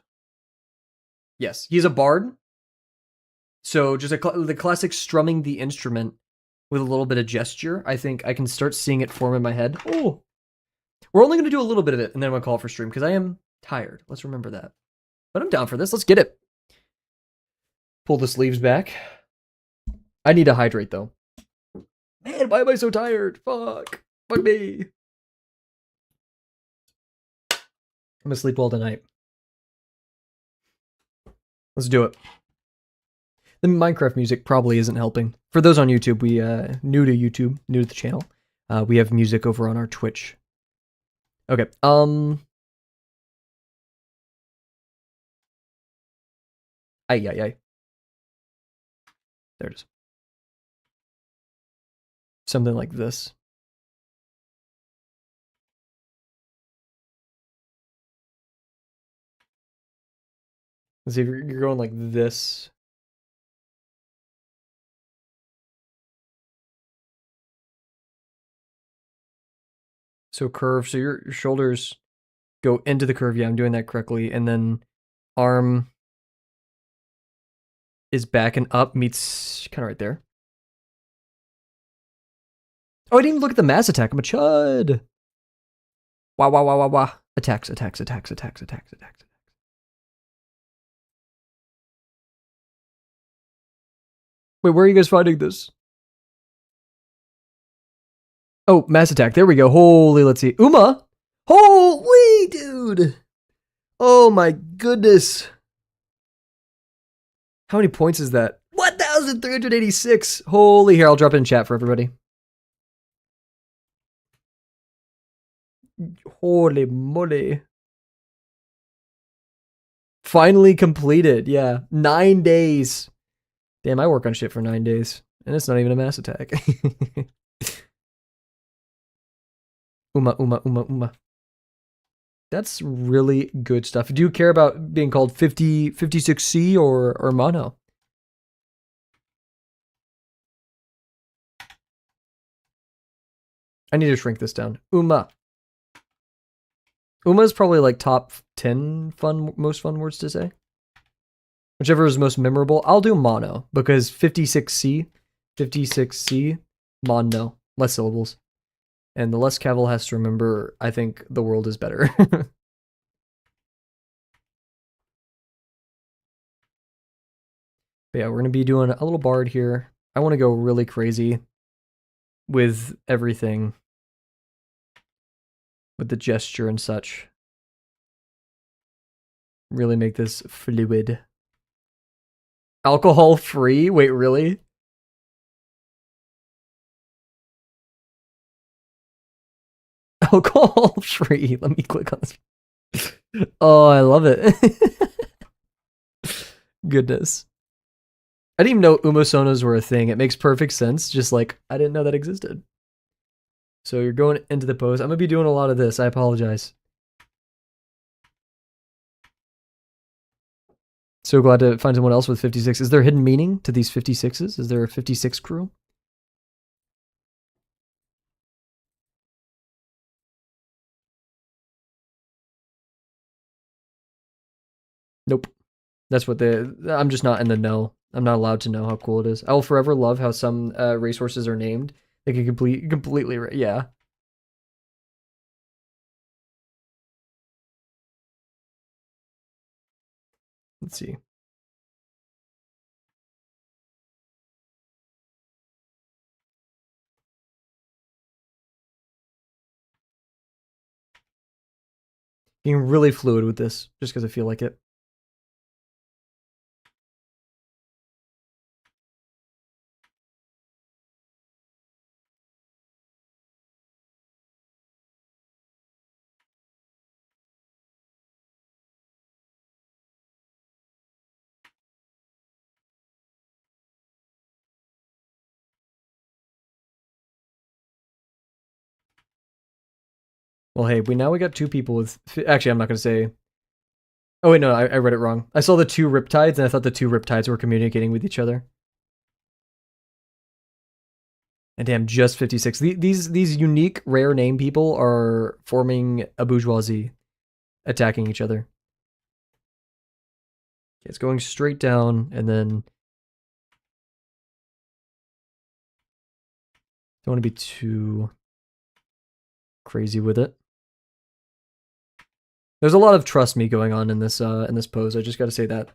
Yes, he's a bard. So just the classic strumming the instrument with a little bit of gesture. I think I can start seeing it form in my head. Oh, we're only going to do a little bit of it, and then I'm going to call it for stream, because I am tired. Let's remember that. But I'm down for this. Let's get it. Pull the sleeves back. I need to hydrate, though. Man, why am I so tired? Fuck. Fuck me. I'm going to sleep well tonight. Let's do it. The Minecraft music probably isn't helping. For those on YouTube, we new to YouTube, new to the channel, we have music over on our Twitch. Okay. Ay. There it is. Something like this. Let's see if you're going like this. So curve. So your shoulders go into the curve. Yeah, I'm doing that correctly. And then arm is back and up, meets kind of right there. Oh, I didn't even look at the mass attack. I'm a chud. Wow. Attacks. Wait, where are you guys finding this? Oh, mass attack. There we go. Holy, let's see. Uma? Holy, dude. Oh my goodness. How many points is that? 1,386. Holy, here, I'll drop it in chat for everybody. Holy moly. Finally completed. Yeah. 9 days. Damn, I work on shit for 9 days. And it's not even a mass attack. Uma. That's really good stuff. Do you care about being called 56C or mono? I need to shrink this down. Uma. Uma is probably like top 10 most fun words to say. Whichever is most memorable. I'll do mono because 56C, mono, less syllables. And the less Kavel has to remember, I think the world is better. But yeah, we're going to be doing a little bard here. I want to go really crazy with everything, with the gesture and such. Really make this fluid. Alcohol free? Wait, really? Alcohol free. Let me click on this. Oh, I love it. Goodness. I didn't even know umosonos were a thing. It makes perfect sense. Just like, I didn't know that existed. So you're going into the pose. I'm going to be doing a lot of this. I apologize. So glad to find someone else with 56. Is there hidden meaning to these 56s? Is there a 56 crew? Nope. That's what I'm just not in the know. I'm not allowed to know how cool it is. I will forever love how some racehorses are named. They can completely, yeah. Let's see. Being really fluid with this, just because I feel like it. Well, hey, we got two people with. Actually, I'm not gonna say. Oh wait, no, I read it wrong. I saw the two riptides, and I thought the two riptides were communicating with each other. And damn, just 56. These unique, rare name people are forming a bourgeoisie, attacking each other. It's going straight down, and then don't want to be too crazy with it. There's a lot of trust me going on in this pose. I just got to say that.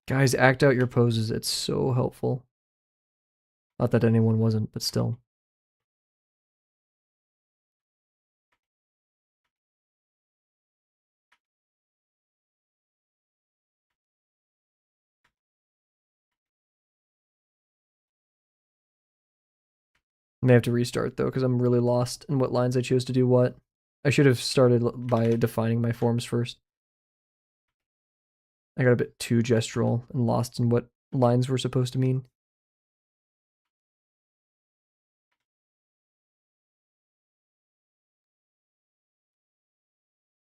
Guys, act out your poses. It's so helpful. Not that anyone wasn't, but still. I may have to restart though, because I'm really lost in what lines I chose to do what. I should have started by defining my forms first. I got a bit too gestural and lost in what lines were supposed to mean.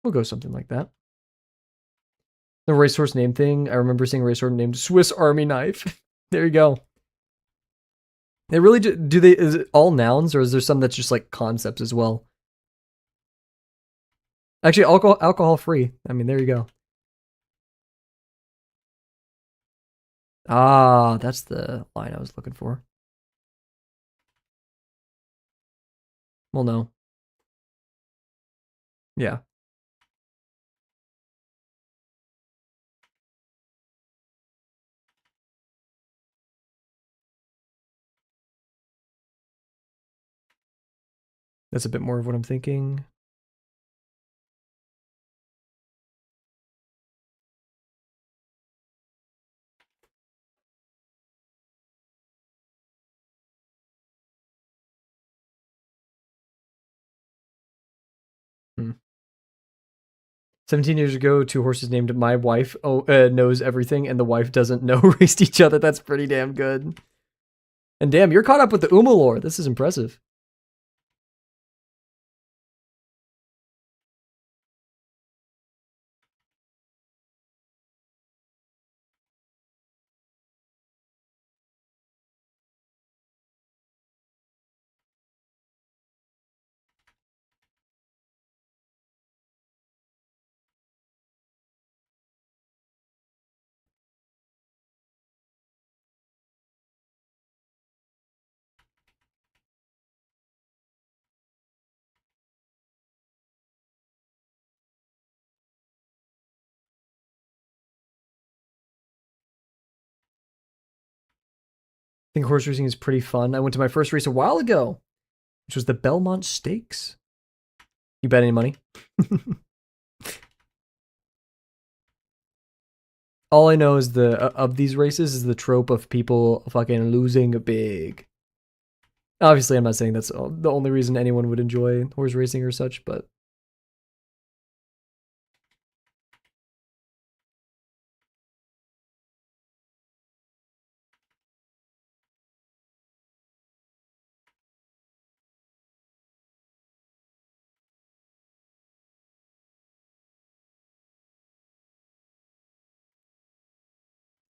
We'll go something like that. The racehorse name thing, I remember seeing a racehorse named Swiss Army Knife. There you go. They really do they, is it all nouns or is there some that's just like concepts as well? Actually, alcohol free. I mean, there you go. Ah, that's the line I was looking for. Well, no. Yeah. That's a bit more of what I'm thinking. 17 years ago, two horses named My Wife Knows Everything and the Wife Doesn't Know raced each other. That's pretty damn good. And damn, you're caught up with the Uma lore. This is impressive. I think horse racing is pretty fun. I went to my first race a while ago, which was the Belmont Stakes. You bet any money? All I know is of these races is the trope of people fucking losing big. Obviously, I'm not saying that's the only reason anyone would enjoy horse racing or such, but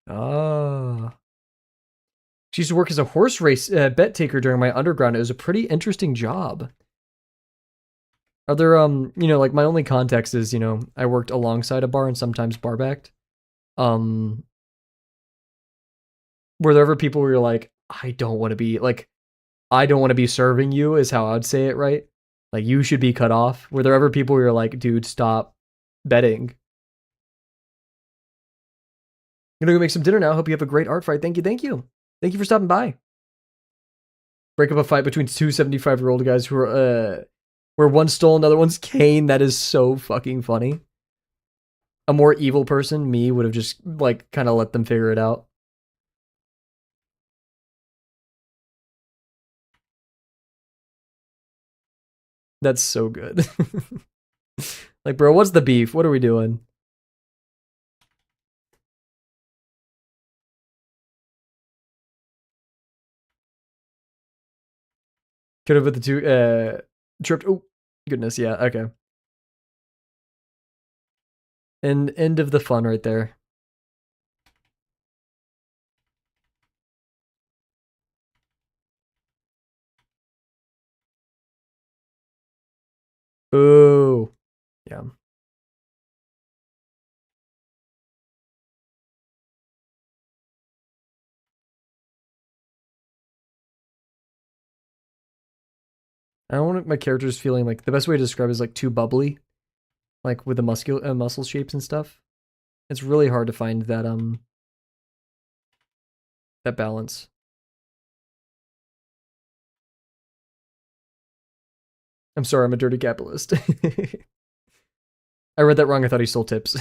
ah. She used to work as a horse race bet taker during my underground. It was a pretty interesting job. Are there like my only context is, I worked alongside a bar and sometimes bar backed. Were there ever people where you're like, I don't want to be serving you is how I'd say it, right? Like you should be cut off. Were there ever people where you're like, dude, stop betting? I'm gonna go make some dinner now. Hope you have a great art fight. Thank you, thank you. Thank you for stopping by. Break up a fight between two 75-year-old guys who are where one's stolen, another one's Kane. That is so fucking funny. A more evil person, me, would have just like kind of let them figure it out. That's so good. Like, bro, what's the beef? What are we doing? Could have put the two tripped. Oh, goodness, yeah, okay. And end of the fun right there. Ooh. Yeah. I don't want my characters feeling like the best way to describe it is like too bubbly, like with the muscle shapes and stuff. It's really hard to find that balance. I'm sorry, I'm a dirty capitalist. I read that wrong. I thought he stole tips.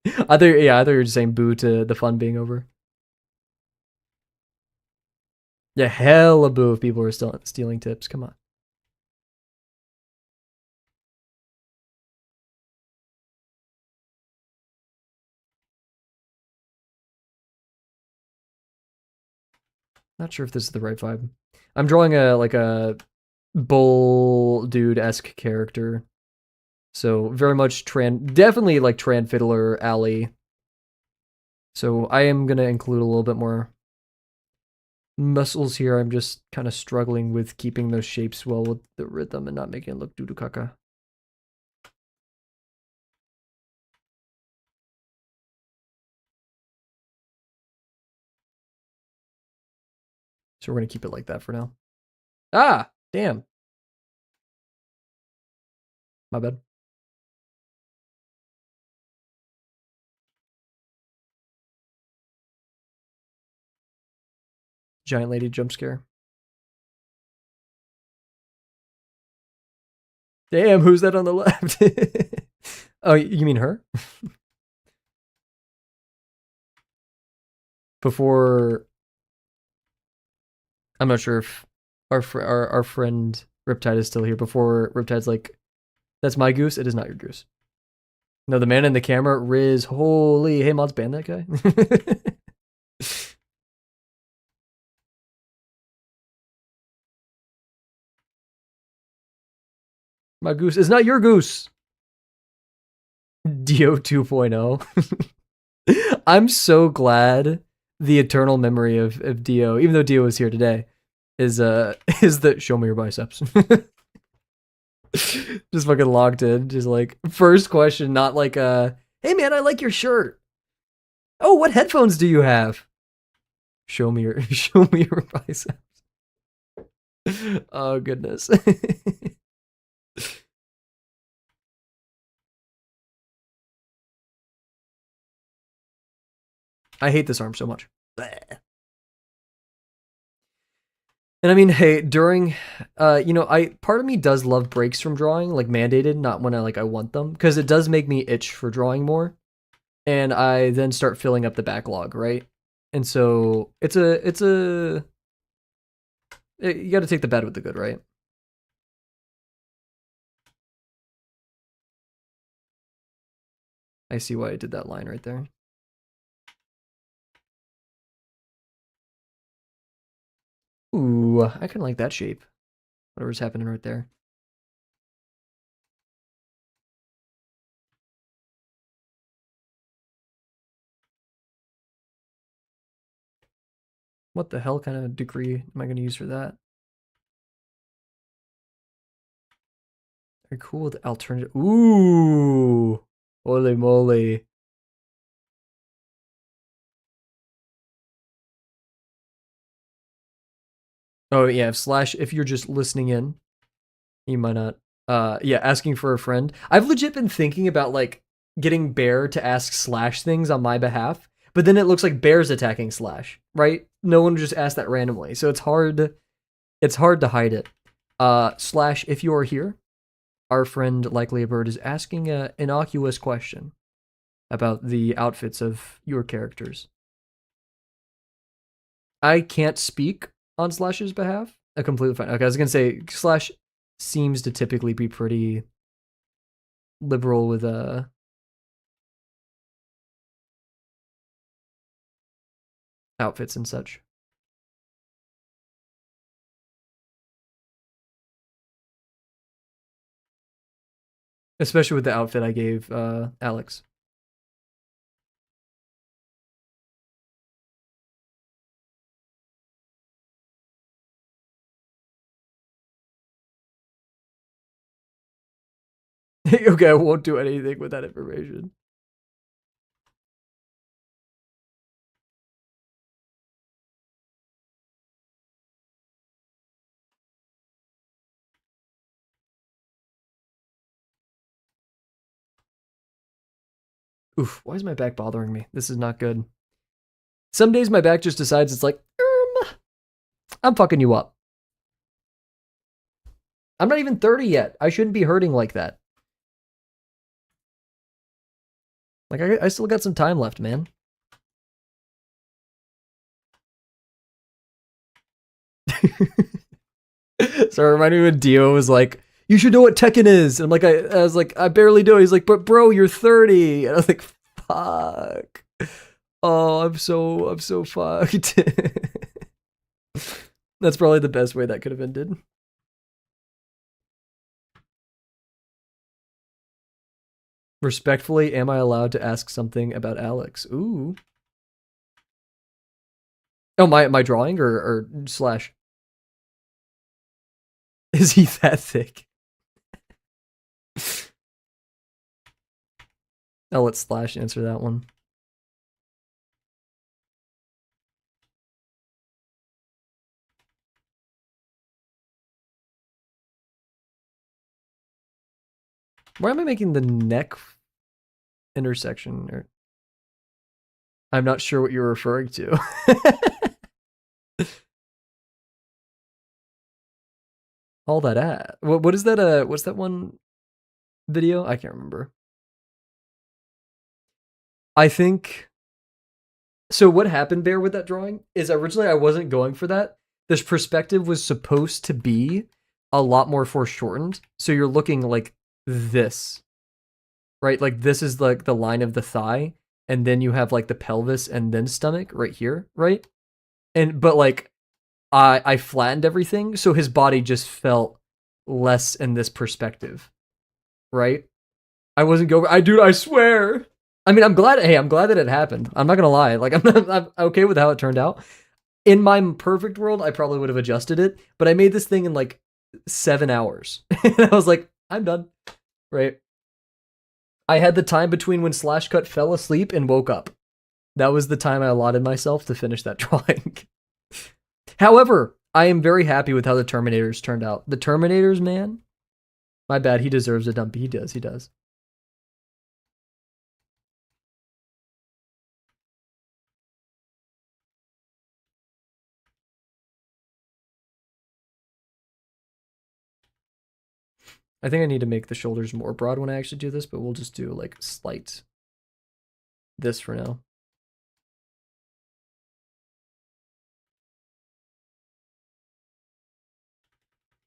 I thought you were just saying boo to the fun being over. Yeah, hella boo if people are still stealing tips. Come on. Not sure if this is the right vibe. I'm drawing a bull dude-esque character. So very much definitely like Tran Fiddler Alley. So I am gonna include a little bit more muscles here. I'm just kind of struggling with keeping those shapes well with the rhythm and not making it look doo-doo caca. So we're gonna keep it like that for now. Ah, damn. My bad. Giant lady jump scare. Damn, who's that on the left? Oh, you mean her? Before, I'm not sure if our friend Riptide is still here. Before Riptide's like, that's my goose. It is not your goose. No, the man in the camera, Riz. Holy, hey, mods, ban that guy. My goose is not your goose. Dio 2.0. I'm so glad the eternal memory of Dio, even though Dio was here today, is the show me your biceps. Just fucking locked in. Just like first question, not like hey man, I like your shirt. Oh, what headphones do you have? Show me your biceps. Oh goodness. I hate this arm so much. And I mean, hey, during, part of me does love breaks from drawing, like mandated, not when I want them, because it does make me itch for drawing more, and I then start filling up the backlog, right? And so you got to take the bad with the good, right? I see why I did that line right there. Ooh, I kind of like that shape. Whatever's happening right there. What the hell kind of degree am I going to use for that? Very cool with alternative. Ooh, holy moly. Oh yeah, if you're just listening in, you might not. Yeah, asking for a friend. I've legit been thinking about like getting Bear to ask Slash things on my behalf, but then it looks like Bear's attacking Slash, right? No one would just ask that randomly, so it's hard. It's hard to hide it. Slash, if you are here, our friend Likely a Bird is asking an innocuous question about the outfits of your characters. I can't speak on Slash's behalf. Completely fine. Okay, I was gonna say Slash seems to typically be pretty liberal with outfits and such. Especially with the outfit I gave Alex. Okay, I won't do anything with that information. Oof, why is my back bothering me? This is not good. Some days my back just decides it's like, I'm fucking you up. I'm not even 30 yet. I shouldn't be hurting like that. Like, I still got some time left, man. So it reminded me when Dio was like, you should know what Tekken is. And I'm like, I was like, I barely do. He's like, but bro, you're 30. And I was like, fuck. Oh, I'm so fucked. That's probably the best way that could have ended. Respectfully, am I allowed to ask something about Alex? Ooh. Oh, my drawing or Slash? Is he that thick? I'll let Slash answer that one. Why am I making the neck intersection? Or I'm not sure what you're referring to. All that at what is that? What's that one video? I can't remember. I think. So what happened, Bear, with that drawing is originally I wasn't going for that. This perspective was supposed to be a lot more foreshortened, so you're looking like this, right? Like this is like the line of the thigh, and then you have like the pelvis and then stomach right here, right? And but like I flattened everything, so his body just felt less in this perspective, right? I wasn't go. I dude, I swear. I mean, I'm glad. Hey, I'm glad that it happened. I'm not gonna lie. Like, I'm okay with how it turned out. In my perfect world, I probably would have adjusted it, but I made this thing in like 7 hours. And I was like, I'm done. Right. I had the time between when Slash Cut fell asleep and woke up. That was the time I allotted myself to finish that drawing. However, I am very happy with how the Terminators turned out. The Terminators, man. My bad. He deserves a dump. He does. He does. I think I need to make the shoulders more broad when I actually do this, but we'll just do like slight this for now.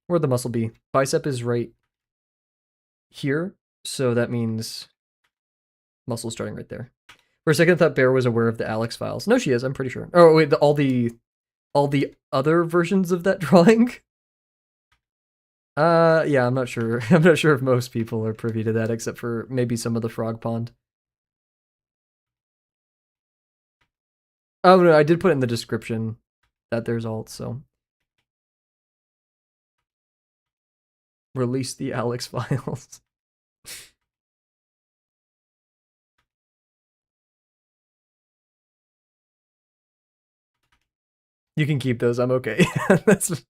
Where'd the muscle be? Bicep is right here, so that means muscle starting right there. For a second, I thought Bear was aware of the Alex files. No, she is. I'm pretty sure. Oh wait, all the other versions of that drawing. Yeah, I'm not sure. I'm not sure if most people are privy to that, except for maybe some of the Frog Pond. Oh no, I did put in the description that there's alt, so release the Alex files. You can keep those. I'm okay. That's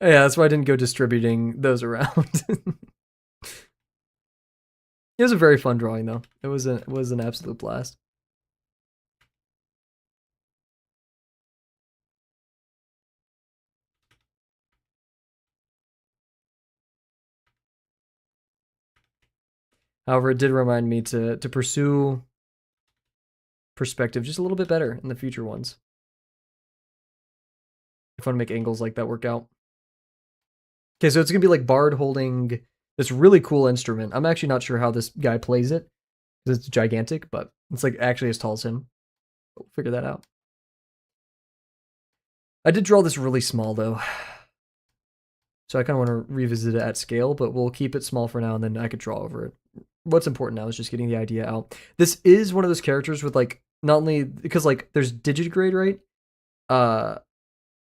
yeah. That's why I didn't go distributing those around. It was a very fun drawing, though. It was an absolute blast. However, it did remind me to pursue perspective just a little bit better in the future ones. If I want to make angles like that work out. Okay, so it's gonna be like Bard holding this really cool instrument. I'm actually not sure how this guy plays it because it's gigantic, but it's like actually as tall as him. We'll figure that out. I did draw this really small though, so I kind of want to revisit it at scale, but we'll keep it small for now, and then I could draw over it. What's important now is just getting the idea out. This is one of those characters with like not only because like there's digigrade, right? Uh,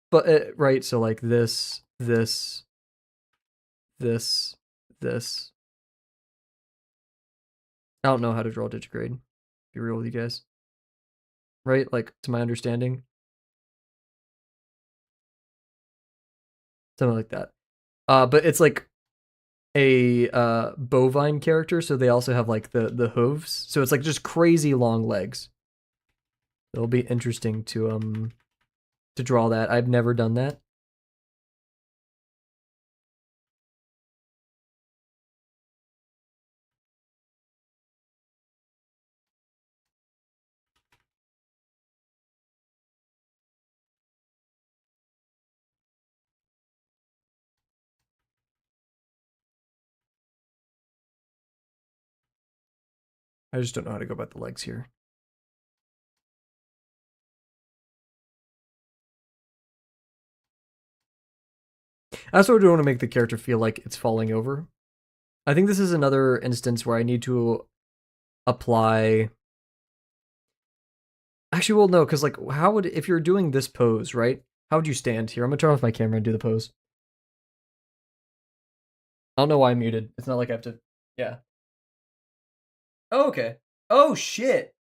but right, so like this, this. I don't know how to draw digigrade. Be real with you guys, right? Like to my understanding, something like that. But it's like a bovine character, so they also have like the hooves. So it's like just crazy long legs. It'll be interesting to draw that. I've never done that. I just don't know how to go about the legs here. I also don't want to make the character feel like it's falling over. I think this is another instance where I need to apply. Actually, well, no, because like, how would if you're doing this pose, right? How would you stand here? I'm gonna turn off my camera and do the pose. I don't know why I'm muted. It's not like I have to. Yeah. Oh, okay. Oh shit.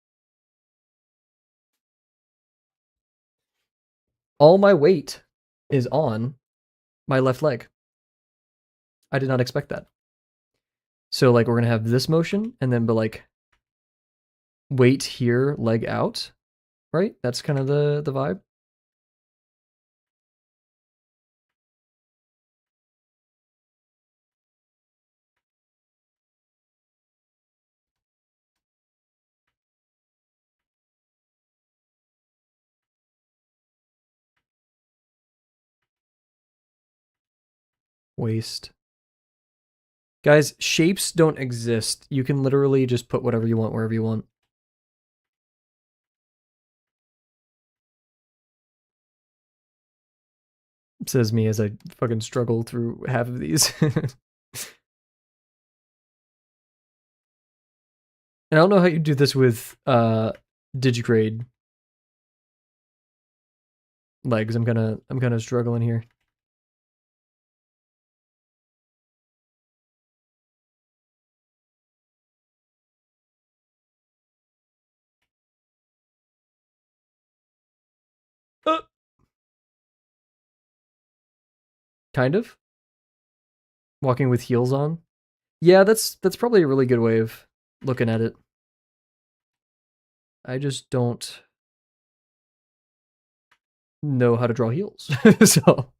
All my weight is on my left leg. I did not expect that. So like we're gonna have this motion and then but like weight here, leg out, right? That's kind of the vibe. Waist. Guys, shapes don't exist. You can literally just put whatever you want wherever you want. Says me as I fucking struggle through half of these. And I don't know how you do this with digigrade legs. I'm kind of struggling here. Kind of walking with heels on. Yeah, that's probably a really good way of looking at it. I just don't know how to draw heels. So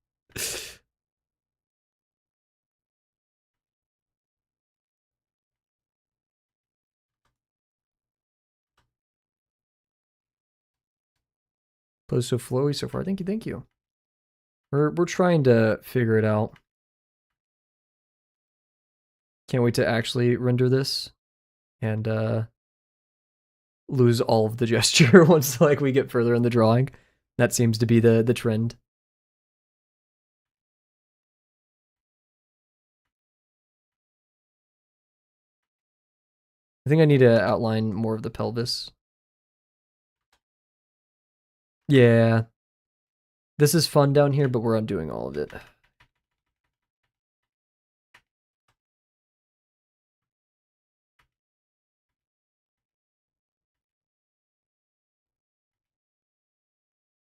pose so flowy so far. Thank you, thank you. We're trying to figure it out. Can't wait to actually render this and lose all of the gesture once like we get further in the drawing. That seems to be the trend. I think I need to outline more of the pelvis. Yeah. This is fun down here, but we're undoing all of it.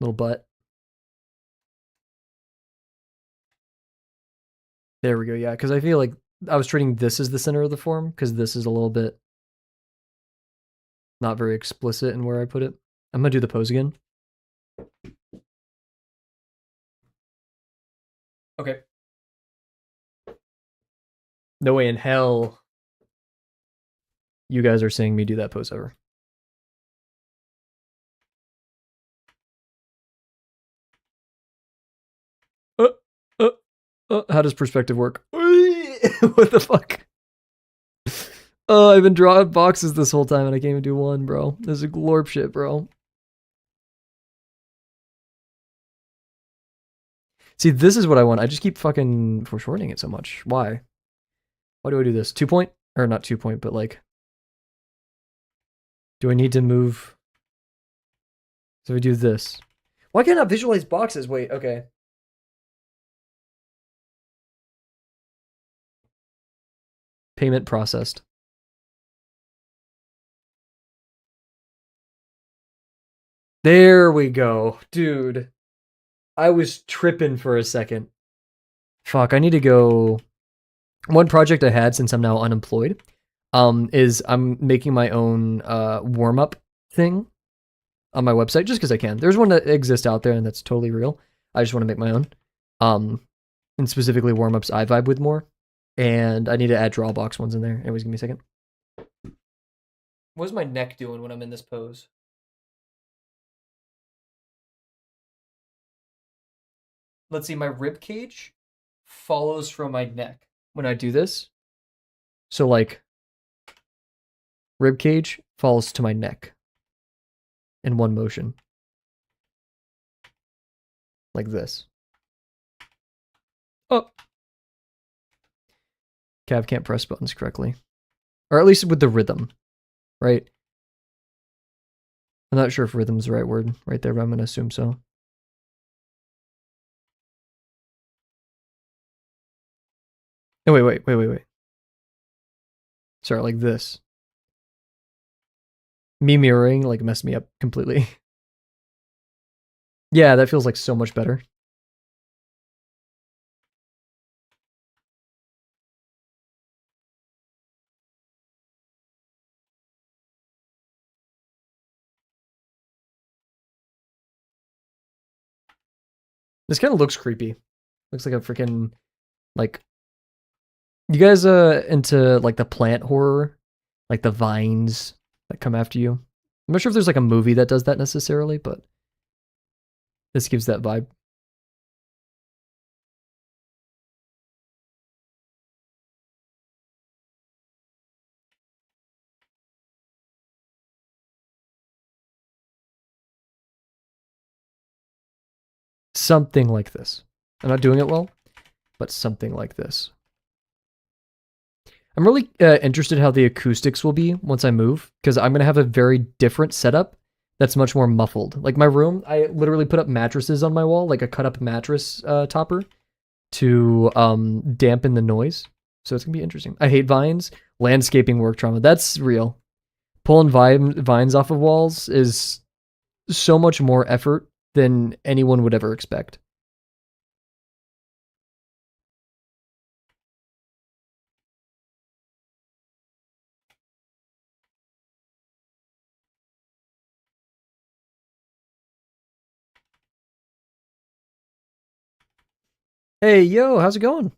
Little butt. There we go. Yeah, because I feel like I was treating this as the center of the form because this is a little bit not very explicit in where I put it. I'm gonna do the pose again. Okay. No way in hell you guys are seeing me do that pose ever. Uh, uh, how does perspective work? What the fuck? I've been drawing boxes this whole time and I can't even do one, bro. This is glorp shit, bro. See, this is what I want. I just keep fucking foreshortening it so much. Why? Why do I do this? 2 point? Or not 2 point, but like... Do I need to move... So we do this. Why can't I visualize boxes? Wait, okay. Payment processed. There we go. Dude. I was tripping for a second. Fuck, I need to go... One project I had since I'm now unemployed is I'm making my own warm-up thing on my website just because I can. There's one that exists out there and that's totally real. I just want to make my own. And specifically warm-ups I vibe with more. And I need to add drawbox ones in there. Anyways, give me a second. What's my neck doing when I'm in this pose? Let's see, my rib cage follows from my neck when I do this. So like rib cage falls to my neck in one motion. Like this. Oh. Cav can't press buttons correctly. Or at least with the rhythm, right? I'm not sure if rhythm's the right word right there, but I'm going to assume so. Oh, wait. Sorry, like this. Me mirroring like messed me up completely. Yeah, that feels like so much better. This kind of looks creepy. Looks like a freaking like you guys into like the plant horror? Like the vines that come after you? I'm not sure if there's like a movie that does that necessarily, but this gives that vibe. Something like this. I'm not doing it well, but something like this. I'm really interested how the acoustics will be once I move, because I'm going to have a very different setup that's much more muffled. Like my room, I literally put up mattresses on my wall, like a cut up mattress topper to dampen the noise. So it's going to be interesting. I hate vines. Landscaping work trauma. That's real. Pulling vines off of walls is so much more effort than anyone would ever expect. Hey, yo, how's it going?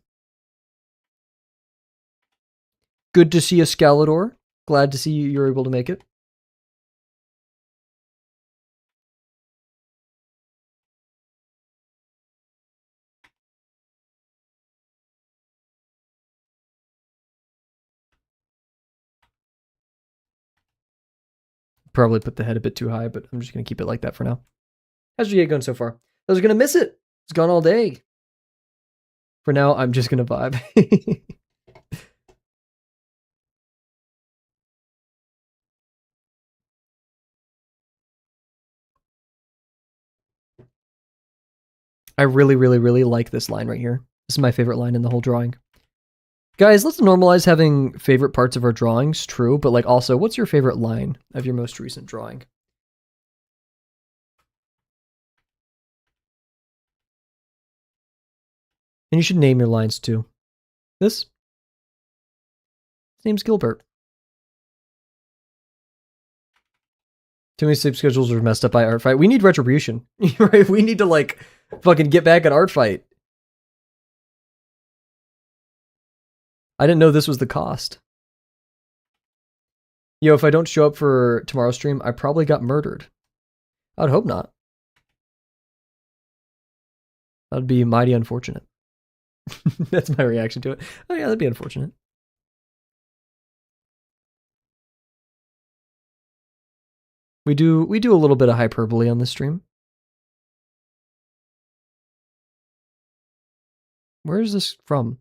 Good to see you, Scalador. Glad to see you're able to make it. Probably put the head a bit too high, but I'm just going to keep it like that for now. How's your day going so far? I was going to miss it. It's gone all day. For now, I'm just going to vibe. I really, really, really like this line right here. This is my favorite line in the whole drawing. Guys, let's normalize having favorite parts of our drawings, true, but like also, what's your favorite line of your most recent drawing? And you should name your lines too. This? His name's Gilbert. Too many sleep schedules are messed up by Art Fight. We need retribution. Right? We need to like fucking get back at Art Fight. I didn't know this was the cost. Yo, if I don't show up for tomorrow's stream, I probably got murdered. I would hope not. That would be mighty unfortunate. That's my reaction to it. Oh yeah, that'd be unfortunate. We do a little bit of hyperbole on this stream. Where is this from?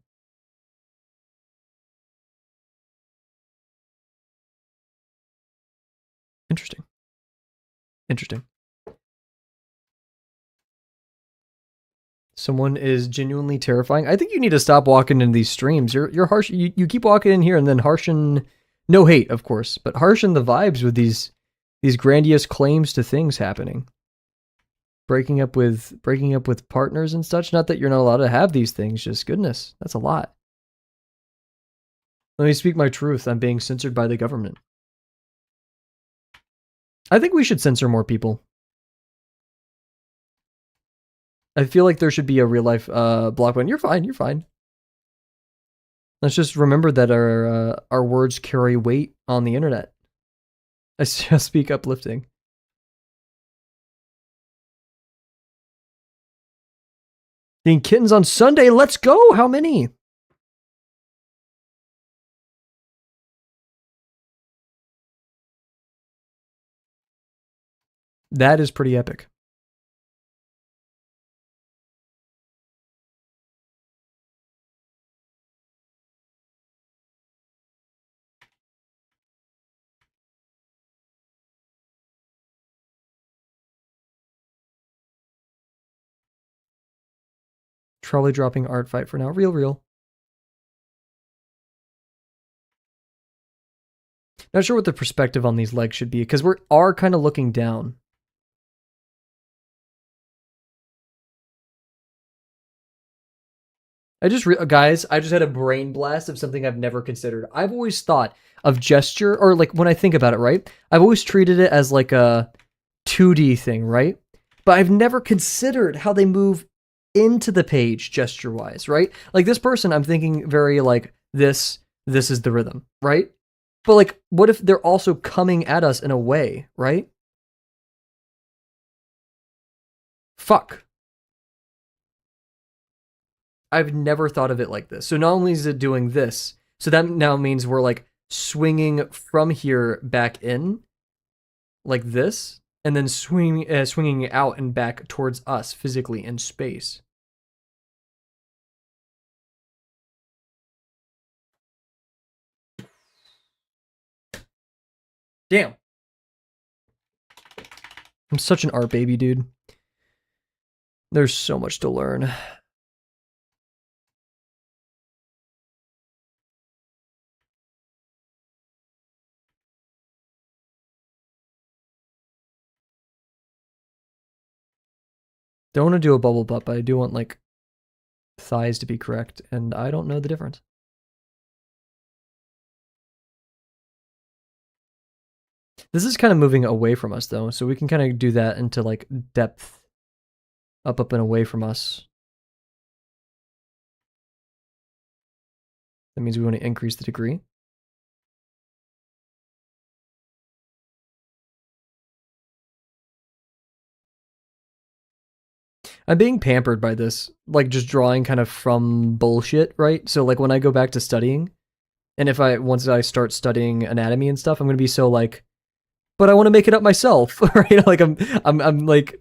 Interesting. Interesting. Someone is genuinely terrifying. I think you need to stop walking into these streams. You're harsh. You keep walking in here and then harshen. No hate, of course, but harshen the vibes with these grandiose claims to things happening. Breaking up with partners and such. Not that you're not allowed to have these things. Just goodness, that's a lot. Let me speak my truth. I'm being censored by the government. I think we should censor more people. I feel like there should be a real life block button. You're fine. You're fine. Let's just remember that our words carry weight on the internet. I just speak uplifting. Being kittens on Sunday. Let's go. How many? That is pretty epic. Trolley dropping Art Fight for now. Real. Not sure what the perspective on these legs should be, because we are kind of looking down. Guys, I just had a brain blast of something I've never considered. I've always thought of gesture, or like when I think about it, right? I've always treated it as like a 2D thing, right? But I've never considered how they move into the page gesture-wise, right? Like this person, I'm thinking very like this is the rhythm, right? But like, what if they're also coming at us in a way, right? Fuck. I've never thought of it like this. So not only is it doing this, so that now means we're like swinging from here back in, like this, and then swinging it out and back towards us physically in space. Damn. I'm such an art baby, dude. There's so much to learn. Don't want to do a bubble butt, but I do want, like, thighs to be correct, and I don't know the difference. This is kind of moving away from us, though, so we can kind of do that into, like, depth. Up, and away from us. That means we want to increase the degree. I'm being pampered by this, like, just drawing kind of from bullshit, right? So, like, when I go back to studying, and once I start studying anatomy and stuff, I'm gonna be so, like, but I want to make it up myself, right? Like, I'm like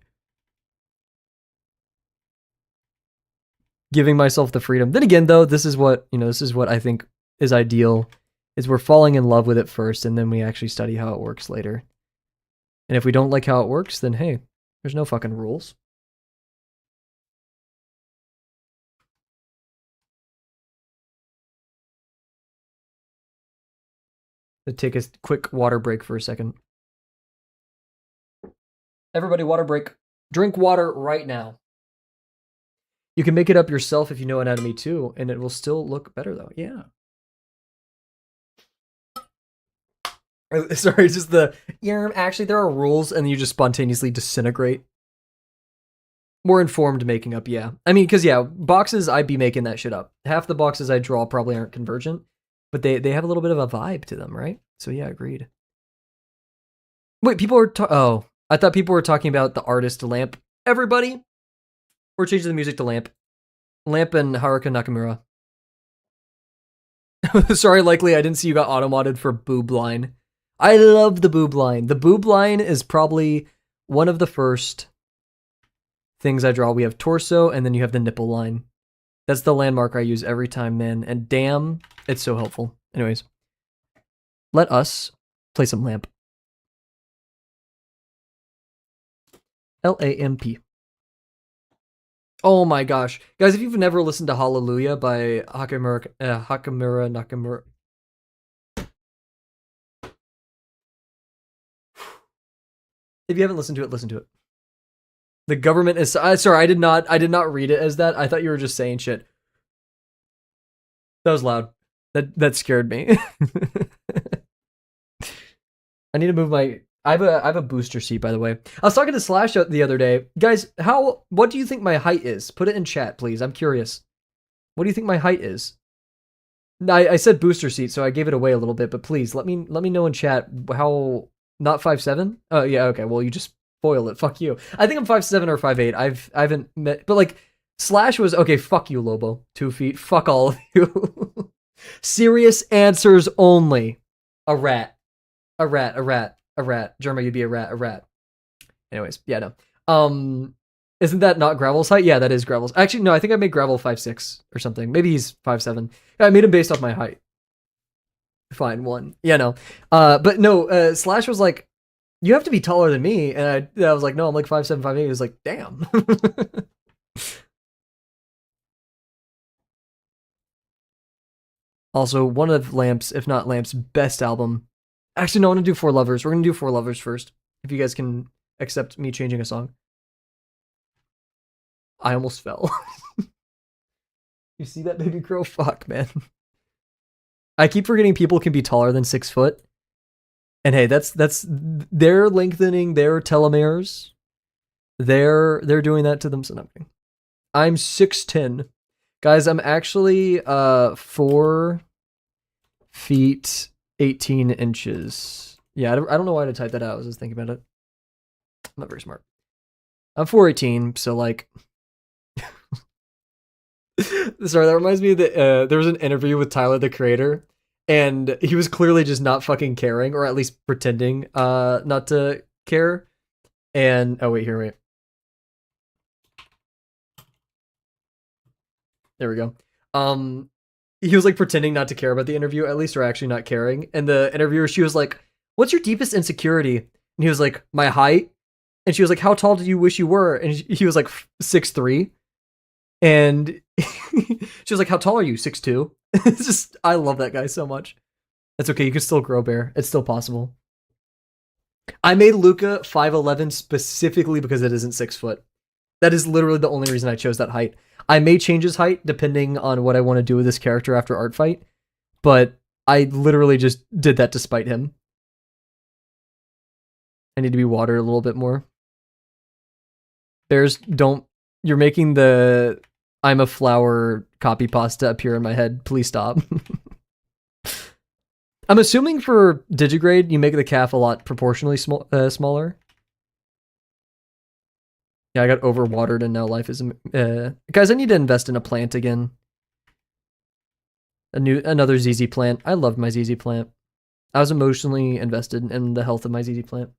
giving myself the freedom. Then again, though, this is what I think is ideal, is we're falling in love with it first, and then we actually study how it works later. And if we don't like how it works, then hey, there's no fucking rules. Let's take a quick water break for a second. Everybody, water break. Drink water right now. You can make it up yourself if you know anatomy too, and it will still look better though. Yeah. Sorry, just actually there are rules and you just spontaneously disintegrate. More informed making up, yeah. I mean, because yeah, boxes, I'd be making that shit up. Half the boxes I draw probably aren't convergent, but they have a little bit of a vibe to them, right? So yeah, agreed. Wait, people are oh, I thought people were talking about the artist Lamp. Everybody, we're changing the music to Lamp. Lamp and Haruka Nakamura. Sorry, likely I didn't see you got auto-modded for boob line. I love the boob line. The boob line is probably one of the first things I draw. We have torso, and then you have the nipple line. That's the landmark I use every time, man. And damn, it's so helpful. Anyways, let us play some Lamp. L-A-M-P. Oh my gosh. Guys, if you've never listened to Hallelujah by Hakamura Nakamura. If you haven't listened to it, listen to it. The government is sorry, I did not read it as that. I thought you were just saying shit. That was loud. That scared me. I need to move my I have a booster seat, by the way. I was talking to Slash the other day. Guys, what do you think my height is? Put it in chat, please. I'm curious. What do you think my height is? I said booster seat, so I gave it away a little bit, but please let me know in chat how not 5'7"? Oh yeah, okay. Well, you just spoil it. Fuck you. I think I'm 5'7" or 5'8". I haven't met, but like Slash was okay. Fuck you, Lobo. 2 feet. Fuck all of you. Serious answers only. A rat. A rat. A rat. A rat. Jerma, you'd be a rat. A rat. Anyways, yeah, no. Isn't that not Gravel's height? Yeah, that is Gravel's. Actually, no, I think I made Gravel 5'6" or something. Maybe he's 5'7". Yeah, I made him based off my height. Fine, one. Yeah, no. But no, Slash was like, you have to be taller than me. And I was like, no, I'm like 5'7", 5'8". He was like, damn. Also, one of Lamp's, if not Lamp's, best album. Actually, no, I want to do Four Lovers. We're going to do Four Lovers first. If you guys can accept me changing a song. I almost fell. You see that, baby crow? Fuck, man. I keep forgetting people can be taller than 6 foot. And hey, they're lengthening their telomeres. They're doing that to themselves. I'm 6'10". Guys, I'm actually 4 feet 18 inches. Yeah, I don't know why to type that out. I was just thinking about it. I'm not very smart. I'm 4'18", so like sorry, that reminds me that there was an interview with Tyler, the Creator, and he was clearly just not fucking caring, or at least pretending not to care. And oh wait, here, wait. There we go. He was like pretending not to care about the interview, at least, or actually not caring. And the interviewer, she was like, "What's your deepest insecurity?" And he was like, "My height." And she was like, "How tall did you wish you were?" And he was like 6'3". And she was like, "How tall are you?" 6'2". It's just, I love that guy so much. That's okay. You can still grow, Bear. It's still possible. I made Luca 5'11" specifically because it isn't 6 foot. That is literally the only reason I chose that height. I may change his height depending on what I want to do with this character after art fight, but I literally just did that to spite him. I need to be watered a little bit more. Bears, don't. You're making the I'm a flower copy pasta appear in my head. Please stop. I'm assuming for Digigrade, you make the calf a lot proportionally smaller. Yeah, I got overwatered and now life is... guys, I need to invest in a plant again. Another ZZ plant. I loved my ZZ plant. I was emotionally invested in the health of my ZZ plant.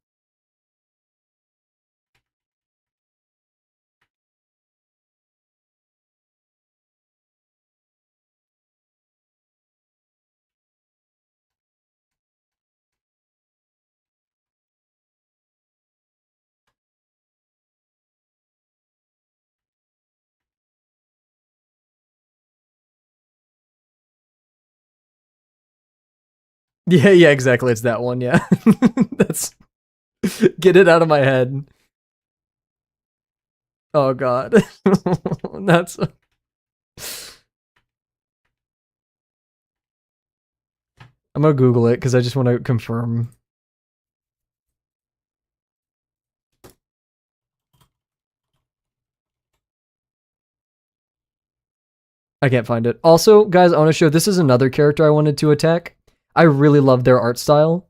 Yeah, exactly. It's that one, yeah. That's... Get it out of my head. Oh, God. That's... I'm gonna Google it because I just want to confirm. I can't find it. Also, guys, I want to show this is another character I wanted to attack. I really love their art style.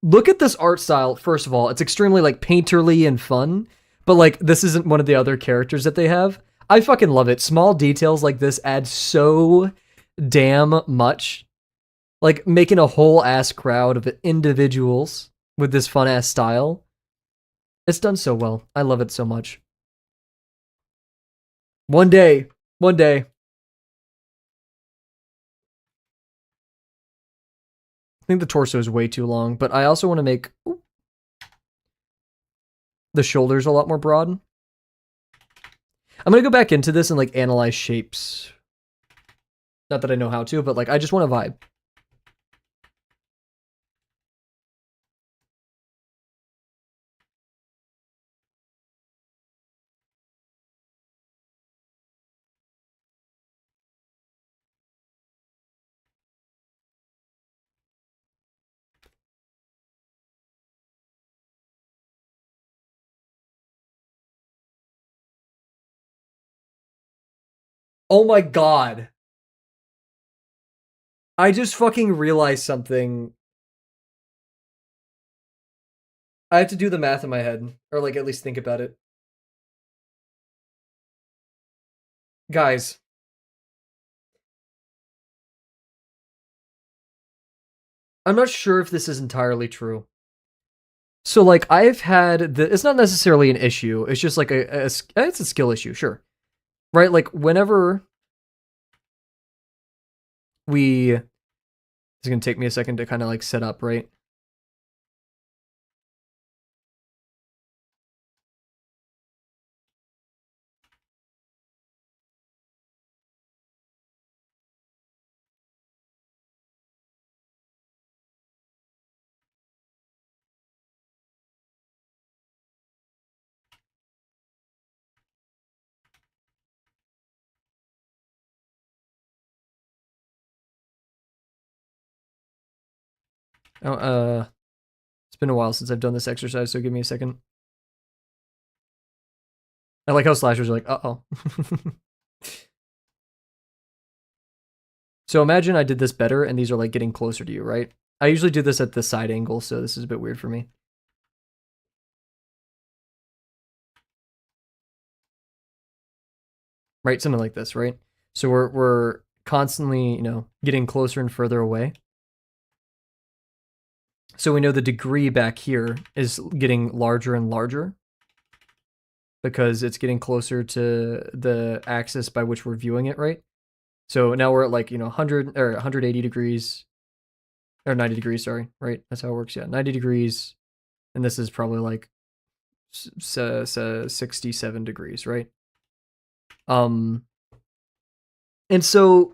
Look at this art style, first of all. It's extremely, like, painterly and fun. But, like, this isn't one of the other characters that they have. I fucking love it. Small details like this add so damn much. Like, making a whole-ass crowd of individuals with this fun-ass style. It's done so well. I love it so much. One day. One day. I think the torso is way too long, but I also want to make the shoulders a lot more broad. I'm going to go back into this and, like, analyze shapes. Not that I know how to, but, like, I just want to vibe. Oh my god. I just fucking realized something. I have to do the math in my head, or, like, at least think about it. Guys. I'm not sure if this is entirely true. So, like, I've had it's not necessarily an issue. It's just like it's a skill issue, sure. Right? Like, whenever it's gonna take me a second to kind of, like, set up, right? Oh, it's been a while since I've done this exercise, so give me a second. I like how slashers are like, uh-oh. So imagine I did this better, and these are, like, getting closer to you, right? I usually do this at the side angle, so this is a bit weird for me. Right? Something like this, right? So we're constantly, getting closer and further away. So we know the degree back here is getting larger and larger because it's getting closer to the axis by which we're viewing it, right? So now we're at like, 100 or 180 degrees or 90 degrees, sorry, right? That's how it works. Yeah, 90 degrees. And this is probably like 67 degrees, right? And so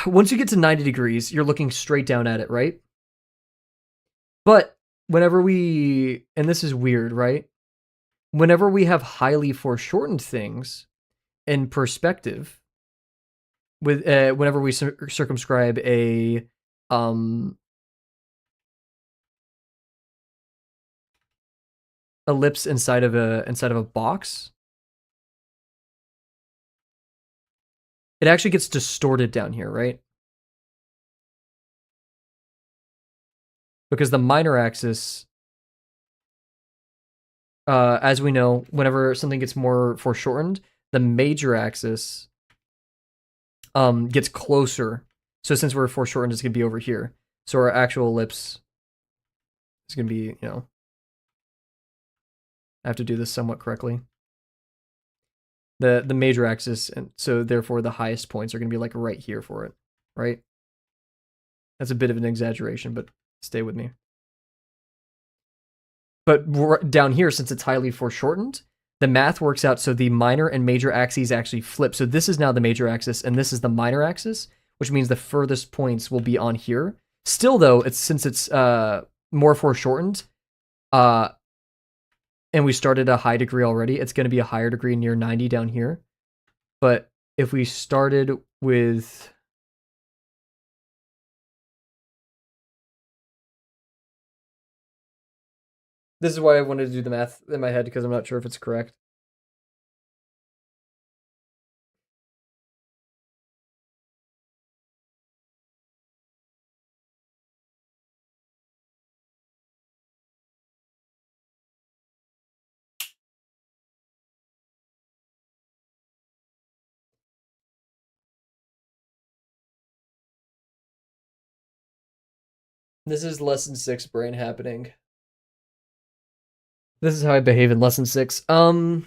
once you get to 90 degrees, you're looking straight down at it, right? But whenever and this is weird, right? Whenever we have highly foreshortened things in perspective, with whenever we circumscribe a ellipse inside of a box, it actually gets distorted down here, right? Because the minor axis, as we know, whenever something gets more foreshortened, the major axis gets closer. So since we're foreshortened, it's going to be over here. So our actual ellipse is going to be, I have to do this somewhat correctly. The major axis, and so therefore the highest points are going to be like right here for it, right? That's a bit of an exaggeration, but stay with me. But down here, since it's highly foreshortened, the math works out so the minor and major axes actually flip. So this is now the major axis, and this is the minor axis, which means the furthest points will be on here. Still, though, since it's more foreshortened, and we started a high degree already, it's going to be a higher degree near 90 down here. But if we started with... This is why I wanted to do the math in my head, because I'm not sure if it's correct. This is lesson 6 brain happening. This is how I behave in lesson 6. That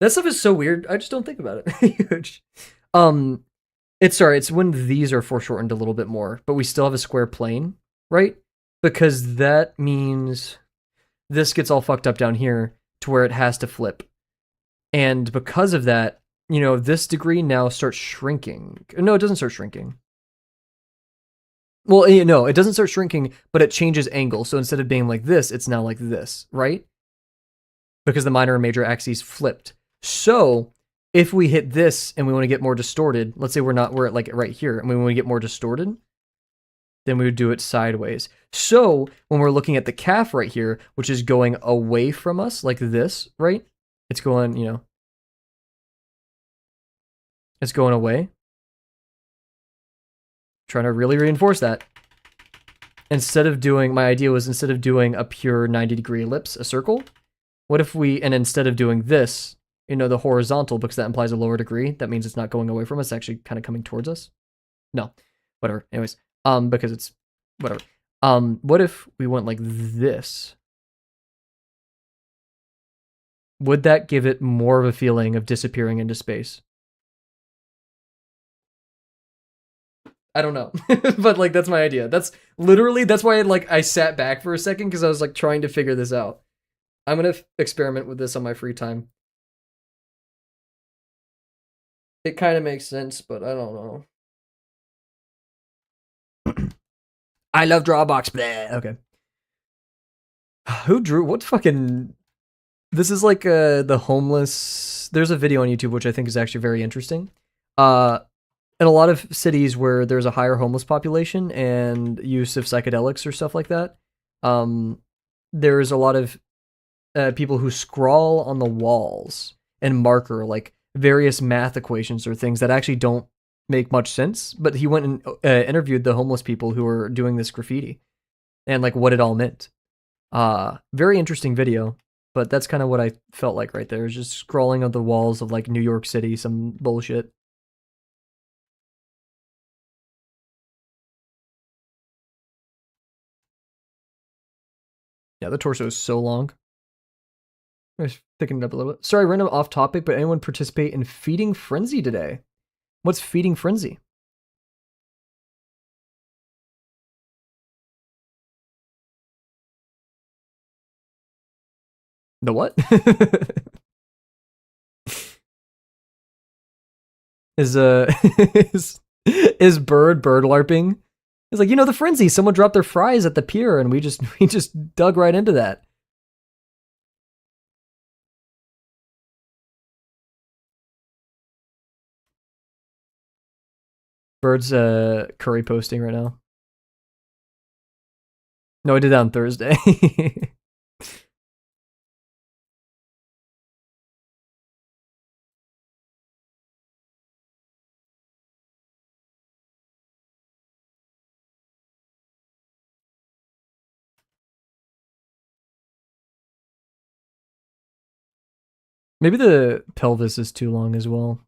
stuff is so weird. I just don't think about it. It's when these are foreshortened a little bit more, but we still have a square plane, right? Because that means this gets all fucked up down here to where it has to flip. And because of that, this degree now starts shrinking. No, it doesn't start shrinking. Well, no, it doesn't start shrinking, but it changes angle. So instead of being like this, it's now like this, right? Because the minor and major axes flipped. So if we hit this and we want to get more distorted, let's say we're at like right here, and we want to get more distorted, then we would do it sideways. So when we're looking at the calf right here, which is going away from us like this, right? It's going, it's going away. Trying to really reinforce that. My idea was instead of doing a pure 90-degree ellipse, a circle, what if and instead of doing this, the horizontal, because that implies a lower degree, that means it's not going away from us, it's actually kind of coming towards us. No, whatever. Anyways, because it's whatever. What if we went like this? Would that give it more of a feeling of disappearing into space? I don't know, but like that's my idea. That's why I sat back for a second, because I was like trying to figure this out. I'm gonna experiment with this on my free time. It kind of makes sense, but I don't know. I love Drawbox. Bleh. Okay. Who drew what fucking? This is like the homeless. There's a video on YouTube which I think is actually very interesting. In a lot of cities where there's a higher homeless population and use of psychedelics or stuff like that, there's a lot of people who scrawl on the walls and marker like various math equations or things that actually don't make much sense. But he went and interviewed the homeless people who were doing this graffiti and like what it all meant. Very interesting video, but that's kind of what I felt like right there. Is just scrawling on the walls of like New York City, some bullshit. Yeah, the torso is so long. I'm just thicken it up a little bit. Sorry, random off topic, but anyone participate in Feeding Frenzy today? What's Feeding Frenzy? The what? is is is bird larping? It's like, the frenzy. Someone dropped their fries at the pier, and we just dug right into that. Bird's curry posting right now. No, I did that on Thursday. Maybe the pelvis is too long as well.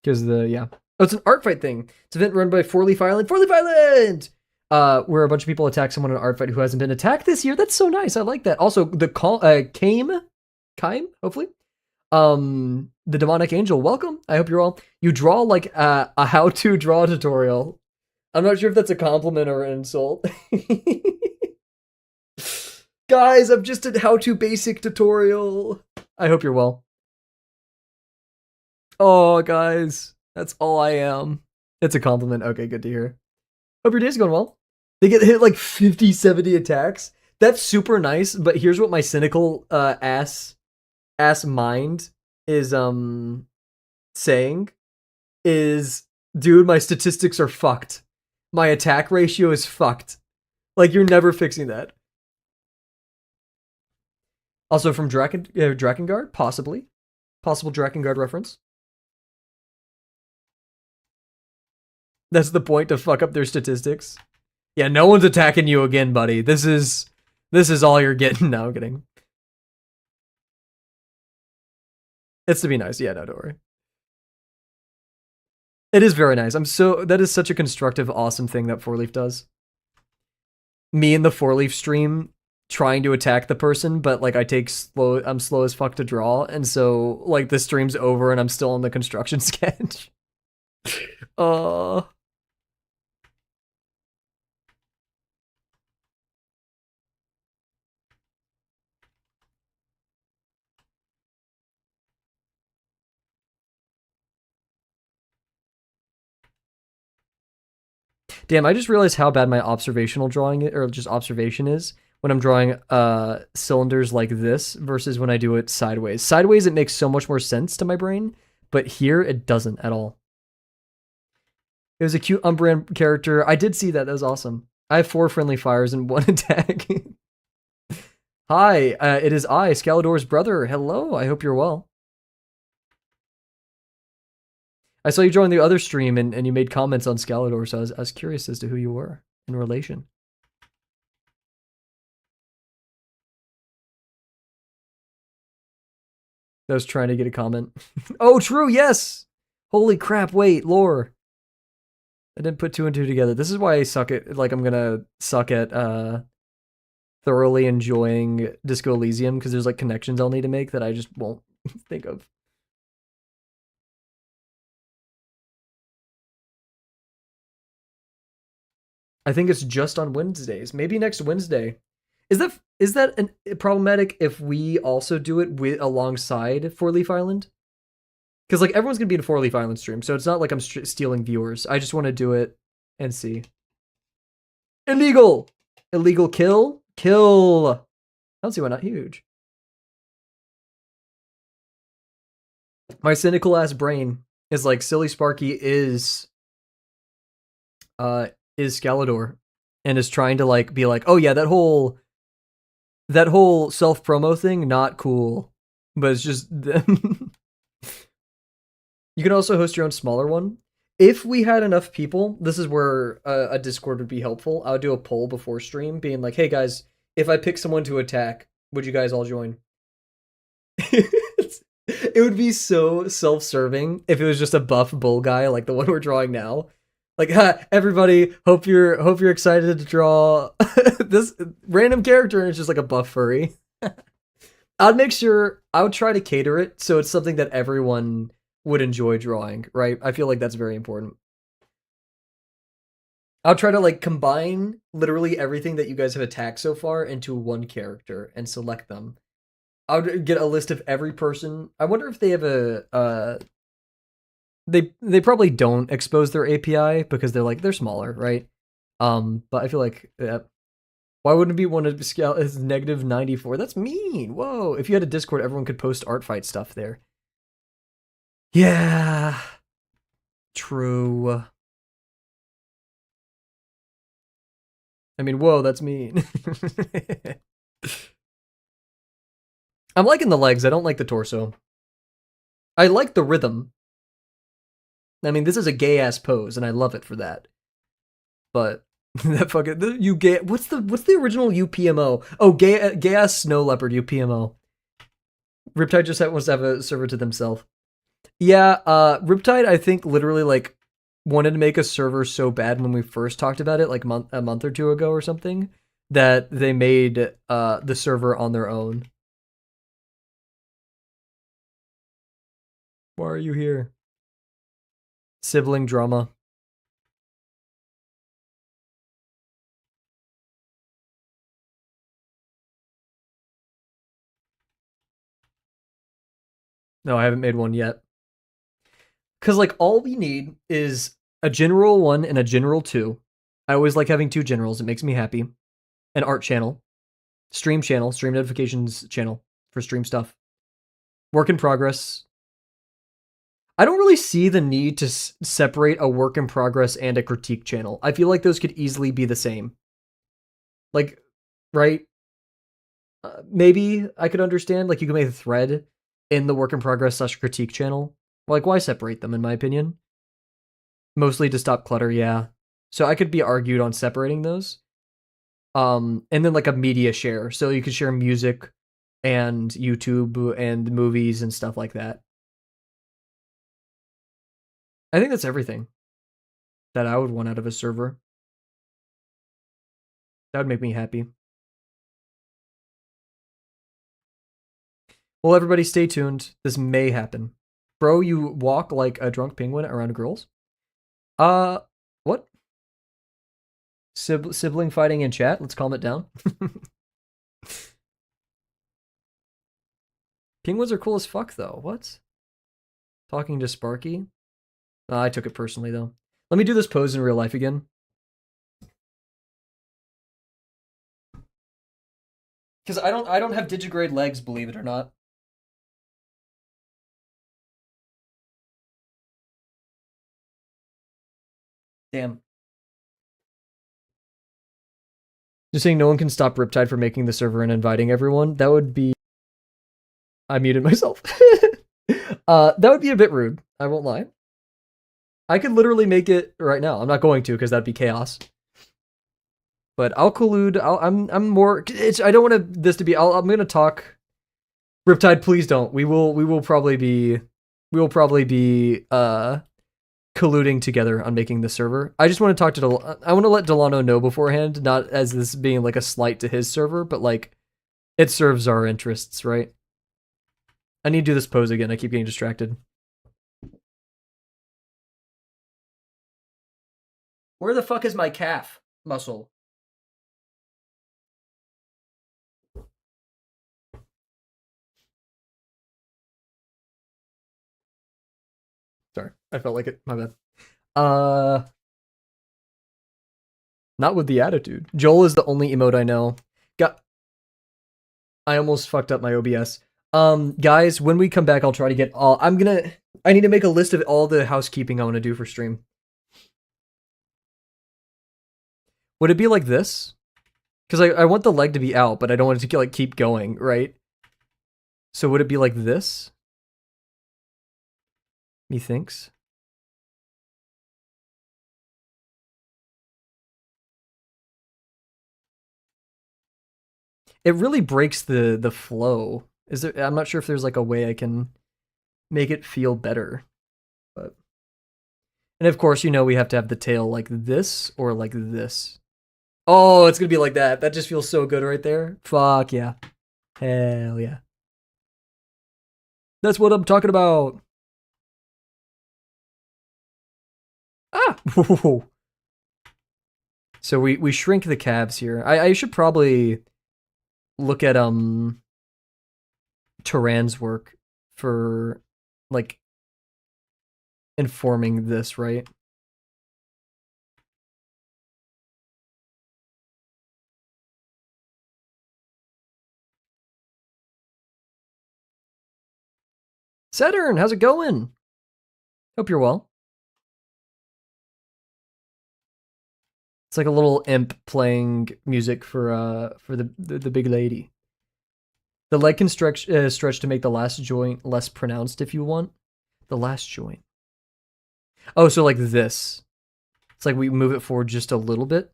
Because oh, it's an art fight thing. It's an event run by Four Leaf Island. Four Leaf Island! Where a bunch of people attack someone in an art fight who hasn't been attacked this year. That's so nice. I like that. Also, the Kaim, hopefully. The demonic angel. Welcome. I hope you're all. You draw like a how-to draw tutorial. I'm not sure if that's a compliment or an insult. Guys, I'm just a how-to basic tutorial. I hope you're well. Oh, guys, that's all I am. It's a compliment. Okay, good to hear. Hope your day's going well. They get hit like 50, 70 attacks. That's super nice, but here's what my cynical ass mind is saying is, dude, my statistics are fucked. My attack ratio is fucked. Like, you're never fixing that. Also from Drakengard, possibly. Possible Drakengard reference. That's the point, to fuck up their statistics. Yeah, no one's attacking you again, buddy. This is all you're getting. No, I'm kidding. It's to be nice. Yeah, no, don't worry. It is very nice. That is such a constructive, awesome thing that Four Leaf does. Me in the Four Leaf stream trying to attack the person, but like I'm slow as fuck to draw, and so like the stream's over and I'm still on the construction sketch. Damn, I just realized how bad my observational drawing or just observation is when I'm drawing cylinders like this versus when I do it sideways. Sideways, it makes so much more sense to my brain, but here it doesn't at all. It was a cute Umbran character. I did see that. That was awesome. I have 4 friendly fires and 1 attack. Hi, it is I, Scalador's brother. Hello, I hope you're well. I saw you join the other stream and you made comments on Scalador, so I was curious as to who you were in relation. I was trying to get a comment. Oh, true, yes! Holy crap, wait, lore. I didn't put 2 and 2 together. This is why I suck at, like, I'm gonna suck at thoroughly enjoying Disco Elysium, because there's like connections I'll need to make that I just won't think of. I think it's just on Wednesdays. Maybe next Wednesday. Is that problematic if we also do it alongside Four Leaf Island? Because like everyone's gonna be in Four Leaf Island stream, so it's not like I'm stealing viewers. I just want to do it and see. Illegal kill. I don't see why not huge. My cynical ass brain is like, silly Sparky is Scalador and is trying to like be like, oh yeah, that whole self promo thing, not cool. But it's just you can also host your own smaller one. If we had enough people, this is where a Discord would be helpful. I would do a poll before stream being like, hey guys, if I pick someone to attack, would you guys all join? It would be so self-serving if it was just a buff bull guy like the one we're drawing now. Like, everybody, hope you're excited to draw this random character, and it's just like a buff furry. I'd make sure I would try to cater it so it's something that everyone would enjoy drawing, right? I feel like that's very important. I'll try to like combine literally everything that you guys have attacked so far into one character and select them. I would get a list of every person. I wonder if they have a they probably don't expose their API because they're smaller, right? But I feel like why wouldn't it be one of scale is -94? That's mean. Whoa! If you had a Discord, everyone could post art fight stuff there. Yeah, true. I mean, whoa, that's mean. I'm liking the legs. I don't like the torso. I like the rhythm. I mean, this is a gay ass pose, and I love it for that. But that fucking you gay. What's the original UPMO? Oh, gay ass snow leopard UPMO. Riptide just wants to have a server to themselves. Yeah, Riptide, I think literally like wanted to make a server so bad when we first talked about it, like a month or two ago or something, that they made the server on their own. Why are you here? Sibling drama. No, I haven't made one yet. Because like all we need is a general 1 and a general 2. I always like having 2 generals. It makes me happy. An art channel, stream notifications channel for stream stuff. Work in progress. I don't really see the need to separate a work in progress and a critique channel. I feel like those could easily be the same. Like, right? Maybe I could understand. Like, you could make a thread in the work in progress / critique channel. Like, why separate them, in my opinion? Mostly to stop clutter, yeah. So I could be argued on separating those. And then like a media share. So you could share music and YouTube and movies and stuff like that. I think that's everything that I would want out of a server. That would make me happy. Well, everybody stay tuned. This may happen. Bro, you walk like a drunk penguin around girls? What? Sibling fighting in chat? Let's calm it down. Penguins are cool as fuck, though. What? Talking to Sparky? I took it personally, though. Let me do this pose in real life again. Because I don't have digigrade legs, believe it or not. Damn. Just saying no one can stop Riptide from making the server and inviting everyone. That would be... I muted myself. That would be a bit rude. I won't lie. I could literally make it right now. I'm not going to because that'd be chaos. But I'll collude. I'm more. I don't want this to be. I'm gonna talk. Riptide, please don't. We will probably be colluding together on making the server. I just want to talk to I want to let Delano know beforehand, not as this being like a slight to his server, but like it serves our interests, right? I need to do this pose again. I keep getting distracted. Where the fuck is my calf muscle? Sorry, I felt like it. My bad. Not with the attitude. Joel is the only emote I know. I almost fucked up my OBS. Guys, when we come back, I'll try to get all. I need to make a list of all the housekeeping I want to do for stream. Would it be like this? Because I want the leg to be out, but I don't want it to like keep going, right? So would it be like this? Methinks. It really breaks the flow. Is there? I'm not sure if there's like a way I can make it feel better, but And of course, you know we have to have the tail like this or like this. Oh, it's gonna be like that. That just feels so good right there. Fuck yeah. Hell yeah. That's what I'm talking about. Ah! So we shrink the calves here. I should probably look at Turan's work for like informing this, right? Saturn, how's it going? Hope you're well. It's like a little imp playing music for the big lady. The leg can stretch to make the last joint less pronounced if you want. The last joint. Oh, so like this. It's like we move it forward just a little bit.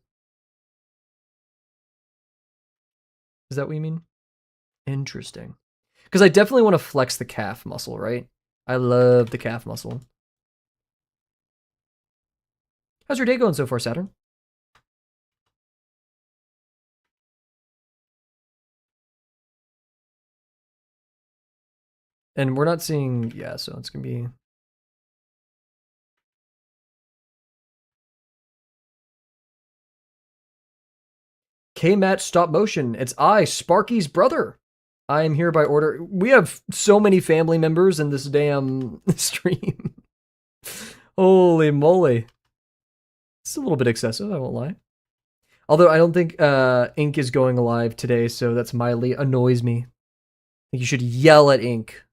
Is that what you mean? Interesting. Because I definitely want to flex the calf muscle, right? I love the calf muscle. How's your day going so far, Saturn? And we're not seeing, yeah, so it's going to be... K-Match Stop Motion. It's I, Sparky's brother. I am here by order. We have so many family members in this damn stream. Holy moly. It's a little bit excessive, I won't lie. Although I don't think Ink is going live today, so that's mildly annoys me. I think you should yell at Ink.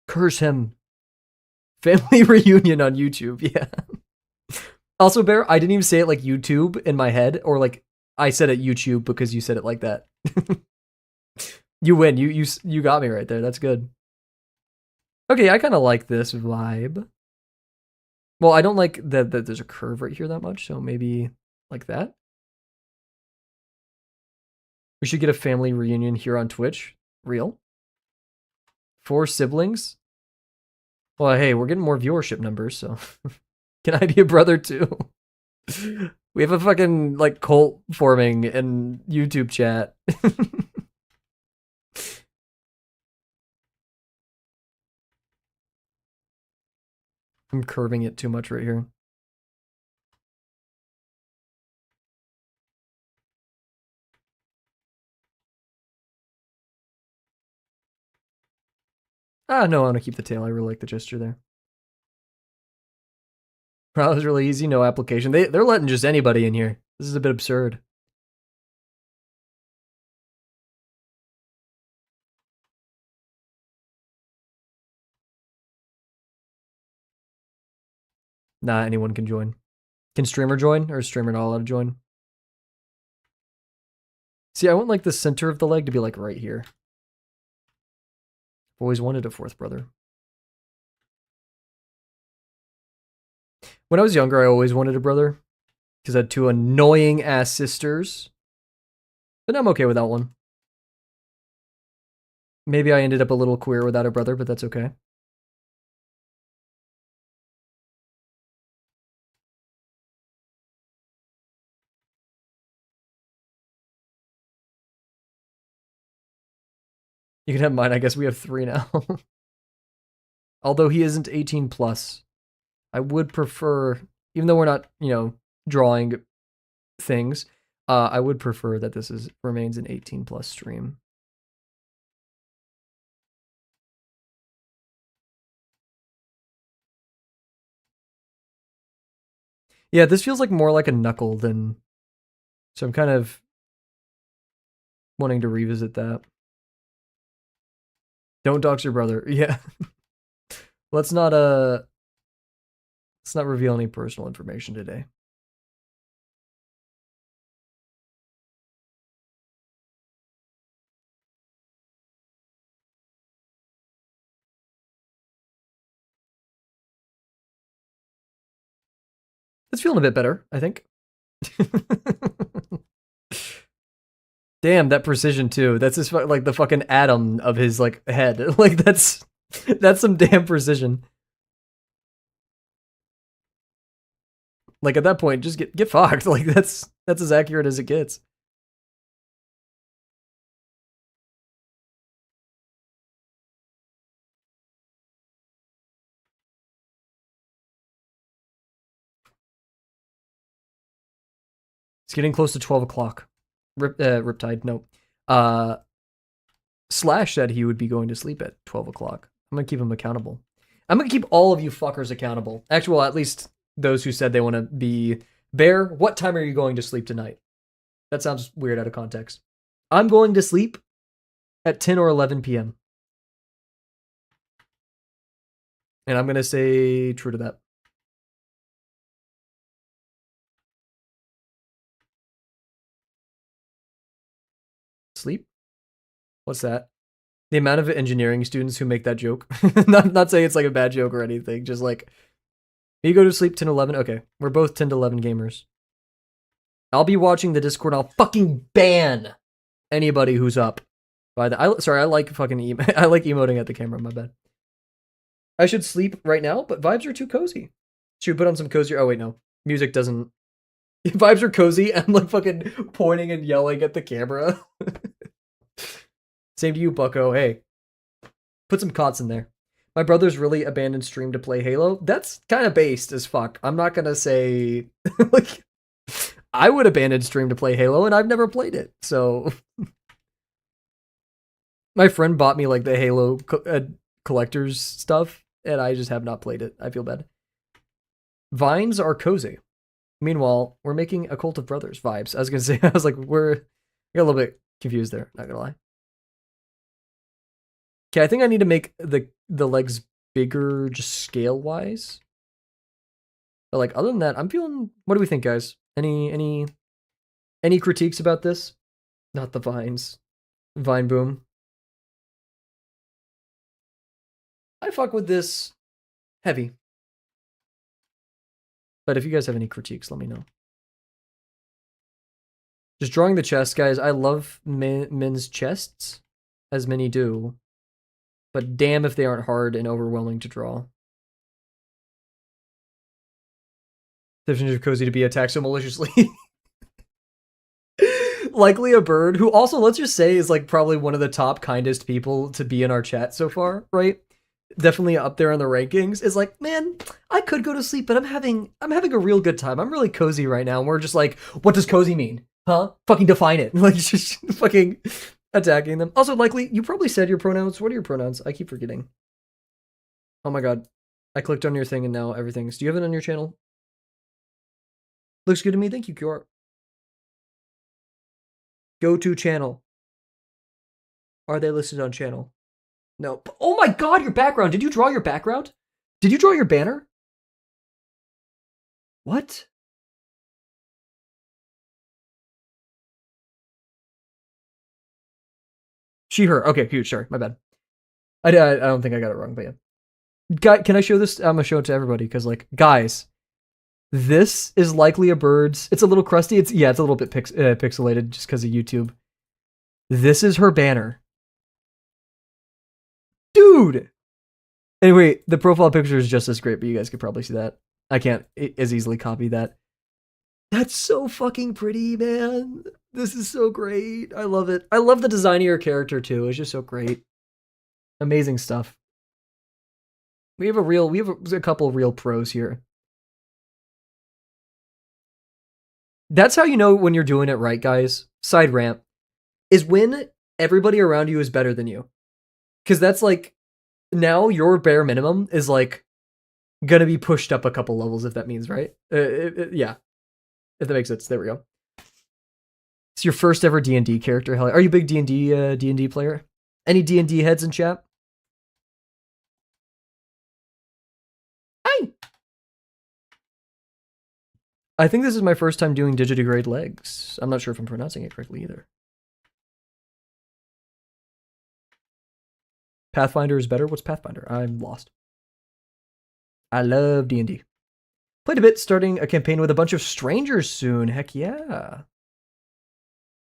Curse him. Family reunion on YouTube, yeah. Also, Bear, I didn't even say it like YouTube in my head, or like I said it YouTube because you said it like that. You win. You got me right there. That's good. Okay, I kind of like this vibe. Well, I don't like that there's a curve right here that much, so maybe like that. We should get a family reunion here on Twitch. Real. 4 siblings. Well, hey, we're getting more viewership numbers, so can I be a brother too? We have a fucking like cult forming in YouTube chat. I'm curving it too much right here. Ah, no, I want to keep the tail. I really like the gesture there. That was really easy, no application. They're letting just anybody in here. This is a bit absurd. Nah, anyone can join. Can streamer join, or is streamer not allowed to join? See, I want like the center of the leg to be like right here. Always wanted a 4th brother. When I was younger, I always wanted a brother because I had 2 annoying ass sisters. But I'm okay with that one. Maybe I ended up a little queer without a brother, but that's okay. You can have mine. I guess we have 3 now. Although he isn't 18 plus. I would prefer, even though we're not, drawing things, I would prefer that this remains an 18 plus stream. Yeah, this feels like more like a knuckle than, so I'm kind of wanting to revisit that. Don't dox your brother. Yeah. Let's not reveal any personal information today. It's feeling a bit better, I think. Damn, that precision too. That's just like the fucking atom of his like head. Like that's some damn precision. Like at that point, just get fucked. Like that's as accurate as it gets. It's getting close to 12 o'clock. Riptide, no. Slash said he would be going to sleep at 12 o'clock. I'm gonna keep him accountable. I'm gonna keep all of you fuckers accountable. Actually, well, at least those who said they want to be. Bear, what time are you going to sleep tonight? That sounds weird out of context. I'm going to sleep at 10 or 11 p.m. And I'm gonna say true to that. Sleep? What's that? The amount of engineering students who make that joke. not saying it's like a bad joke or anything. Just like, you go to sleep 10, 11. Okay, we're both 10 to 11 gamers. I'll be watching the Discord. I'll fucking ban anybody who's up by the. Sorry, I like fucking I like emoting at the camera. My bad. I should sleep right now, but vibes are too cozy. Should we put on some cozier? Oh wait, no. Music doesn't. Vibes are cozy. I'm like fucking pointing and yelling at the camera. Same to you, Bucko. Hey, put some cots in there. My brother's really abandoned stream to play Halo. That's kind of based as fuck. I'm not gonna say like I would abandon stream to play Halo, and I've never played it. So my friend bought me like the Halo collector's stuff, and I just have not played it. I feel bad. Vines are cozy. Meanwhile, we're making a Cult of Brothers vibes. I was gonna say, I was like, I got a little bit confused there. Not gonna lie. Okay, I think I need to make the legs bigger, just scale wise. But like other than that, I'm feeling. What do we think, guys? Any critiques about this? Not the vines. Vine boom. I fuck with this heavy. But if you guys have any critiques, let me know. Just drawing the chest, guys. I love men's chests, as many do. But damn if they aren't hard and overwhelming to draw. Definition of cozy to be attacked so maliciously. Likely a bird who also, let's just say, is like probably one of the top kindest people to be in our chat so far, right? Definitely up there in the rankings. Is like, man, I could go to sleep, but I'm having a real good time. I'm really cozy right now. And we're just like, what does cozy mean? Huh? Fucking define it. Like just fucking attacking them. Also, likely, you probably said your pronouns. What are your pronouns? I keep forgetting. Oh my god. I clicked on your thing and now everything's. Do you have it on your channel? Looks good to me. Thank you, QR. Go to channel. Are they listed on channel? No. Oh my god, your background. Did you draw your background? Did you draw your banner? What? She, her. Okay, huge. Sorry, my bad. I don't think I got it wrong, but yeah. Guy, can I show this? I'm gonna show it to everybody because, like, guys, this is likely a bird's. It's a little crusty. It's a little bit pixelated just because of YouTube. This is her banner, dude. Anyway, the profile picture is just as great, but you guys could probably see that. I can't as easily copy that. That's so fucking pretty, man. This is so great. I love it. I love the design of your character too. It's just so great. Amazing stuff. We have a couple of real pros here. That's how you know when you're doing it right, guys. Side rant is when everybody around you is better than you. Because that's like, now your bare minimum is like gonna be pushed up a couple levels, if that means, right? Yeah. If that makes sense. There we go. It's your first ever D&D character. Hell, are you a big D&D player? Any D&D heads in chat? Hi. I think this is my first time doing digitigrade legs. I'm not sure if I'm pronouncing it correctly either. Pathfinder is better? What's Pathfinder? I'm lost. I love D&D. Played a bit, starting a campaign with a bunch of strangers soon. Heck yeah.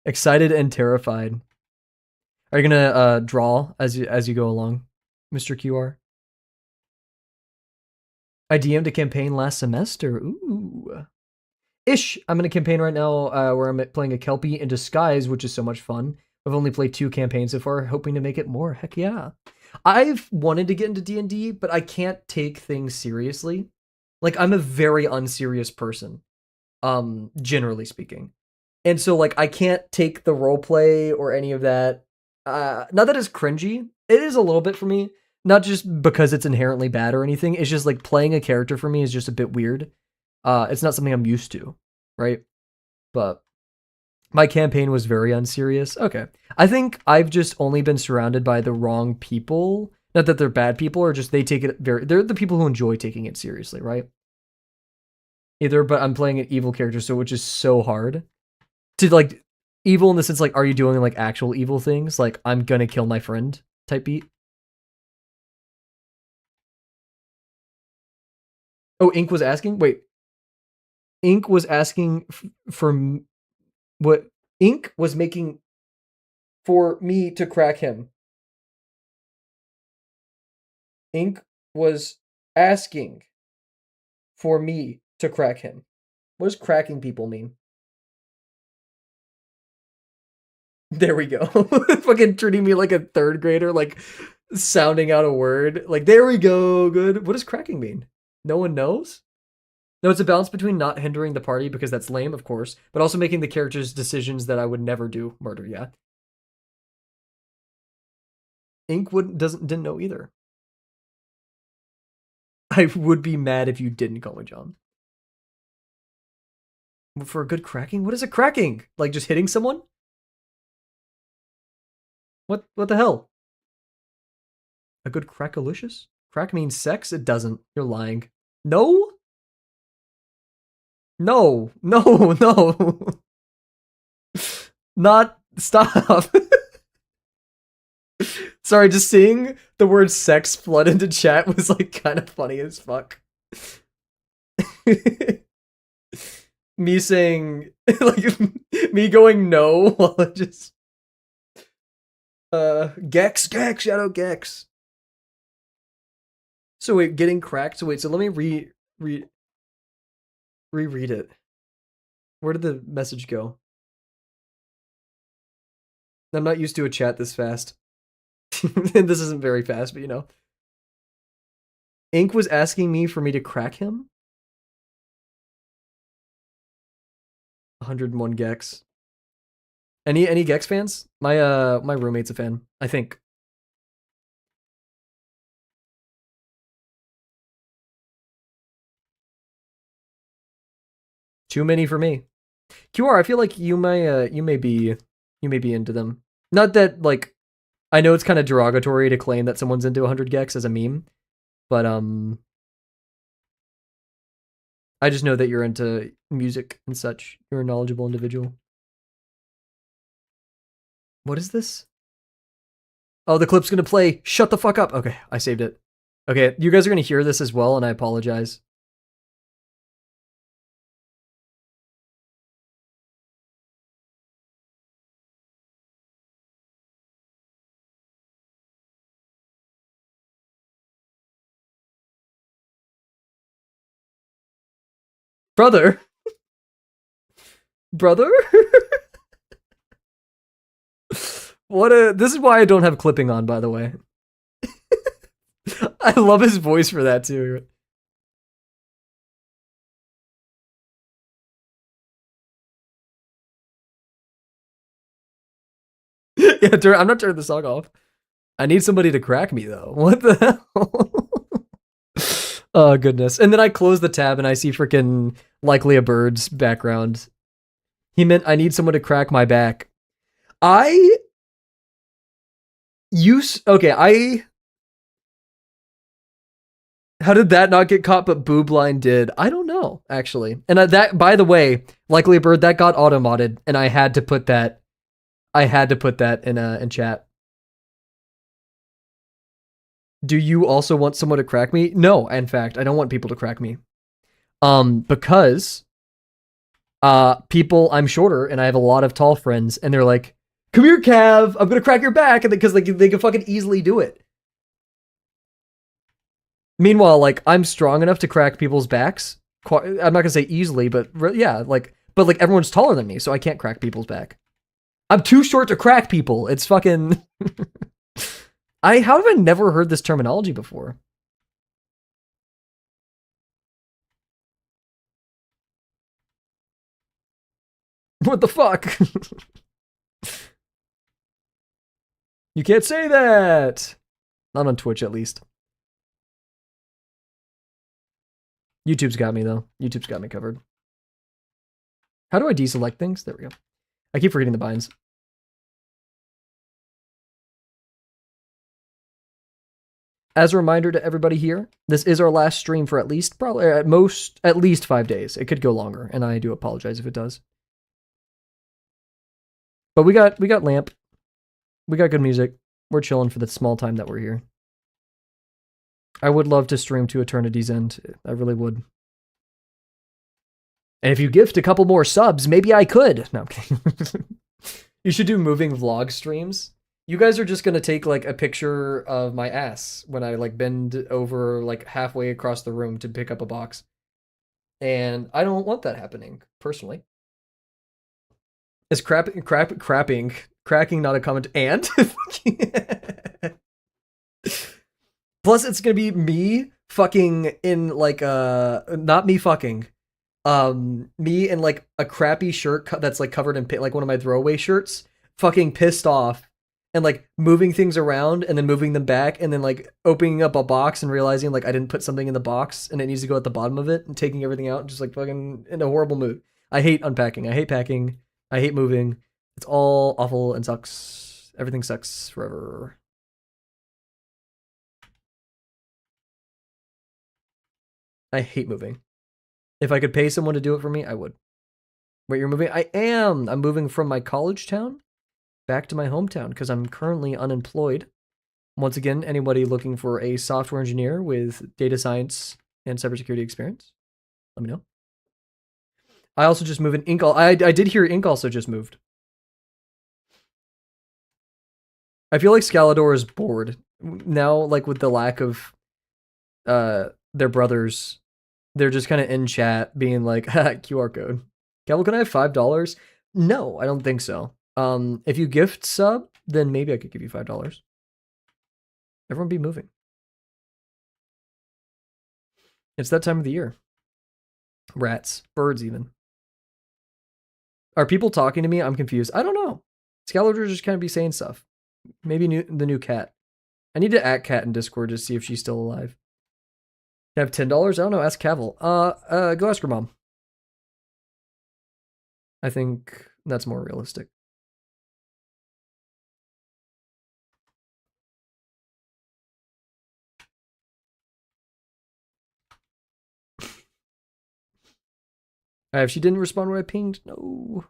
Excited and terrified. Are you gonna draw as you go along, Mr. QR? I DM'd a campaign last semester. Ooh. Ish. I'm in a campaign right now where I'm playing a Kelpie in disguise, which is so much fun. I've only played 2 campaigns so far, hoping to make it more. Heck yeah. I've wanted to get into D&D, but I can't take things seriously. Like, I'm a very unserious person, generally speaking. And so, like, I can't take the role play or any of that. Not that it's cringy. It is a little bit for me. Not just because it's inherently bad or anything. It's just, like, playing a character for me is just a bit weird. It's not something I'm used to, right? But my campaign was very unserious. Okay. I think I've just only been surrounded by the wrong people. Not that they're bad people, or just they take it they're the people who enjoy taking it seriously, right? Either, but I'm playing an evil character, so which is so hard. To like evil in the sense like, are you doing like actual evil things? Like, I'm gonna kill my friend type beat. Oh, Ink was asking? Wait. Ink was asking for what Ink was making for me to crack him. Ink was asking for me to crack him. What does cracking people mean? There we go. Fucking treating me like a 3rd grader, like sounding out a word. Like, there we go. Good. What does cracking mean? No one knows? No, it's a balance between not hindering the party, because that's lame, of course, but also making the character's decisions that I would never do. Murder, yeah. Ink didn't know either. I would be mad if you didn't call me John. For a good cracking? What is a cracking? Like just hitting someone? What the hell? A good crackalicious? Crack means sex? It doesn't. You're lying. No? No. No. No. Not. Stop. Sorry, just seeing the word sex flood into chat was like kind of funny as fuck. Me saying, like, me going no while I just. Gex, shout out Gex. So wait, getting cracked. So wait, so let me reread it. Where did the message go? I'm not used to a chat this fast. This isn't very fast, but you know. Ink was asking me for me to crack him. 101 Gex. Any Gex fans? My roommate's a fan, I think. Too many for me. QR, I feel like you may be into them. Not that like I know it's kind of derogatory to claim that someone's into 100 Gex as a meme, but I just know that you're into music and such. You're a knowledgeable individual. What is this? Oh, the clip's gonna play. Shut the fuck up. Okay, I saved it. Okay, you guys are gonna hear this as well, and I apologize. Brother? Brother? This is why I don't have clipping on, by the way. I love his voice for that too. Yeah, I'm not turning the song off. I need somebody to crack me though. What the hell? Oh goodness. And then I close the tab and I see freaking Likely a Bird's background. He meant I need someone to crack my back. How did that not get caught, but Boobline did? I don't know, actually. And that, by the way, Likely a Bird, that got auto-modded, and I had to put that in chat. Do you also want someone to crack me? No, in fact, I don't want people to crack me. Because people, I'm shorter, and I have a lot of tall friends, and they're like, come here, Cav, I'm gonna crack your back, and because they can fucking easily do it. Meanwhile, like, I'm strong enough to crack people's backs, I'm not gonna say easily, but yeah, like, but like everyone's taller than me, so I can't crack people's back. I'm too short to crack people. It's fucking. How have I never heard this terminology before? What the fuck? You can't say that. Not on Twitch, at least. YouTube's got me though. YouTube's got me covered. How do I deselect things? There we go. I keep forgetting the binds. As a reminder to everybody here, this is our last stream for at least, probably at least 5 days. It could go longer, and I do apologize if it does. But we got lamp. We got good music. We're chilling for the small time that we're here. I would love to stream to Eternity's End. I really would. And if you gift a couple more subs, maybe I could. No, I'm kidding. You should do moving vlog streams. You guys are just gonna take like a picture of my ass when I like bend over like halfway across the room to pick up a box. And I don't want that happening, personally. Is cracking not a comment and? Plus it's gonna be me fucking in like not me fucking. Me in like a crappy shirt that's like covered in like one of my throwaway shirts, fucking pissed off and like moving things around and then moving them back and then like opening up a box and realizing like I didn't put something in the box and it needs to go at the bottom of it and taking everything out and just like fucking in a horrible mood. I hate unpacking. I hate packing. I hate moving. It's all awful and sucks. Everything sucks forever. I hate moving. If I could pay someone to do it for me, I would. Wait, you're moving? I am. I'm moving from my college town back to my hometown because I'm currently unemployed. Once again, anybody looking for a software engineer with data science and cybersecurity experience, let me know. I also just moved in Ink. I did hear Ink also just moved. I feel like Scalador is bored now, like with the lack of their brothers. They're just kind of in chat being like, QR code. Kavel, can I have $5? No, I don't think so. If you gift sub, then maybe I could give you $5. Everyone be moving. It's that time of the year. Rats, birds even. Are people talking to me? I'm confused. I don't know. Scalador just kind of be saying stuff. Maybe the new cat. I need to at cat in Discord to see if she's still alive. You have $10? I don't know. Ask Kavel. Go ask her mom. I think that's more realistic. If she didn't respond when I pinged, no.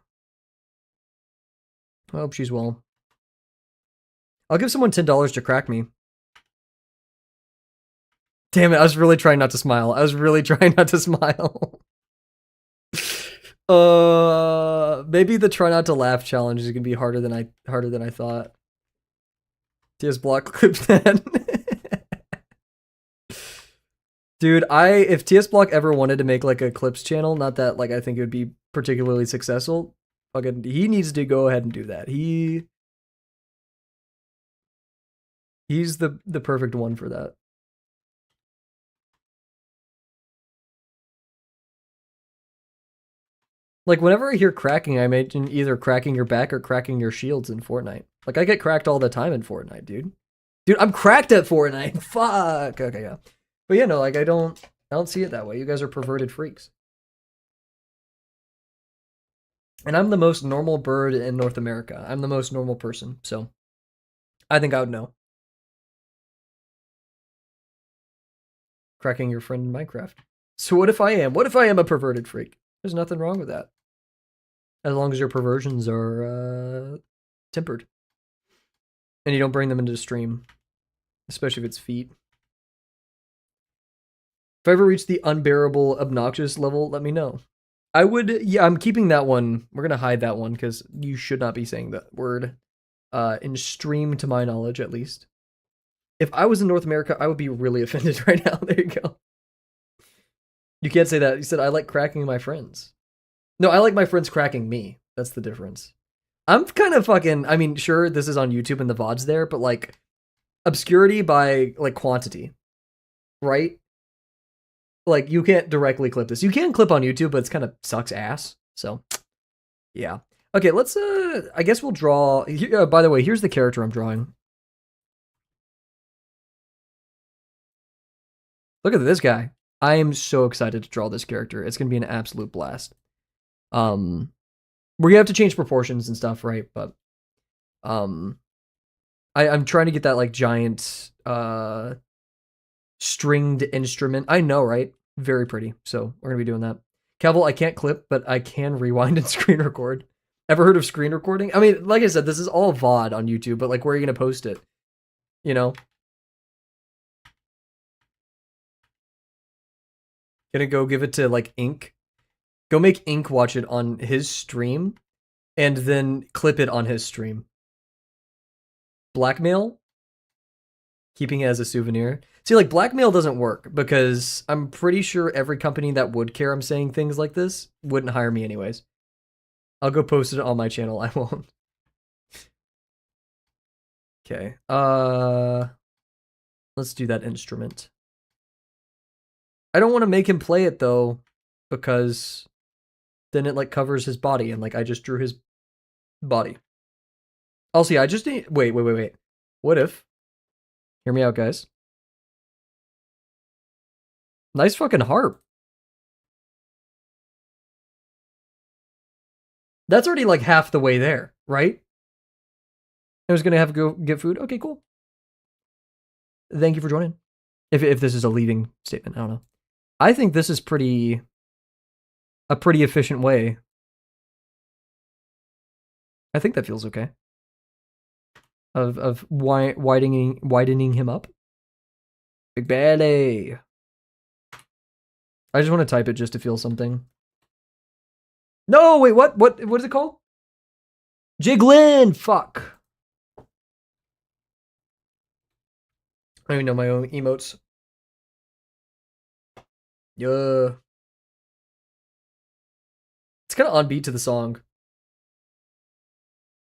I hope she's well. I'll give someone $10 to crack me. Damn it, I was really trying not to smile. Maybe the try not to laugh challenge is gonna be harder than I thought. TS block clip that. Dude, if TS Block ever wanted to make like a clips channel, not that like I think it would be particularly successful, fucking he needs to go ahead and do that. He's the perfect one for that. Like whenever I hear cracking, I imagine either cracking your back or cracking your shields in Fortnite. Like I get cracked all the time in Fortnite, dude. Dude, I'm cracked at Fortnite. Fuck. Okay, yeah. But yeah, no, like I don't see it that way. You guys are perverted freaks. And I'm the most normal bird in North America. I'm the most normal person, so I think I would know. Cracking your friend in Minecraft. So what if I am? What if I am a perverted freak? There's nothing wrong with that. As long as your perversions are tempered. And you don't bring them into the stream. Especially if it's feet. If I ever reach the unbearable obnoxious level, let me know. I would, yeah, I'm keeping that one. We're going to hide that one because you should not be saying that word in stream to my knowledge, at least. If I was in North America, I would be really offended right now. There you go. You can't say that. You said I like cracking my friends. No, I like my friends cracking me. That's the difference. I'm kind of fucking. I mean, sure, this is on YouTube and the VOD's there, but like obscurity by like quantity, right? Like you can't directly clip this. You can clip on YouTube, but it's kind of sucks ass. So yeah. Okay, let's. I guess we'll draw. By the way, here's the character I'm drawing. Look at this guy. I am so excited to draw this character. It's gonna be an absolute blast. We're gonna have to change proportions and stuff, right? But I'm trying to get that like giant stringed instrument. I know, right? Very pretty. So we're gonna be doing that. Kavel, I can't clip, but I can rewind and screen record. Ever heard of screen recording? I mean, like I said, this is all VOD on YouTube, but like, where are you gonna post it? You know? Gonna go give it to like Ink. Go make Ink watch it on his stream, and then clip it on his stream. Blackmail? Keeping it as a souvenir. See, like, blackmail doesn't work because I'm pretty sure every company that would care I'm saying things like this wouldn't hire me anyways. I'll go post it on my channel. I won't. Okay. Let's do that instrument. I don't want to make him play it though, because then it like covers his body, and like I just drew his body. Also, yeah, I just need. Wait. What if? Hear me out, guys. Nice fucking harp. That's already like half the way there, right? I was gonna have to go get food. Okay, cool. Thank you for joining. If this is a leading statement, I don't know. I think this is a pretty efficient way. I think that feels okay. Of widening him up. Big belly. I just want to type it just to feel something. No, wait, what is it called? Jiglin! Fuck. I don't even know my own emotes. Yeah. It's kind of on beat to the song.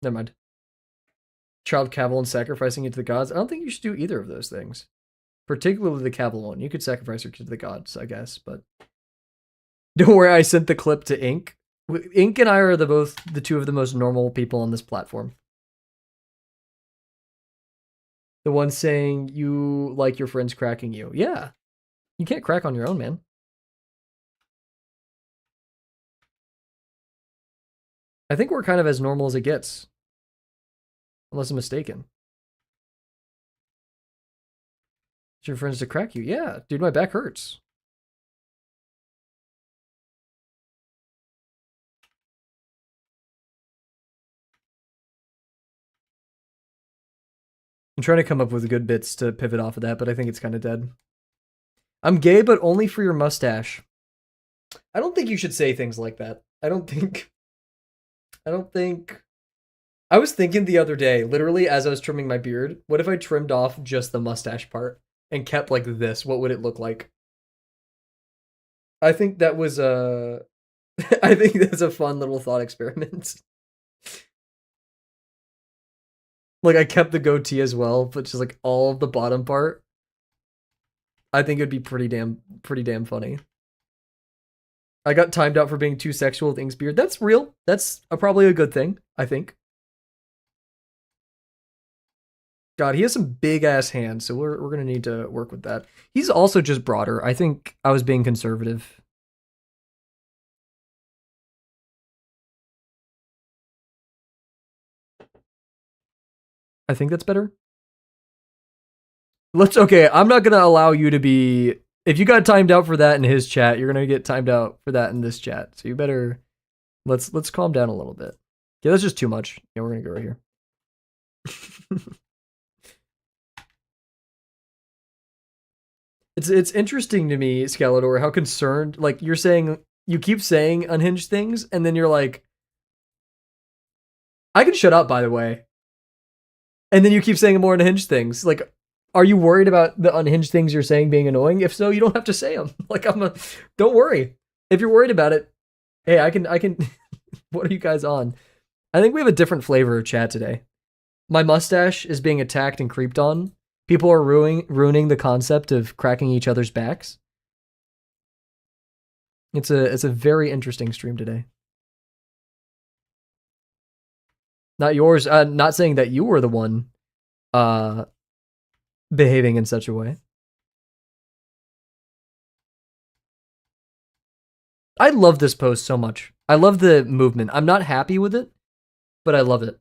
Never mind. Child Kavel and sacrificing it to the gods. I don't think you should do either of those things. Particularly the Kavel one. You could sacrifice her to the gods, I guess, but don't worry, I sent the clip to Ink. Ink and I are the two of the most normal people on this platform. The one saying you like your friends cracking you. Yeah. You can't crack on your own, man. I think we're kind of as normal as it gets. Unless I'm mistaken. It's your friends to crack you. Yeah, dude, my back hurts. I'm trying to come up with good bits to pivot off of that, but I think it's kind of dead. I'm gay, but only for your mustache. I don't think you should say things like that. I don't think. I was thinking the other day, literally as I was trimming my beard, what if I trimmed off just the mustache part and kept like this? What would it look like? I think that was I think that's a fun little thought experiment. Like I kept the goatee as well, but just like all of the bottom part. I think it'd be pretty damn funny. I got timed out for being too sexual with Ink's beard. That's real. That's probably a good thing, I think. God, he has some big ass hands, so we're gonna need to work with that. He's also just broader. I think I was being conservative. I think that's better. Okay, I'm not gonna allow you to be. If you got timed out for that in his chat, you're gonna get timed out for that in this chat. So you better let's calm down a little bit. Yeah, that's just too much. Yeah, we're gonna go right here. It's interesting to me, Skeletor, how concerned, like you're saying, you keep saying unhinged things, and then you're like, I can shut up, by the way. And then you keep saying more unhinged things. Like, Are you worried about the unhinged things you're saying being annoying? If so, you don't have to say them. Like don't worry. If you're worried about it, hey, I can. What are you guys on? I think we have a different flavor of chat today. My mustache is being attacked and creeped on. People are ruining the concept of cracking each other's backs. It's a very interesting stream today. Not yours. Not saying that you were the one behaving in such a way. I love this pose so much. I love the movement. I'm not happy with it, but I love it.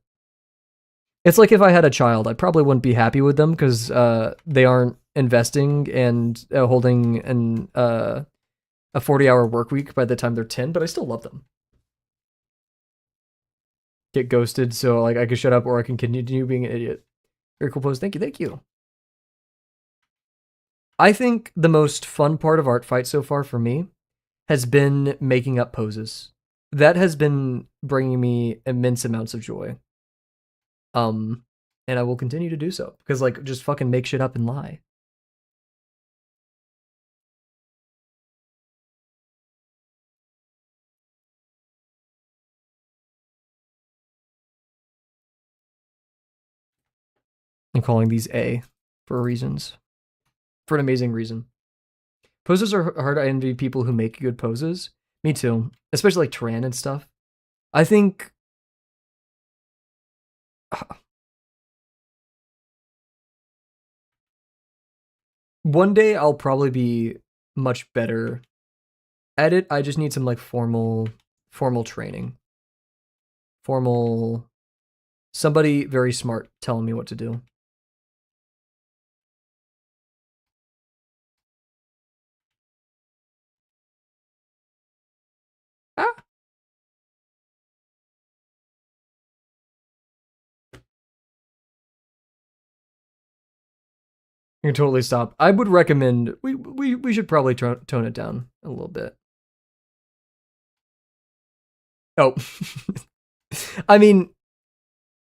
It's like if I had a child, I probably wouldn't be happy with them because they aren't investing and holding a 40-hour work week by the time they're 10, but I still love them. Get ghosted so like I can shut up or I can continue being an idiot. Very cool pose. Thank you. I think the most fun part of Art Fight so far for me has been making up poses. That has been bringing me immense amounts of joy. And I will continue to do so because like just fucking make shit up and lie. I'm calling these A for reasons. For an amazing reason. Poses are hard. I envy people who make good poses. Me too. Especially like Tran and stuff. I think one day I'll probably be much better at it. I just need some like formal training. Somebody very smart telling me what to do. Ah. You can totally stop. I would recommend we should probably tone it down a little bit. Oh. I mean,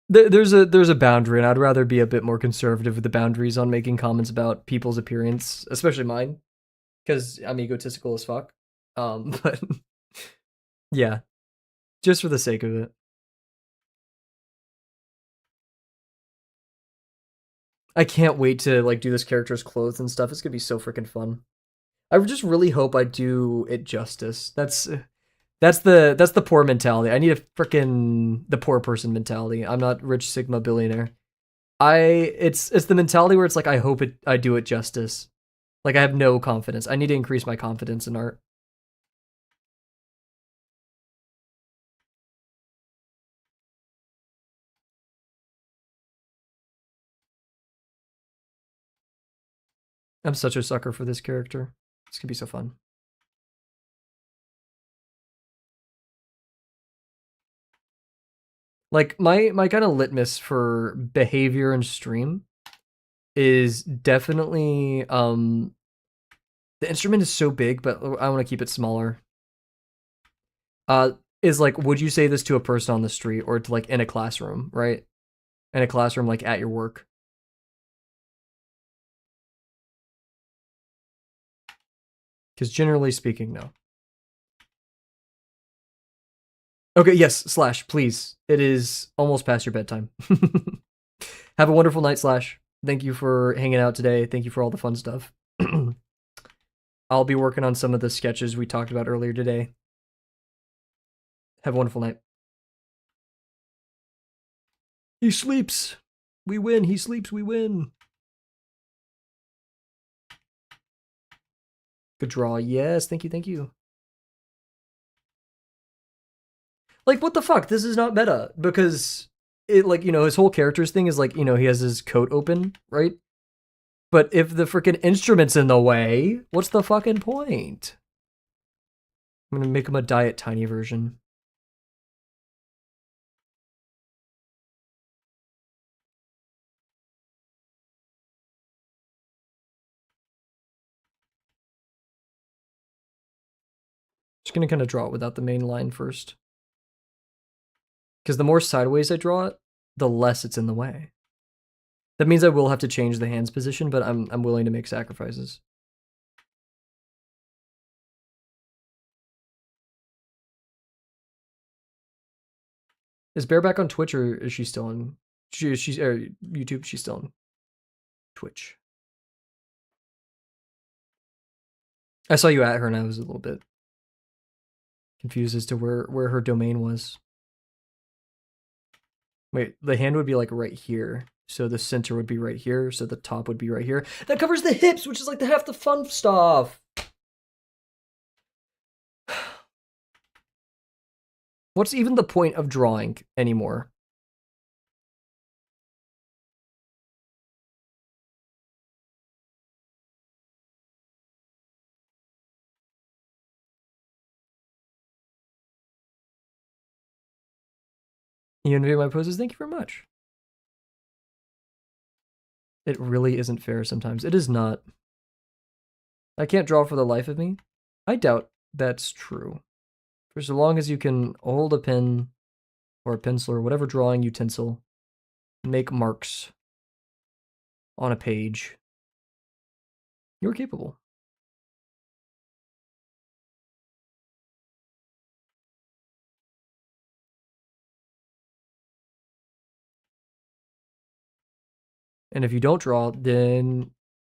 there's a boundary, and I'd rather be a bit more conservative with the boundaries on making comments about people's appearance, especially mine, because I'm egotistical as fuck. But yeah, just for the sake of it. I can't wait to like do this character's clothes and stuff. It's gonna be so freaking fun. I just really hope I do it justice. That's the poor mentality. I need a freaking the poor person mentality. I'm not rich Sigma billionaire. It's the mentality where it's like I hope I do it justice. Like I have no confidence. I need to increase my confidence in art. I'm such a sucker for this character. It's gonna be so fun. Like my kind of litmus for behavior and stream is definitely the instrument is so big, but I want to keep it smaller. Is like, would you say this to a person on the street or to like in a classroom, right? In a classroom, like at your work. Because generally speaking, no. Okay, yes, Slash, please. It is almost past your bedtime. Have a wonderful night, Slash. Thank you for hanging out today. Thank you for all the fun stuff. I'll be working on some of the sketches we talked about earlier today. Have a wonderful night. He sleeps. We win. He sleeps. We win. Good draw. Yes. Thank you. Like, what the fuck? This is not meta. Because, it like, you know, his whole character's thing is like, you know, he has his coat open, right? But if the freaking instrument's in the way, what's the fucking point? I'm gonna make him a diet tiny version. Just gonna kind of draw it without the main line first. Because the more sideways I draw it, the less it's in the way. That means I will have to change the hand's position, but I'm willing to make sacrifices. Is Bear back on Twitch, or is she still on? She's YouTube. She's still on Twitch. I saw you at her, and I was a little bit confused as to where her domain was. Wait, the hand would be like right here. So the center would be right here. So the top would be right here. That covers the hips, which is like the half the fun stuff. What's even the point of drawing anymore? You envy my poses? Thank you very much. It really isn't fair sometimes. It is not. I can't draw for the life of me. I doubt that's true. For so long as you can hold a pen or a pencil or whatever drawing utensil, make marks on a page, you're capable. And if you don't draw, then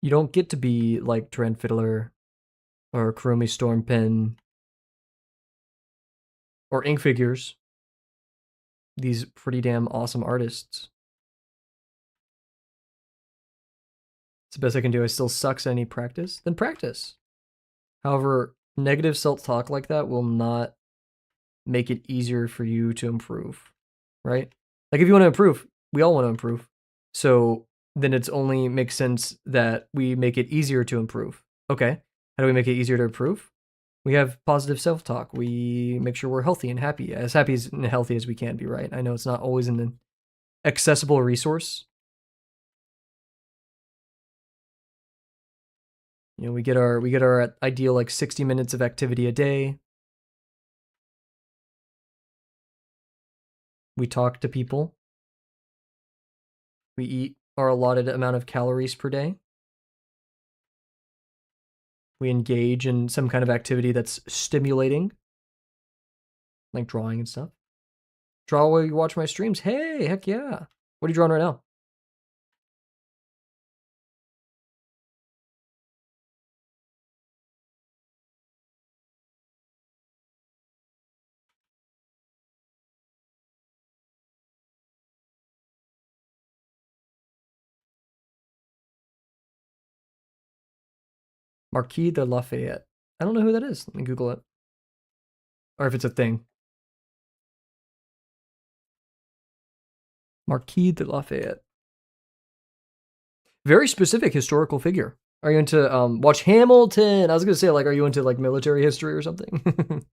you don't get to be like Trent Fiddler or Kurumi Stormpen or Ink Figures, these pretty damn awesome artists. It's the best I can do. I still sucks. I need practice. Then practice. However, negative self-talk like that will not make it easier for you to improve, right? Like if you want to improve, we all want to improve. So then it's only makes sense that we make it easier to improve. Okay, how do we make it easier to improve? We have positive self-talk. We make sure we're healthy and happy and healthy as we can be, right? I know it's not always an accessible resource. You know, we get our ideal like 60 minutes of activity a day. We talk to people. We eat our allotted amount of calories per day. We engage in some kind of activity that's stimulating, like drawing and stuff. Draw while you watch my streams. Hey, heck yeah. What are you drawing right now? Marquis de Lafayette. I don't know who that is. Let me Google it. Or if it's a thing. Marquis de Lafayette. Very specific historical figure. Are you into watch Hamilton? I was gonna say, like, are you into like military history or something?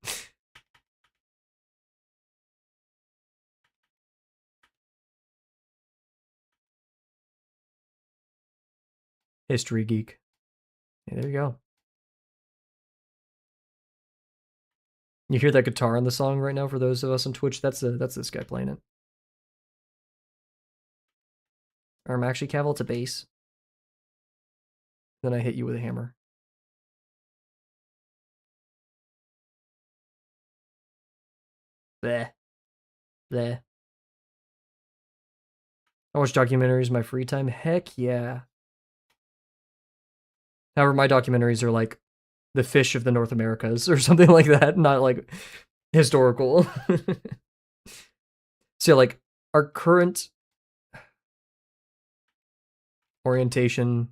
History geek. Yeah, there you go. You hear that guitar in the song right now for those of us on Twitch? That's this guy playing it. Or I'm actually Kavel to bass. Then I hit you with a hammer. Bleh. Bleh. I watch documentaries in my free time. Heck yeah. However, my documentaries are like the fish of the North Americas or something like that, not like historical. So like our current orientation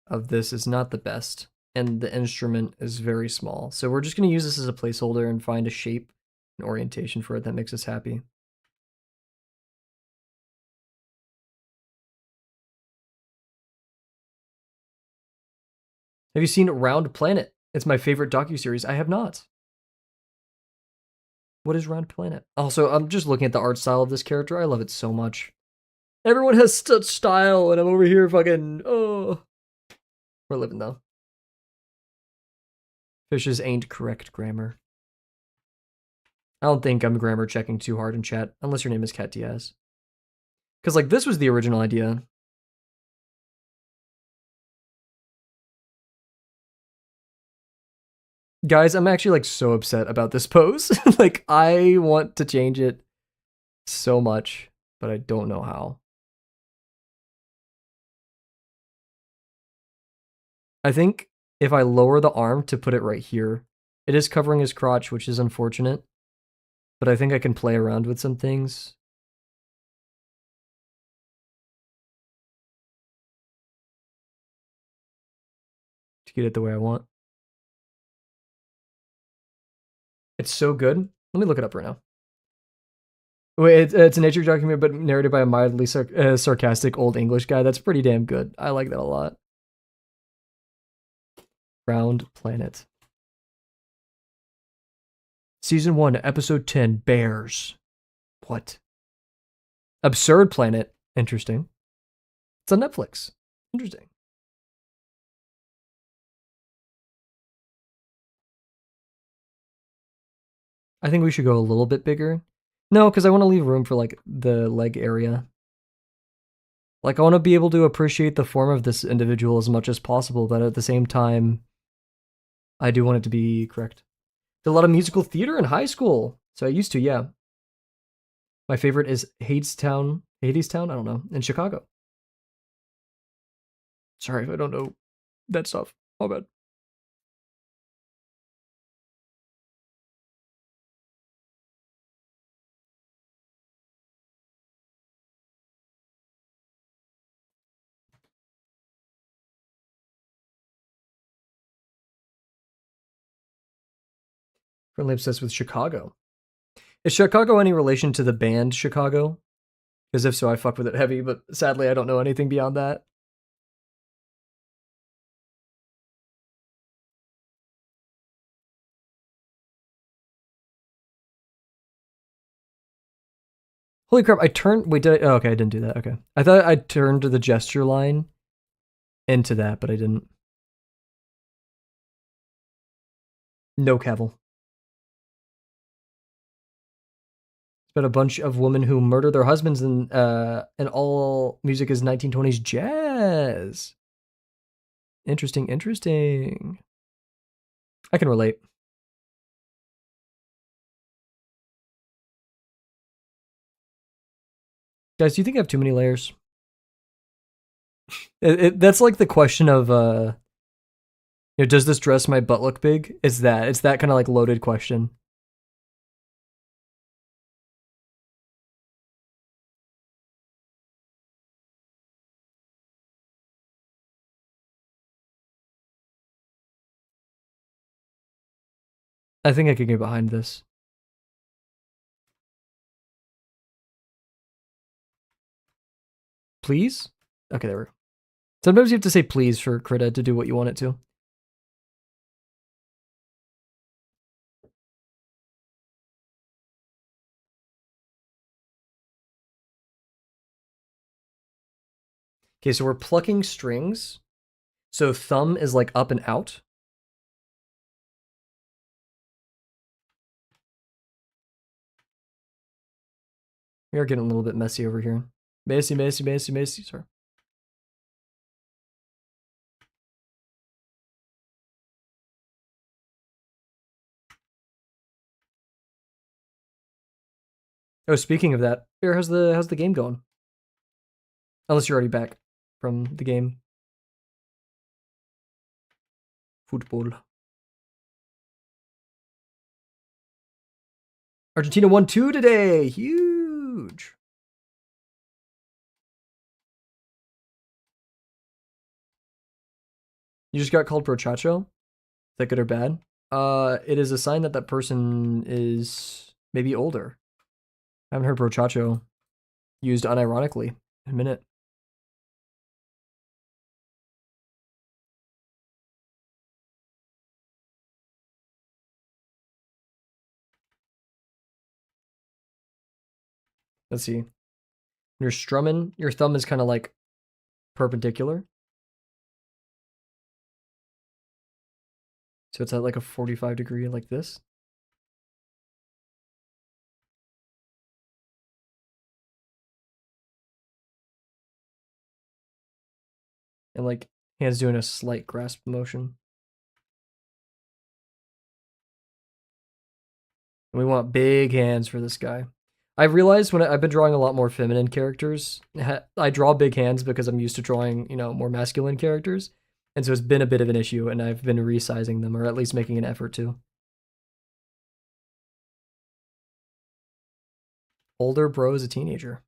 of this is not the best, and the instrument is very small. So we're just going to use this as a placeholder and find a shape and orientation for it that makes us happy. Have you seen Round Planet? It's my favorite docuseries. I have not. What is Round Planet? Also, I'm just looking at the art style of this character. I love it so much. Everyone has such style, and I'm over here fucking, oh. We're living though. Fishes ain't correct grammar. I don't think I'm grammar checking too hard in chat, unless your name is Cat Diaz. Because, like, this was the original idea. Guys, I'm actually like so upset about this pose. Like I want to change it so much, but I don't know how. I think if I lower the arm to put it right here, it is covering his crotch, which is unfortunate. But I think I can play around with some things. To get it the way I want. It's so good. Let me look it up right now. Wait, it's a nature documentary, but narrated by a mildly sarcastic old English guy. That's pretty damn good. I like that a lot. Round Planet. Season 1, Episode 10, Bears. What? Absurd Planet. Interesting. It's on Netflix. Interesting. I think we should go a little bit bigger. No, because I want to leave room for like the leg area. Like I want to be able to appreciate the form of this individual as much as possible, but at the same time, I do want it to be correct. Did a lot of musical theater in high school, so I used to, yeah. My favorite is Hadestown. Hadestown? I don't know. In Chicago. Sorry if I don't know that stuff. My bad. Friendly obsessed with Chicago. Is Chicago any relation to the band Chicago? Because if so, I fuck with it heavy, but sadly I don't know anything beyond that. Holy crap, I turned. Wait, did I? Oh, okay, I didn't do that. Okay. I thought I turned the gesture line into that, but I didn't. No Kavel. It's about a bunch of women who murder their husbands, and all music is 1920s jazz. Interesting, interesting. I can relate. Guys, do you think I have too many layers? That's like the question of, does this dress my butt look big? It's that kind of like loaded question. I think I could get behind this. Please? Okay, there we go. Sometimes you have to say please for Krita to do what you want it to. Okay, so we're plucking strings. So thumb is like up and out. We are getting a little bit messy over here. Messy, messy, messy, messy. Sorry. Oh, speaking of that, here, how's the game going? Unless you're already back from the game. Football. Argentina won 2 today. Huge. You just got called brochacho? Is that good or bad? It is a sign that that person is maybe older. I haven't heard brochacho used unironically in a minute. Let's see. When you're strumming, your thumb is kind of like perpendicular. So it's at like a 45 degree like this. And like hands doing a slight grasp motion. We want big hands for this guy. I realized when I've been drawing a lot more feminine characters, I draw big hands because I'm used to drawing, more masculine characters. And so it's been a bit of an issue, and I've been resizing them, or at least making an effort to. Older bro is a teenager.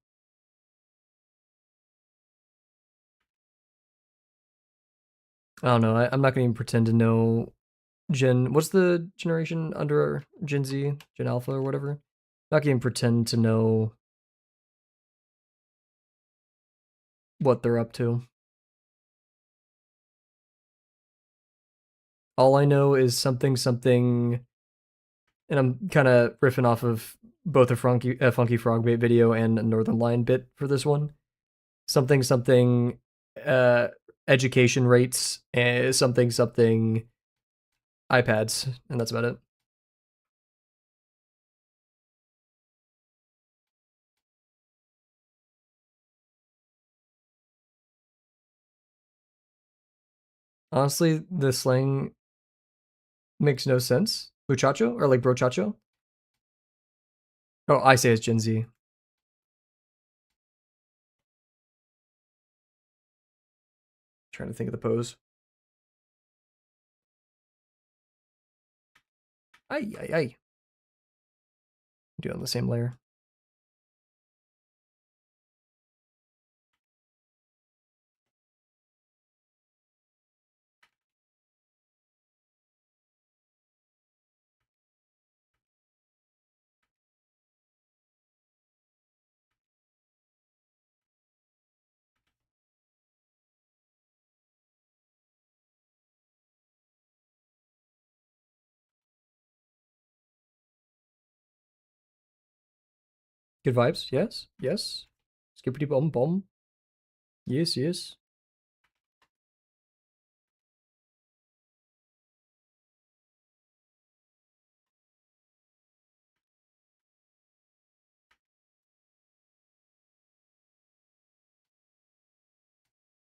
I don't know. I'm not going to even pretend to know what's the generation under Gen Z? Gen Alpha or whatever? Not going to pretend to know what they're up to. All I know is something, and I'm kind of riffing off of both a Funky Frog bait video and a Northern Lion bit for this one. Something, uh, education rates, and something, iPads, and that's about it. Honestly, the slang makes no sense. Muchacho? Or like brochacho? Oh, I say it's Gen Z. Trying to think of the pose. Ay, ay, ay. Do it on the same layer. Good vibes? Yes? Yes? Skippity bomb bomb? Yes, yes.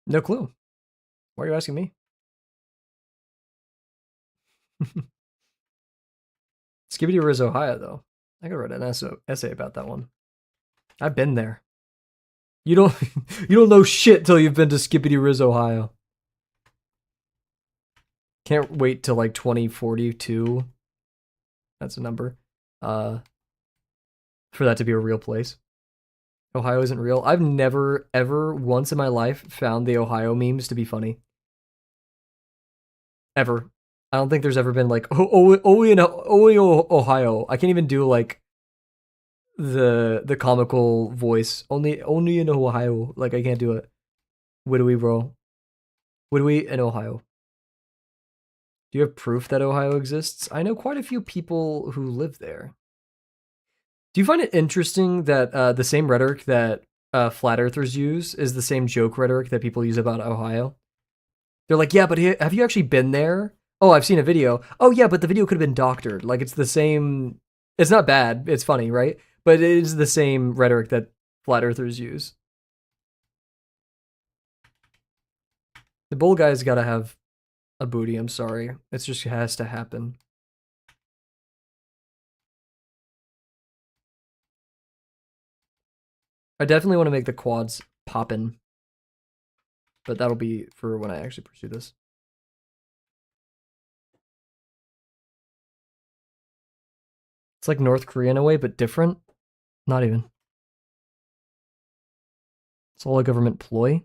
No clue. Why are you asking me? Skibbity Riz, Ohio, though. I gotta write an essay about that one. I've been there. You don't you don't know shit till you've been to Skibbity Riz, Ohio. Can't wait till like 2042. That's a number. Uh for that to be a real place. Ohio isn't real. I've never ever once in my life found the Ohio memes to be funny. Ever. I don't think there's ever been like Ohio. I can't even do like the comical voice. Only in Ohio. Like I can't do it. Would we, bro? Would we in Ohio? Do you have proof that Ohio exists? I know quite a few people who live there. Do you find it interesting that the same rhetoric that flat earthers use is the same joke rhetoric that people use about Ohio? They're like, yeah, but have you actually been there? Oh, I've seen a video. Oh, yeah, but the video could have been doctored. Like, it's the same. It's not bad. It's funny, right? But it is the same rhetoric that flat earthers use. The bull guy's got to have a booty. I'm sorry. It just has to happen. I definitely want to make the quads poppin'. But that'll be for when I actually pursue this. It's like North Korea in a way, but different. Not even. It's all a government ploy.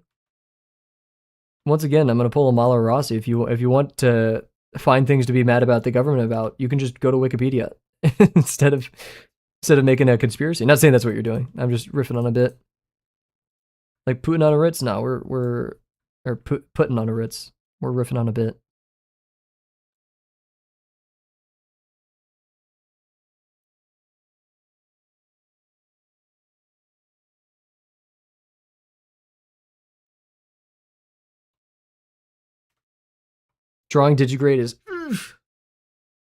Once again, I'm gonna pull a Malo Rossi. If you want to find things to be mad about the government about, you can just go to Wikipedia instead of making a conspiracy. Not saying that's what you're doing. I'm just riffing on a bit. Like Putin on a Ritz. No, we're putting on a Ritz. We're riffing on a bit. Drawing digigrade is.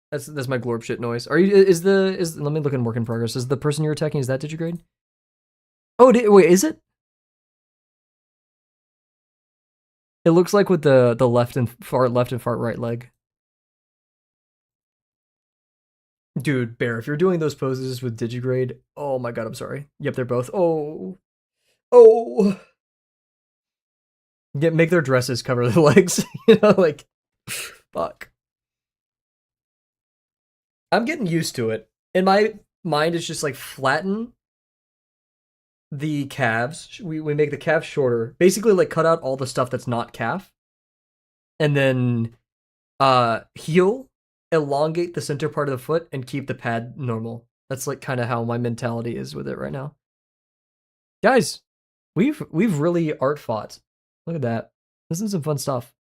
That's my glorp shit noise. Are you is let me look in work in progress. Is the person you're attacking, is that digigrade? Oh, wait, is it? It looks like with the left and far right leg. Dude, Bear, if you're doing those poses with Digigrade, oh my god, I'm sorry. Yep, they're both. Oh. Oh. Make their dresses cover their legs. You know, like, fuck. I'm getting used to it. In my mind, it's just like flatten the calves. We make the calves shorter. Basically, like cut out all the stuff that's not calf. And then heel, elongate the center part of the foot, and keep the pad normal. That's like kind of how my mentality is with it right now. Guys, we've really art fought. Look at that. This is some fun stuff.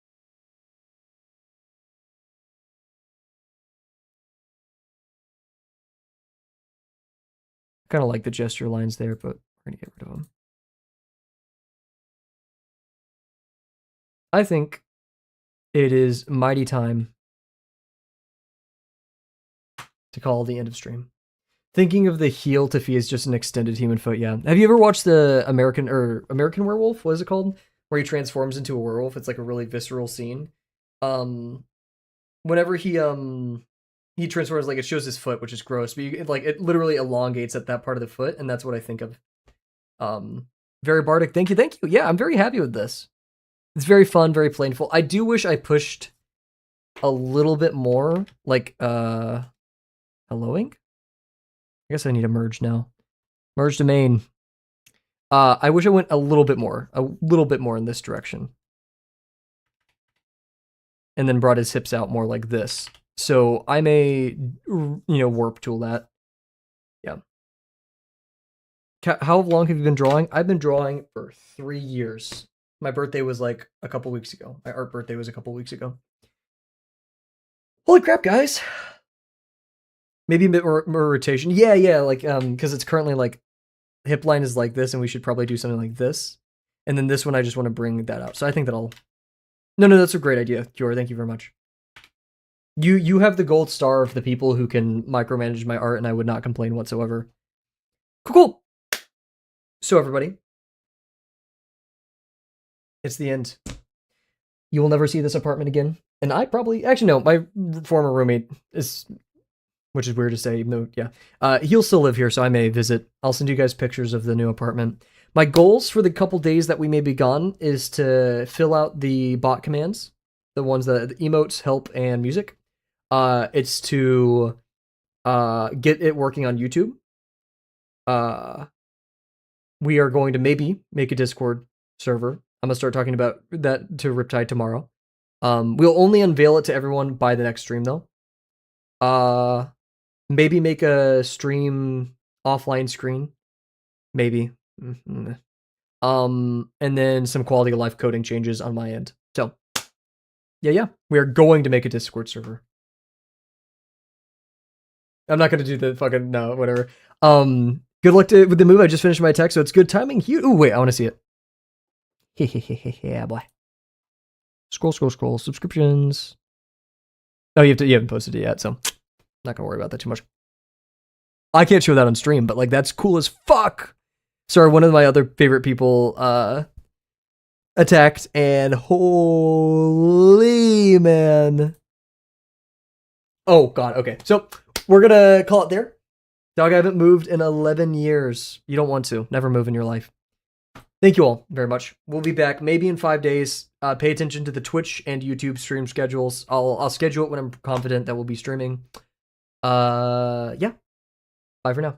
Kind of like the gesture lines there, but we're gonna get rid of them. I think it is mighty time to call the end of stream. Thinking of the heel to fee is just an extended human foot. Yeah. Have you ever watched the American Werewolf? What is it called? Where he transforms into a werewolf. It's like a really visceral scene. Whenever he transforms, like it shows his foot, which is gross, but it literally elongates at that part of the foot, and that's what I think of. Very Bardic, thank you. Yeah, I'm very happy with this. It's very fun, very plainful. I do wish I pushed a little bit more, like helloing. I guess I need a merge now. Merge domain. I wish I went a little bit more in this direction. And then brought his hips out more like this. So I may, warp tool that. Yeah. How long have you been drawing? I've been drawing for 3 years. My birthday was like a couple weeks ago. My art birthday was a couple weeks ago. Holy crap, guys. Maybe a bit more rotation. Yeah, like, because it's currently like, hip line is like this, and we should probably do something like this. And then this one, I just want to bring that out. So I think that I'll... No, that's a great idea, Kiora. Thank you very much. You have the gold star of the people who can micromanage my art, and I would not complain whatsoever. Cool. So, everybody. It's the end. You will never see this apartment again. And I probably... Actually, no. My former roommate is... Which is weird to say, even though, yeah. He'll still live here, so I may visit. I'll send you guys pictures of the new apartment. My goals for the couple days that we may be gone is to fill out the bot commands. The ones that... The emotes, help, and music. It's to get it working on YouTube. We are going to maybe make a Discord server. I'm going to start talking about that to Riptide tomorrow. We'll only unveil it to everyone by the next stream, though. Maybe make a stream offline screen. Maybe. Mm-hmm. And then some quality of life coding changes on my end. So, yeah. We are going to make a Discord server. I'm not going to do the fucking... No, whatever. Good luck with the move. I just finished my text, so it's good timing. Ooh, wait, I want to see it. Yeah, boy. Scroll. Subscriptions. Oh, you haven't posted it yet, so not gonna worry about that too much. I can't show that on stream, but like that's cool as fuck. Sorry, one of my other favorite people attacked, and holy man. Oh god, okay. So we're gonna call it there. Dog, I haven't moved in 11 years. You don't want to. Never move in your life. Thank you all very much. We'll be back maybe in 5 days. Pay attention to the Twitch and YouTube stream schedules. I'll schedule it when I'm confident that we'll be streaming. Yeah. Bye for now.